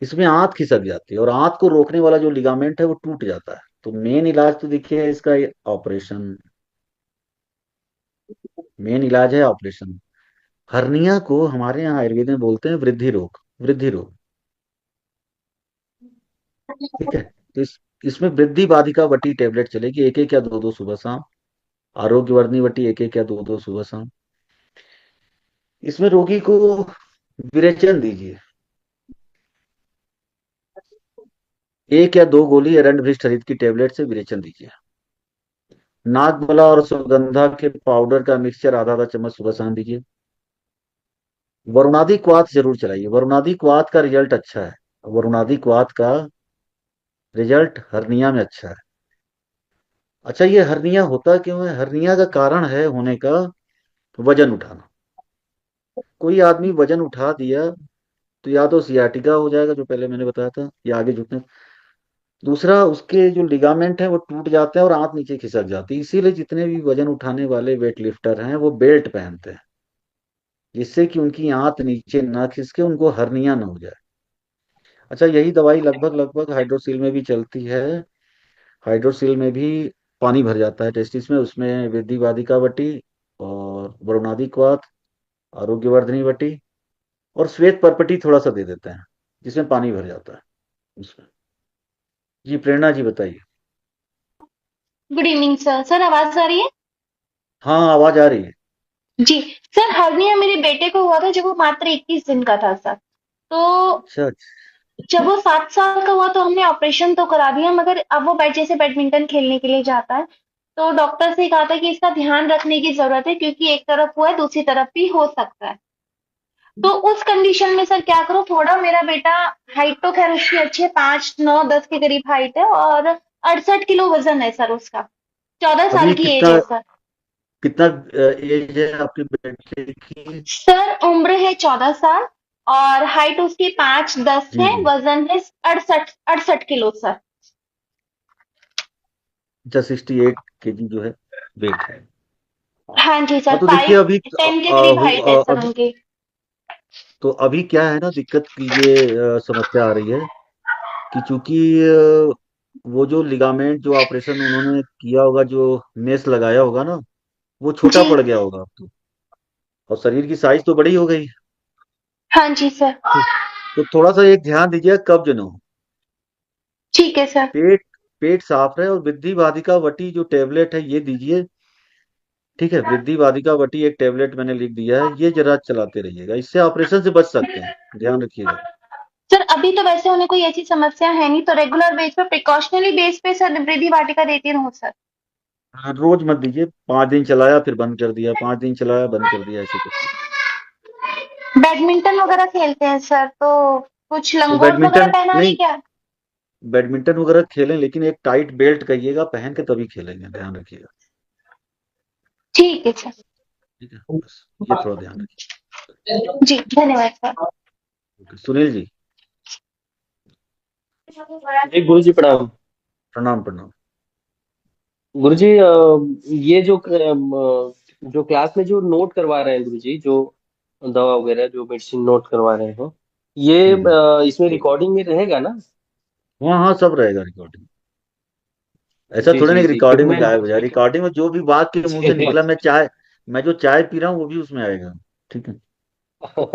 इसमें आंत खिसक जाती है और आंत को रोकने वाला जो लिगामेंट है वो टूट जाता है। तो मेन इलाज तो देखिए इसका ऑपरेशन, मेन इलाज है ऑपरेशन। हर्निया को हमारे यहाँ आयुर्वेद में बोलते हैं वृद्धि रोग, वृद्धि रोग। ठीक है। तो इसमें वृद्धि बाधिका वटी टेबलेट चलेगी, एक एक या दो दो सुबह शाम। आरोग्यवर्धनी वटी एक एक या दो दो सुबह शाम। इसमें रोगी को विरेचन दीजिए, 1 या 2 गोली एरंड भ्रिष्ट हरित की टेबलेट से विरेचन दीजिए। नागबला और सुगंधा के पाउडर का मिक्सचर आधा आधा चम्मच सुबह शाम दीजिए। वरुणादि क्वाथ जरूर चलाइए, वरुणादि क्वाथ का रिजल्ट अच्छा है। वरुणादि क्वाथ का रिजल्ट हर्निया में अच्छा है। अच्छा, ये हर्निया होता क्यों है, हर्निया का कारण है होने का वजन उठाना। कोई आदमी वजन उठा दिया तो या तो सियाटिका हो जाएगा जो पहले मैंने बताया था, या आगे झुकने, दूसरा उसके जो लिगामेंट है वो टूट जाते हैं और आंत नीचे खिसक जाती है। इसीलिए जितने भी वजन उठाने वाले वेट लिफ्टर हैं वो बेल्ट पहनते हैं, जिससे कि उनकी आंत नीचे ना खिसके, उनको हर्निया ना हो जाए। अच्छा, यही दवाई लगभग लगभग हाइड्रोसील में भी चलती है। हाइड्रोसील में भी पानी भर जाता है टेस्टिस में, उसमें वृद्धि वादिका वटी और वरुणादि क्वाथ, आरोग्यवर्धनी वटी और श्वेत परपटी थोड़ा सा दे देते हैं, जिसमें पानी भर जाता है उसमें। जी प्रेरणा जी बताइए। Good evening sir. सर आवाज आ रही है? हाँ आवाज आ रही है। जी। सर हर्निया मेरे बेटे को हुआ था जब वो मात्र 21 दिन का था सर। तो अच्छा अच्छा। जब वो 7 साल का हुआ तो हमने ऑपरेशन तो करा दिया, मगर अब वो जैसे बैडमिंटन खेलने के लिए जाता है, तो डॉक्टर से कहा था कि इसका ध्यान रखने की जरूरत है, क्योंकि एक तरफ हुआ है दूसरी तरफ भी हो सकता है। तो उस कंडीशन में सर क्या करूं? थोड़ा मेरा बेटा, हाइट तो खैर उसकी अच्छी है, 5'9'10" के करीब हाइट है, और 68 किलो वजन है सर उसका। 14 साल अभी की एज कितना है सर। कितना एज है आपके बेटे की? सर उम्र है 14 साल, और हाइट उसकी 5'10" जी है, जी। वजन है 68 किलो सर। अच्छा, 68 kg जो है वेट है। हाँ जी सर, हाँ तो देखिए, फाइव अभी टेन के करीब हाइट है सर अभी उनकी। तो अभी क्या है ना, दिक्कत की ये समस्या आ रही है कि चूंकि वो जो लिगामेंट, जो ऑपरेशन उन्होंने किया होगा, जो मेस लगाया होगा ना, वो छोटा जी। पड़ गया होगा आपको, और शरीर की साइज तो बड़ी हो गई। हाँ जी सर। ठीक। तो थोड़ा सा एक ध्यान दीजिए, कब्ज न हो। ठीक है सर। पेट पेट साफ रहे, और वृद्धि बाधिका वटी जो टेबलेट है ये दीजिए। ठीक है, वृद्धि बाधिका वटी एक टेबलेट मैंने लिख दिया है, ये जरा चलाते रहिएगा, इससे ऑपरेशन से बच सकते हैं, ध्यान रखिएगा। सर अभी तो वैसे उन्हें कोई ऐसी समस्या है नहीं, तो रेगुलर बेस पे, प्रिकॉशनरी बेस पे सर वृद्धि वाटिका देती रहूं सर? हाँ, रोज मत दीजिए, 5 दिन चलाया फिर बंद कर दिया, 5 दिन चलाया बंद कर दिया, ऐसे करके। बैडमिंटन वगैरह खेलते हैं सर, तो कुछ तो लंगोट वगैरह बैडमिंटन पहनाने नहीं, क्या? बैडमिंटन वगैरह खेलें, लेकिन एक टाइट बेल्ट कहिएगा पहन के तभी खेलेंगे, ध्यान रखिएगा। ठीक है सर। ठीक है, बस ये थोड़ा ध्यान रखिए। जी धन्यवाद सर। ओके, सुनील जी। जी गुरु जी प्रणाम। प्रणाम प्रणाम। गुरु जी ये जो क्लास में जो नोट करवा रहे हैं गुरु जी, जो दवा वगैरह जो मेडिसिन नोट करवा रहे हैं, ये हम्म। इसमें रिकॉर्डिंग में रहेगा ना? हाँ हाँ, सब रहेगा रिकॉर्डिंग। ऐसा जी थोड़ा जी नहीं कि जी, क्योंकि रिकॉर्डिंग में मैं गायब हो जाए, रिकॉर्डिंग में जो भी बात के मुंह से निकला, मैं जो चाय पी रहा हूँ वो भी उसमें आएगा। ठीक है।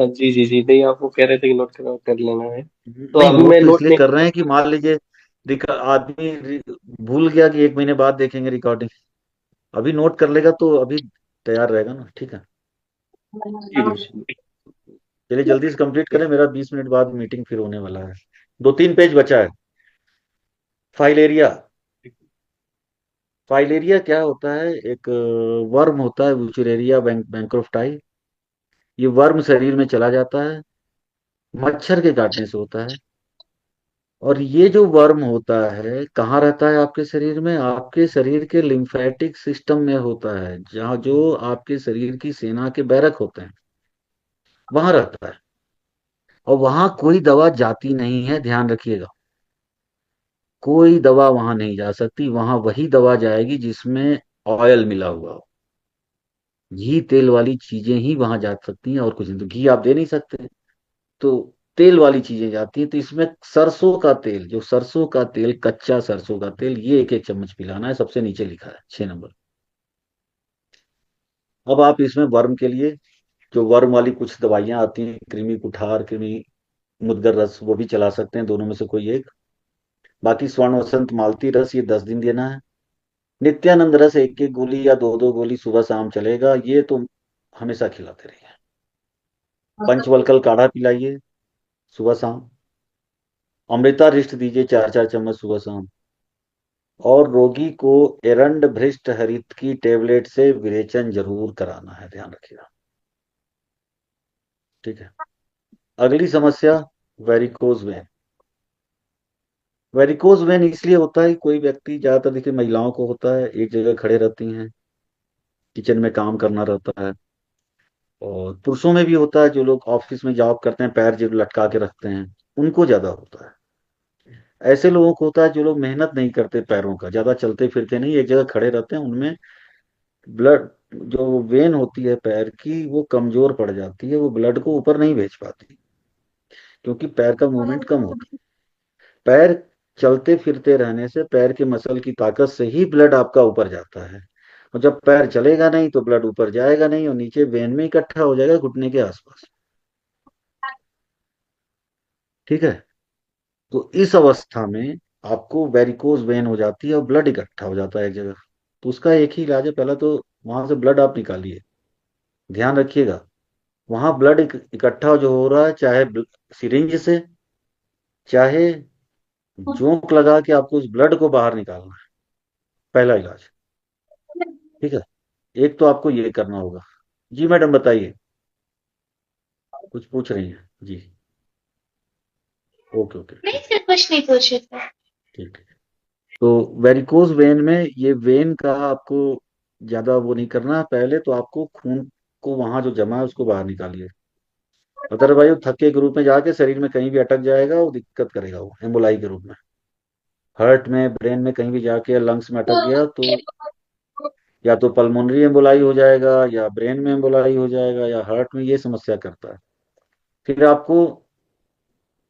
जी जी जी, नहीं आप वो कह रहे थे कि नोट कर लेना है, तो नहीं, अभी नोट मैं तो नोट इसलिए नहीं कर कर रहे रहा हैं कि मान लीजिए आदमी भूल गया कि 1 महीने बाद देखेंगे रिकॉर्डिंग, अभी नोट कर लेगा तो अभी तैयार रहेगा ना। ठीक है। हूँ। जी गुरु जी। चलिए जल्दी से कंप्लीट करें, मेरा 20 मिनट बाद मीटिंग फिर होने वाला है। 2-3 पेज बचा है। फाइलेरिया। फाइलेरिया क्या होता है? एक वर्म होता है, वुचुरेरिया बैंक्रोफ्टाई। ये वर्म शरीर में चला जाता है, मच्छर के काटने से होता है। और ये जो वर्म होता है कहाँ रहता है आपके शरीर में? आपके शरीर के लिम्फेटिक सिस्टम में होता है, जहाँ जो आपके शरीर की सेना के बैरक होते हैं वहां रहता है। और वहां कोई दवा जाती नहीं है, ध्यान रखिएगा। कोई दवा वहां नहीं जा सकती, वहां वही दवा जाएगी जिसमें ऑयल मिला हुआ हो। घी तेल वाली चीजें ही वहां जा सकती हैं, और कुछ नहीं। तो घी आप दे नहीं सकते, तो तेल वाली चीजें जाती हैं। तो इसमें सरसों का तेल, जो सरसों का तेल, कच्चा सरसों का तेल, ये 1-1 चम्मच पिलाना है, सबसे नीचे लिखा है 6 नंबर। अब आप इसमें वर्म के लिए जो वर्म वाली कुछ दवाइयां आती हैं, कृमि कुठार, कृमि मुद्गर रस, वो भी चला सकते हैं, दोनों में से कोई एक। बाकी स्वर्ण वसंत मालती रस, ये 10 दिन देना है। नित्यानंद रस 1-1 गोली या 2-2 गोली सुबह शाम चलेगा, ये तो हमेशा खिलाते रहिए। पंचवल्कल काढ़ा पिलाइए सुबह शाम। अमृता रिष्ट दीजिए 4-4 चम्मच सुबह शाम। और रोगी को एरंड भ्रिष्ट हरित की टेबलेट से विरेचन जरूर कराना है, ध्यान रखिएगा। ठीक है। अगली समस्या, वेरिकोज वेन। वेरिकोज वेन इसलिए होता है कि कोई व्यक्ति, ज्यादातर देखिए महिलाओं को होता है, एक जगह खड़े रहती हैं, किचन में काम करना रहता है। और पुरुषों में भी होता है, जो लोग ऑफिस में जॉब करते हैं, पैर जो लटका के रखते हैं, उनको ज्यादा होता है। ऐसे लोगों को होता है जो लोग मेहनत नहीं करते, पैरों का ज्यादा चलते फिरते नहीं, एक जगह खड़े रहते हैं, उनमें ब्लड, जो वेन होती है पैर की, वो कमजोर पड़ जाती है, वो ब्लड को ऊपर नहीं भेज पाती, क्योंकि पैर का मूवमेंट कम होता है। पैर चलते फिरते रहने से, पैर के मसल की ताकत से ही ब्लड आपका ऊपर जाता है। और जब पैर चलेगा नहीं तो ब्लड ऊपर जाएगा नहीं, और नीचे वेन में इकट्ठा हो जाएगा, घुटने के आसपास। ठीक है। तो इस अवस्था में आपको वेरिकोज वेन हो जाती है, और ब्लड इकट्ठा हो जाता है एक जगह। तो उसका एक ही इलाज है, पहला तो वहां से ब्लड आप निकालिए, ध्यान रखिएगा। वहां ब्लड इकट्ठा जो हो रहा है, चाहे सिरिंज से, चाहे जोंक लगा के आपको उस ब्लड को बाहर निकालना है, पहला इलाज। ठीक है, एक तो आपको ये करना होगा। जी मैडम बताइए, कुछ पूछ रही हैं जी? ओके ओके नहीं ठीक सर, कुछ नहीं पूछ रहे थे। ठीक ठीक। तो वेरिकोज वेन में ये वेन का आपको ज्यादा वो नहीं करना, पहले तो आपको खून को वहां जो जमा है उसको बाहर निकालिए। अदरवाइज वो थक्के के रूप में जाके शरीर में कहीं भी अटक जाएगा, वो दिक्कत करेगा, वो एम्बोलाई के रूप में हार्ट में ब्रेन में कहीं भी जाके लंग्स में अटक गया तो या तो पल्मोनरी एम्बोलाई हो जाएगा, या ब्रेन में एम्बोलाई हो जाएगा, या हार्ट में, ये समस्या करता है। फिर आपको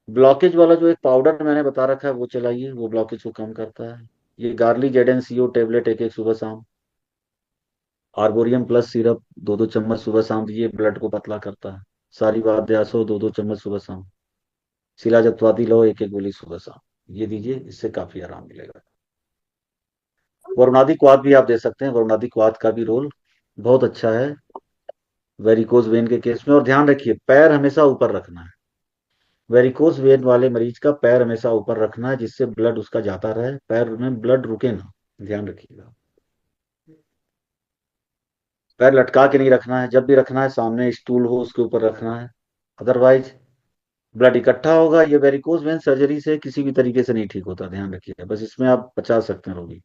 ब्लॉकेज वाला जो एक पाउडर मैंने बता रखा है वो चलाइए, वो ब्लॉकेज को कम करता है। ये गार्ली जेड-एन-सी-ओ टेबलेट एक एक सुबह शाम, आर्बोरियम प्लस सिरप 2-2 चम्मच सुबह शाम दीजिए, ब्लड को पतला करता है। सारी बात दयासो 2-2 चम्मच सुबह शाम। शिलाजत्वादी लो एक एक गोली सुबह शाम, ये दीजिए, इससे काफी आराम मिलेगा। वरुणादि क्वाथ भी आप दे सकते हैं, वरुणादि क्वाथ का भी रोल बहुत अच्छा है वेरिकोज वेन के केस में। और ध्यान रखिए, पैर हमेशा ऊपर रखना है। वेरिकोज वेन वाले मरीज का पैर हमेशा ऊपर रखना है, जिससे ब्लड उसका जाता रहे, पैर में ब्लड रुके ना, ध्यान रखिएगा। पैर लटका के नहीं रखना है, जब भी रखना है सामने स्टूल हो उसके ऊपर रखना है, अदरवाइज ब्लड इकट्ठा होगा। ये वेरिकोज वेन सर्जरी से किसी भी तरीके से नहीं ठीक होता, ध्यान रखिएगा, बस इसमें आप बचा सकते हैं रोगी।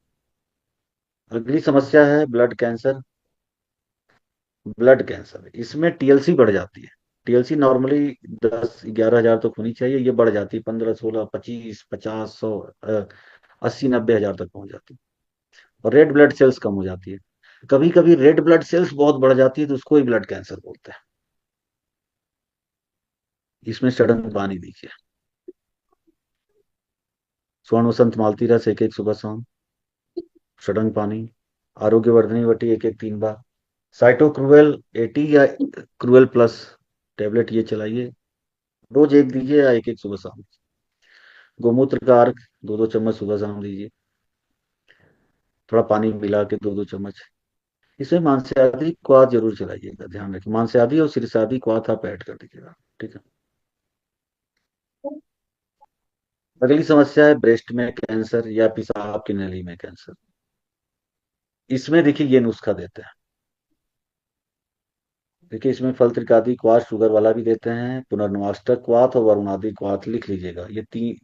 अगली समस्या है ब्लड कैंसर। ब्लड कैंसर, इसमें टीएलसी बढ़ जाती है। टीएलसी नॉर्मली 10-11 हजार तक होनी चाहिए, ये बढ़ जाती है 15-16-25-50-100, 80-90 हजार तक पहुंच जाती है। और रेड ब्लड सेल्स कम हो जाती है। कभी कभी रेड ब्लड सेल्स बहुत बढ़ जाती है तो उसको ही ब्लड कैंसर बोलते हैं। इसमें सडन पानी दीजिए, स्वर्ण वसंत मालती रस एक एक सुबह शाम, सडन पानी, आरोग्यवर्धनी वटी एक एक 3 बार, साइटोक्रुएल 80 या क्रुएल प्लस टेबलेट ये चलाइए, रोज एक दीजिए या एक एक सुबह शाम। गोमूत्र का अर्क 2-2 चम्मच सुबह शाम दीजिए, थोड़ा पानी मिला के 2-2 चम्मच। इसमें मांसाहारी क्वाथ जरूर चलाइएगा, ध्यान रखिए, मांसाहारी और सिरसादी क्वाथ आप ऐड कर दीजिएगा। ठीक है, अगली समस्या है ब्रेस्ट में कैंसर या पेशाब की नली में कैंसर। इसमें देखिए ये नुस्खा देते हैं। देखिए इसमें फल त्रिकादि क्वाथ शुगर वाला भी देते हैं, पुनर्नवाष्टक क्वाथ और वरुणादि क्वाथ लिख लीजिएगा,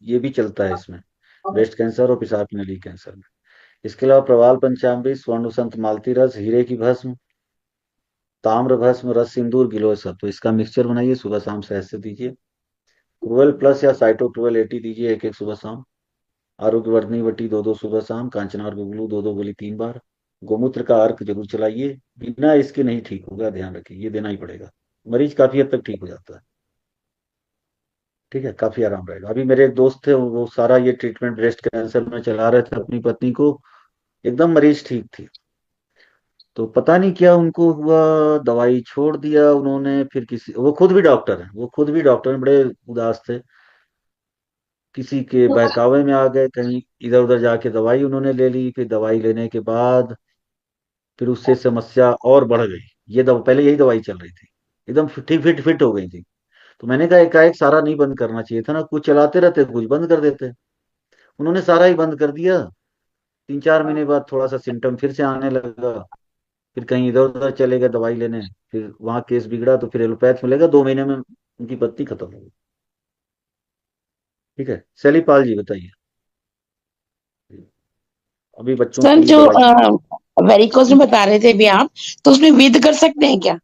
ये भी चलता है इसमें ब्रेस्ट कैंसर और पेशाब की नली कैंसर में। इसके अलावा प्रवाल पंचामृत, स्वर्ण संत मालती रस, हीरे की भस्म, ताम्र भस्म, रस सिंदूर, गिलोय सत्व, इसका मिक्सचर बनाइए, सुबह शाम सहज से दीजिए। क्रुएल प्लस या साइटोक्रुएल 80 दीजिए एक एक सुबह शाम। आरोग्यवर्धनी वटी 2-2 सुबह शाम, कांचनार गुगलू 2-2 गोली 3 बार। गोमूत्र का अर्क जरूर चलाइए, बिना इसके नहीं ठीक होगा, ध्यान रखिए, ये देना ही पड़ेगा। मरीज काफी हद तक ठीक हो जाता है। ठीक है, काफी आराम रहेगा। अभी मेरे एक दोस्त थे, वो सारा ये ट्रीटमेंट ब्रेस्ट कैंसर में चला रहे थे अपनी पत्नी को, एकदम मरीज ठीक थी। तो पता नहीं क्या उनको हुआ, दवाई छोड़ दिया उन्होंने, फिर किसी, वो खुद भी डॉक्टर हैं, वो खुद भी डॉक्टर हैं, बड़े उदास थे, किसी के बहकावे में आ गए, कहीं इधर उधर जाके दवाई उन्होंने ले ली, फिर दवाई लेने के बाद फिर उससे समस्या और बढ़ गई। ये दवा पहले यही दवाई चल रही थी, एकदम फिट फिट फिट हो गई थी। तो मैंने कहा एकाएक सारा नहीं बंद करना चाहिए था ना, कुछ चलाते रहते कुछ बंद कर देते। उन्होंने सारा ही बंद कर दिया। 3-4 महीने बाद थोड़ा सा सिम्टम फिर से आने लगा, फिर कहीं इधर उधर चले गए दवाई लेने, फिर वहां केस बिगड़ा तो फिर एलोपैथ मिलेगा, 2 महीने में उनकी पत्नी खत्म हो गई। ठीक है, शैली पाल जी बताइए, अभी बच्चों सर के लिए जो दवाई। वेरिकोज में बता रहे थे अभी आप, तो उसमें विध कर सकते हैं क्या?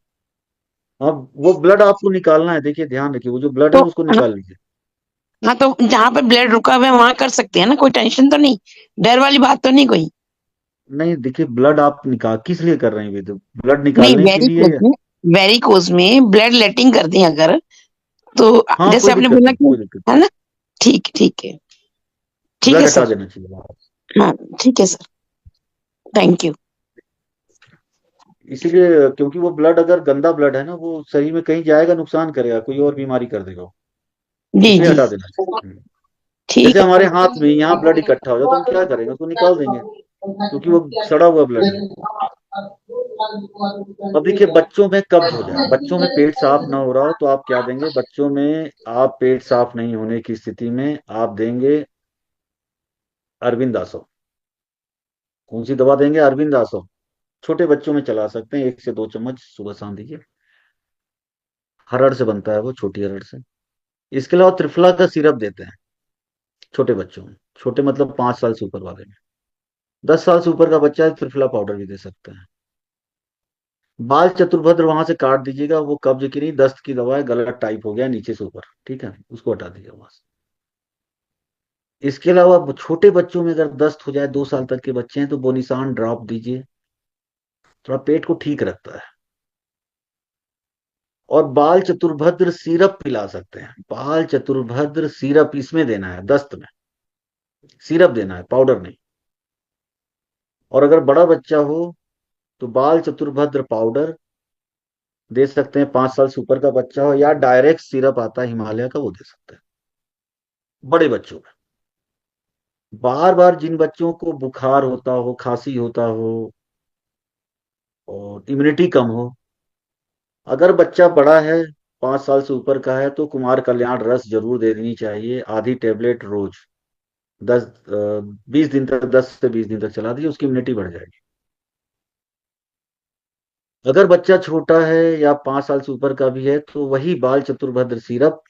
हाँ, वो ब्लड आपको निकालना है, देखिए ध्यान रखिए, वो जो ब्लड है तो उसको हाँ, निकाल लीजिए। हाँ, तो जहाँ पे ब्लड रुका हुआ है वहां कर सकते हैं ना, कोई टेंशन तो नहीं, डर वाली बात तो नहीं कोई? नहीं देखिए, ब्लड आप निकाल किस लिए कर रहे हैं, विद ब्लड नहीं, निकालने के लिए वेरिकोज या? में, वेरिकोज में ब्लड लेटिंग कर दें अगर, तो हाँ जैसे कोई आपने दिक्कत बोला नहीं, कि, कोई दिक्कत है ना, ठीक ठीक है, नहीं, ठीक है ब्लड हटा सर। देना चाहिए। हाँ, ठीक है सर, थैंक यू। इसीलिए क्योंकि वो ब्लड अगर गंदा ब्लड है ना, वो शरीर में कहीं जाएगा नुकसान करेगा, कोई और बीमारी कर देगा वो। जी इसलिए जी, हटा देना चाहिए। ठीक जैसे है। हमारे हाथ में यहाँ ब्लड इकट्ठा हो जाए तो हम क्या करेंगे, उसको निकाल देंगे, क्योंकि वो सड़ा हुआ ब्लड है। अब देखिए, बच्चों में कब्ज हो जाए, बच्चों में पेट साफ ना हो रहा हो, तो आप क्या देंगे बच्चों में? आप पेट साफ नहीं होने की स्थिति में आप देंगे अरविंदासो। कौन सी दवा देंगे? अरविंदासो। छोटे बच्चों में चला सकते हैं, 1 से 2 चम्मच सुबह शाम दीजिए। हरड़ से बनता है वो, छोटी हरड़ से। इसके अलावा त्रिफला का सिरप देते हैं छोटे बच्चों में। छोटे मतलब 5 साल से ऊपर वाले में। 10 साल से ऊपर का बच्चा है, त्रिफला पाउडर भी दे सकते हैं। बाल चतुर्भद्र वहां से काट दीजिएगा, वो कब्ज की नहीं, दस्त की दवा है, गला टाइप हो गया नीचे से ऊपर, ठीक है, उसको हटा दीजिएगा वहां से। इसके अलावा छोटे बच्चों में अगर दस्त हो जाए, 2 साल तक के बच्चे हैं, तो बोनिसान ड्रॉप दीजिए, थोड़ा पेट को ठीक रखता है। और बाल चतुर्भद्र सिरप पिला सकते हैं। बाल चतुर्भद्र सिरप इसमें देना है, दस्त में सिरप देना है, पाउडर नहीं। और अगर बड़ा बच्चा हो तो बाल चतुर्भद्र पाउडर दे सकते हैं, 5 साल से ऊपर का बच्चा हो, या डायरेक्ट सिरप आता है हिमालय का, वो दे सकते हैं बड़े बच्चों में। बार बार जिन बच्चों को बुखार होता हो, खांसी होता हो और इम्यूनिटी कम हो, अगर बच्चा बड़ा है, 5 साल से ऊपर का है, तो कुमार कल्याण रस जरूर दे देनी चाहिए, आधी टेबलेट रोज। 20 दिन तक, 10 से 20 दिन तक चला दीजिए, उसकी इम्यूनिटी बढ़ जाएगी। अगर बच्चा छोटा है या 5 साल से ऊपर का भी है, तो वही बाल चतुर्भद्र सिरप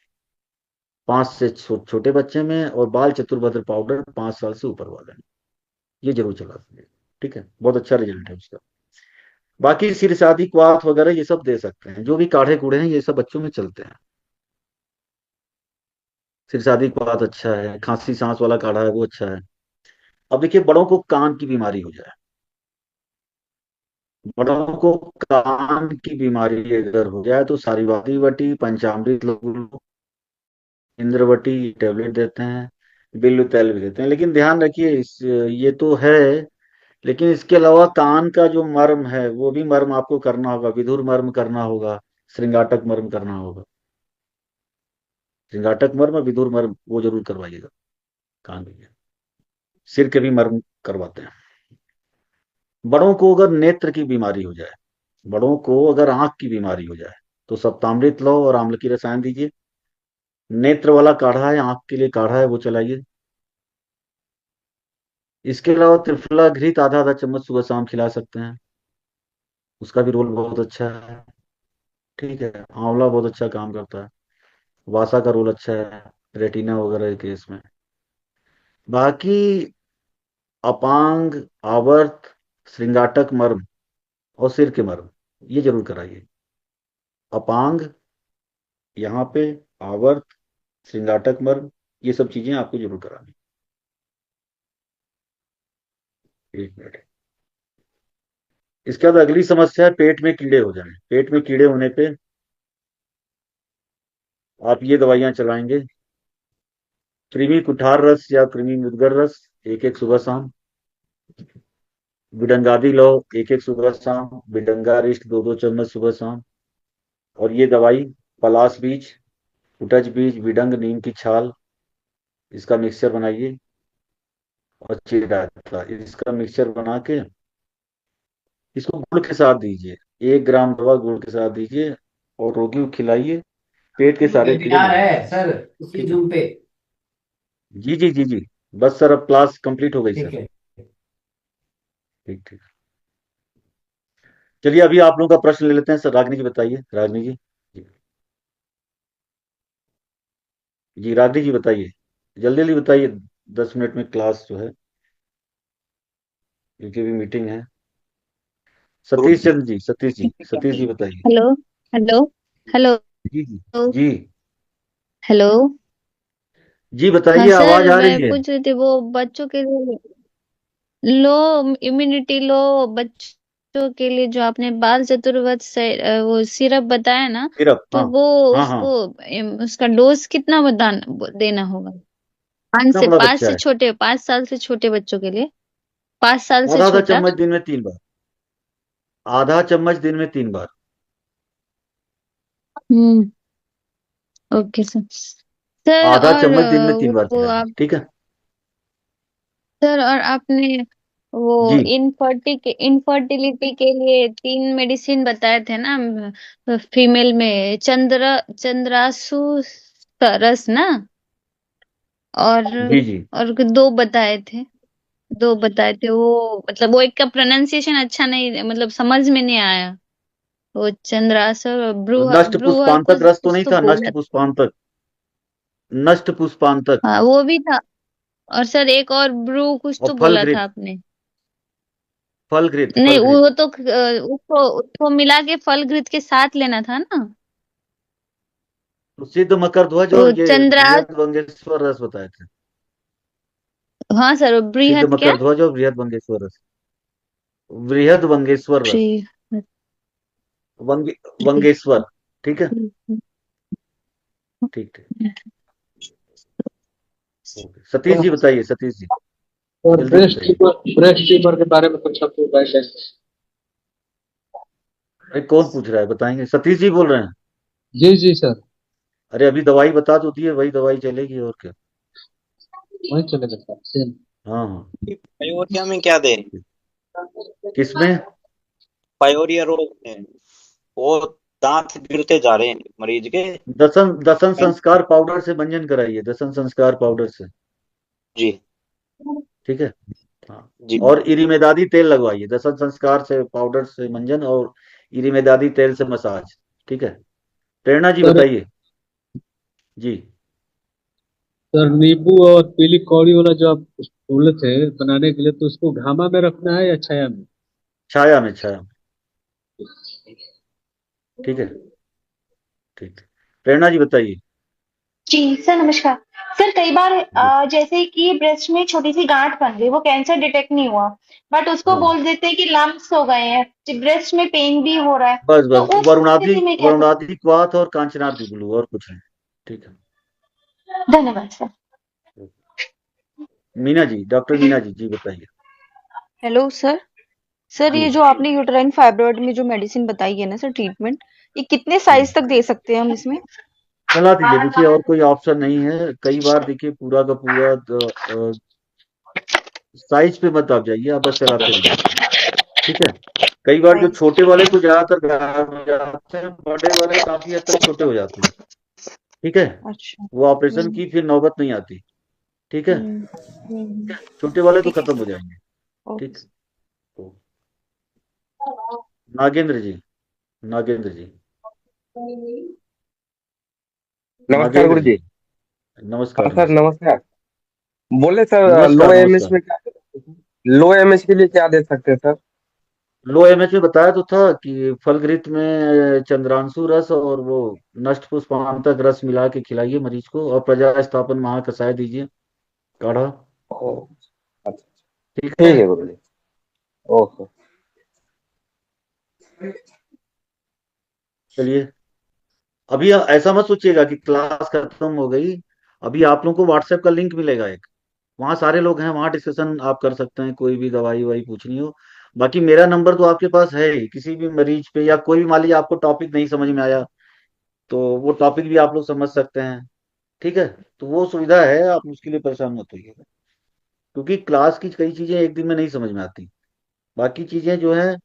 5 से छोटे बच्चे में, और बाल चतुर्भद्र पाउडर 5 साल से ऊपर वाले में। ये जरूर चला दीजिए, ठीक है, बहुत अच्छा रिजल्ट है उसका। बाकी सिर शादी क्वाथ वगैरह ये सब दे सकते हैं, जो भी काढ़े कूढ़े हैं ये सब बच्चों में चलते हैं। सिर शादी क्वाथ अच्छा है, खांसी सांस वाला काढ़ा है वो अच्छा है। अब देखिए, बड़ों को कान की बीमारी हो जाए, बड़ों को कान की बीमारी अगर हो जाए, तो सारीवादी वटी, पंचामृत लो, इंद्रवटी टेबलेट देते हैं, बिल्व तेल भी देते हैं। लेकिन ध्यान रखिए, ये तो है, लेकिन इसके अलावा कान का जो मर्म है, वो भी मर्म आपको करना होगा, विधुर मर्म करना होगा, श्रृंगाटक मर्म करना होगा। श्रृंगाटक मर्म, विधुर मर्म, वो जरूर करवाइएगा कान में। सिर के भी मर्म करवाते हैं। बड़ों को अगर नेत्र की बीमारी हो जाए, बड़ों को अगर आंख की बीमारी हो जाए, तो सप्तामृत लो और आम्ल की रसायन दीजिए। नेत्र वाला काढ़ा है, आंख के लिए काढ़ा है, वो चलाइए। इसके अलावा त्रिफला घृत आधा आधा चम्मच सुबह शाम खिला सकते हैं, उसका भी रोल बहुत अच्छा है, ठीक है। आंवला बहुत अच्छा काम करता है, वासा का रोल अच्छा है रेटिना वगैरह के केस में। बाकी अपांग, आवर्त, श्रृंगाटक मर्म और सिर के मर्म, ये जरूर कराइए। अपांग यहाँ पे, आवर्त, श्रृंगाटक मर्म, ये सब चीजें आपको जरूर करानी। 1 मिनट। इसके बाद अगली समस्या है, पेट में कीड़े हो जाए। पेट में कीड़े होने पे आप ये दवाइयां चलाएंगे, कृमि कुठार रस या कृमि मुदगर रस 1-1 सुबह शाम। बिडंगादी लो, 1-1 सुबह शाम। बिडंगा रिष्ट 2-2 चम्मच सुबह शाम। और ये दवाई पलाश बीज, उटज बीज, बिडंग, नीम की छाल, इसका मिक्सचर बनाइए। और चिराता, इसका मिक्सचर बना के इसको गुड़ के साथ दीजिए। 1 ग्राम दवा गुड़ के साथ दीजिए और रोगी को खिलाइए, पेट के सारे कीड़े वेबिनार मर है जाएंगे। सर उसी ठीक है, जूम पे। जी जी जी जी। बस सर, अब क्लास कंप्लीट हो गई ठीक सर। है। ठीक ठीक। चलिए, अभी आप लोगों का प्रश्न ले लेते हैं सर। रागनी जी बताइए, रागनी जी। जी जी, रागनी जी बताइए, जल्दी जल्दी बताइए, 10 मिनट में क्लास जो है, क्योंकि अभी मीटिंग है। सतीश गुरुजी चंद्र जी, सतीश जी, सतीश जी बताइए। हेलो। हेलो। हेलो। जी जी जी हेलो। जी हाँ बताइए, आवाज सर, आ मैं रही है। पूछ रही थी वो बच्चों के लिए लो, इम्यूनिटी लो बच्चों के लिए जो आपने बाल चतुर्भुज से वो सिरप बताया ना, सिरप, तो हाँ। वो हाँ हाँ। उसको उसका डोज कितना देना होगा? कितना बड़ा बच्चा है? 5 साल से छोटे बच्चों के लिए, 5 साल से आधा आधा छोटा। चम्मच दिन में 3 बार। आधा चम्मच दिन में 3 बार। हम्म। Okay sir. सर आधा और चम्मच दिन में 3 बार वो खिलाइए, आप ठीक है। सर और आपने वो जी इनफर्टिलिटी के लिए 3 मेडिसिन बताए थे ना, फीमेल में चंद्रासु सरस ना, और जी जी। और 2 बताए थे, 2 बताए थे वो, मतलब वो एक का प्रोनाउंसिएशन अच्छा नहीं, मतलब समझ में नहीं आया। वो चंद्रासुर और नष्ट ब्रूहर पुष्पांतक कुछ रस तो कुछ नहीं तो था? बोला था। नष्ट पुष्पांतक। हाँ वो भी था। और सर एक और ब्रू कुछ और तो फल बोला था घृत। आपने। फल घृत, नहीं फल घृत। वो तो उसको मिला के फल घृत के साथ लेना था ना। तो सिद्ध मकर ध्वज वो और ये चंद्रा, बृहद बंगेश्वर रस बताए थे। हाँ सर सिद्ध बृहद क्या, मकर ध्वज और बृहद बंगेश्वर रस। बृहद बंगेश्वर रस। बृहद। वंगे, वंगेश्वर। ठीक है। ठीक ठीक। ओके, सतीश जी बताइए, सतीश जी और जल्दी बताइए। ब्रेस्ट ट्यूमर के बारे में कुछ आपको गाइडेंस? अरे कौन पूछ रहा है, बताएंगे? सतीश जी बोल रहे हैं? जी जी सर। अरे अभी दवाई बता तो दिए, वही दवाई चलेगी और क्या। वही चलेगा सर, सेम। हाँ हाँ। पायोरिया में क्या दें? किसमें? पायोरिया रोग में वो दांत गिरते जा रहे हैं मरीज के। दसन दसन संस्कार पाउडर से मंजन कराइए, दसन संस्कार पाउडर से। जी ठीक है। हाँ। जी। और इरिमेदादी तेल लगवाइए, दसन संस्कार से पाउडर से मंजन और इरिमेदादी तेल से मसाज। ठीक है। प्रेरणा जी सर बताइए। जी। सर नींबू और पीली कौड़ी वाला जो आप बोले थे बनाने के लिए, तो उसको घामा में रखना है या छाया में? छाया में, छाया में। ठीक है। ठीक। प्रेरणा जी बताइए। जी सर नमस्कार। सर कई बार जी। जैसे कि ब्रेस्ट में छोटी सी गांठ बन गई, वो कैंसर डिटेक्ट नहीं हुआ, बट उसको हाँ। बोल देते हैं कि लम्प्स हो गए हैं, ब्रेस्ट में पेन भी हो रहा है, बस तो बस उस वरुणादि, स्थिति में कैसे? वरुणादि क्वाथ और कांचनार्क ग्लू, और कुछ नहीं। ठीक है। धन्यवाद सर। मीना जी, डॉक्टर मीना जी, जी बताइए। Hello sir. सर जी। ये जो आपने यूटराइन फाइब्रॉइड में जो मेडिसिन बताई है ना सर, ट्रीटमेंट, ये कितने हम्म। साइज तक दे सकते हैं हम इसमें? चला दीजिए, देखिए और कोई ऑप्शन नहीं है। कई बार देखिए पूरा का पूरा साइज पे मत आप जाइए, आप बस चलाते रहिए। ठीक है। कई बार जो साइज। छोटे वाले तो ज्यादातर गायब हो जाते हैं, बड़े वाले काफी हद तक छोटे हो जाते हैं। ठीक है। अच्छा। वो ऑपरेशन की फिर नौबत नहीं आती। ठीक है। हम्म हम्म, छोटे वाले तो ठीक है खत्म हो सर। जाएंगे। ठीक। ओके। तो नागेंद्र जी, नागेंद्र जी, नमस्कार नागेंद्र गुरु जी। जी। हाँ नमस्कार सर नमस्कार। नमस्कार। बोले सर लो नमस्कार एमएच नमस्कार। में क्या, लो एमएच के लिए क्या दे सकते हैं सर? लो एमएच में बताया तो था कि फलगृत में चंद्रांशु रस और वो नष्ट पुष्पांतक रस मिला के खिलाइए मरीज को, और प्रजा स्थापन महाकषाय दीजिए, काढ़ा। ओ, अच्छा। ठीक है। ठीक है गुरु जी। ओके। चलिए। अभी ऐसा मत सोचिएगा कि क्लास खत्म हो गई। अभी आप लोगों को व्हाट्सएप का लिंक मिलेगा एक, वहाँ सारे लोग हैं, वहाँ डिस्कशन आप कर सकते हैं, कोई भी दवाई वाई पूछनी हो। बाकी मेरा नंबर तो आपके पास है ही, किसी भी मरीज पे या कोई भी, मान लीजिए आपको टॉपिक नहीं समझ में आया तो वो टॉपिक भी आप लोग समझ सकते हैं। ठीक है। तो वो सुविधा है, आप उसके लिए परेशान मत होइए, क्योंकि क्लास की कई चीजें एक दिन में नहीं समझ में आती। बाकी चीजें जो है,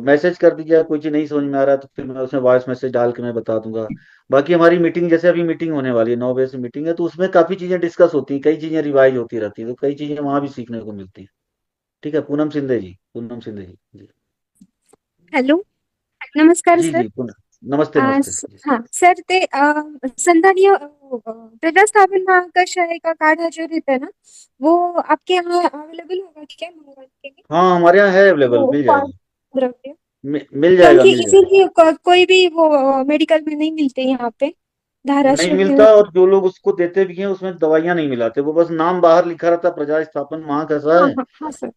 मैसेज कर दीजिए, कोई चीज नहीं समझ में आ रहा है तो फिर मैं उसमें वॉइस मैसेज डाल के मैं बता दूंगा। बाकी हमारी मीटिंग, जैसे अभी मीटिंग होने वाली है, 9 बजे से मीटिंग है, तो उसमें काफी चीजें डिस्कस होती हैं, कई चीजें रिवाइज होती रहती है, तो कई चीजें वहां भी सीखने को मिलती हैं। ठीक है। पूनम सिंधे जी, पूनम सिंधे जी, जी। हॅलो नमस्कार जी सर. जी पूनम, नमस्ते नमस्ते जी। हां सर ते संधानीय प्रजास्थापन महाकषाय का काढ़ा जो रहता है ना, वो आपके यहाँ अवेलेबल होगा क्या मंगवाने के लिए? हाँ हमारे यहाँ है अवेलेबल, वो मिल पाँच जाएगा। द्रव्य, मिल जाएगा, क्योंकि मिल जाएगा। इसीलिए कोई भी वो मेडिकल में नहीं मिलते यहाँ पे, नहीं धाराशिव में मिलता, होते. और जो लोग उसको देते भी हैं उसमें दवाइयां नहीं मिलाते, वो बस नाम बाहर लिखा रहता है प्रजा स्थापन हाँ महाकषाय, हाँ हाँ सर.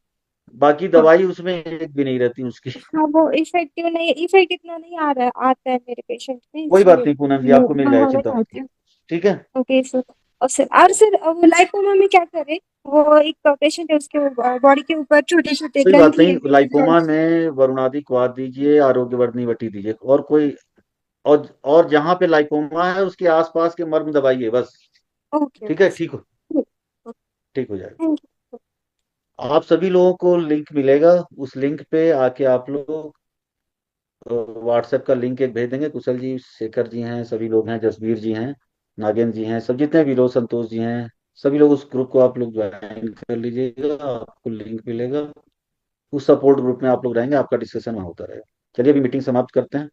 बाकी हाँ दवाई उसमें एक भी नहीं रहती उसकी। हाँ वो इफेक्टिव नहीं, इफेक्ट इतना नहीं आ रहा आता है मेरे पेशेंट में, कोई बात इसलिए नहीं पूनम जी, वो आपको मिल जाएगा, मंगवाना चिंता मत चाहते कीजिए। हैं. ठीक है। Okay sir. और सर वो लाइपोमा में क्या करें? वो एक पेशेंट है, उसके बॉडी के ऊपर छोटे छोटे कोई बात ग्रंथि है, नहीं, हाँ. लाइपोमा में वरुणादि क्वाथ दीजिए, आरोग्यवर्धनी वटी दीजिए, और कोई, और जहां पे लाइपोमा है उसके आसपास के मर्म दबाइए बस। ओके ठीक है। ओके ठीक हो, सर. ठीक हो जाएगा। Thank you. आप सभी लोगों को लिंक मिलेगा। उस लिंक पे आके आप लोग व्हाट्सएप का लिंक एक भेज देंगे। कुशल जी, शेखर जी हैं, सभी लोग हैं, जसवीर जी हैं, नागेंद्र जी हैं, सब जितने भी लोग, संतोष जी हैं, सभी लोग उस ग्रुप को आप लोग ज्वाइन कर लीजिएगा। आपको लिंक मिलेगा। उस सपोर्ट ग्रुप में आप लोग रहेंगे, आपका डिस्कशन वहाँ होता रहेगा। चलिए अभी मीटिंग समाप्त करते हैं।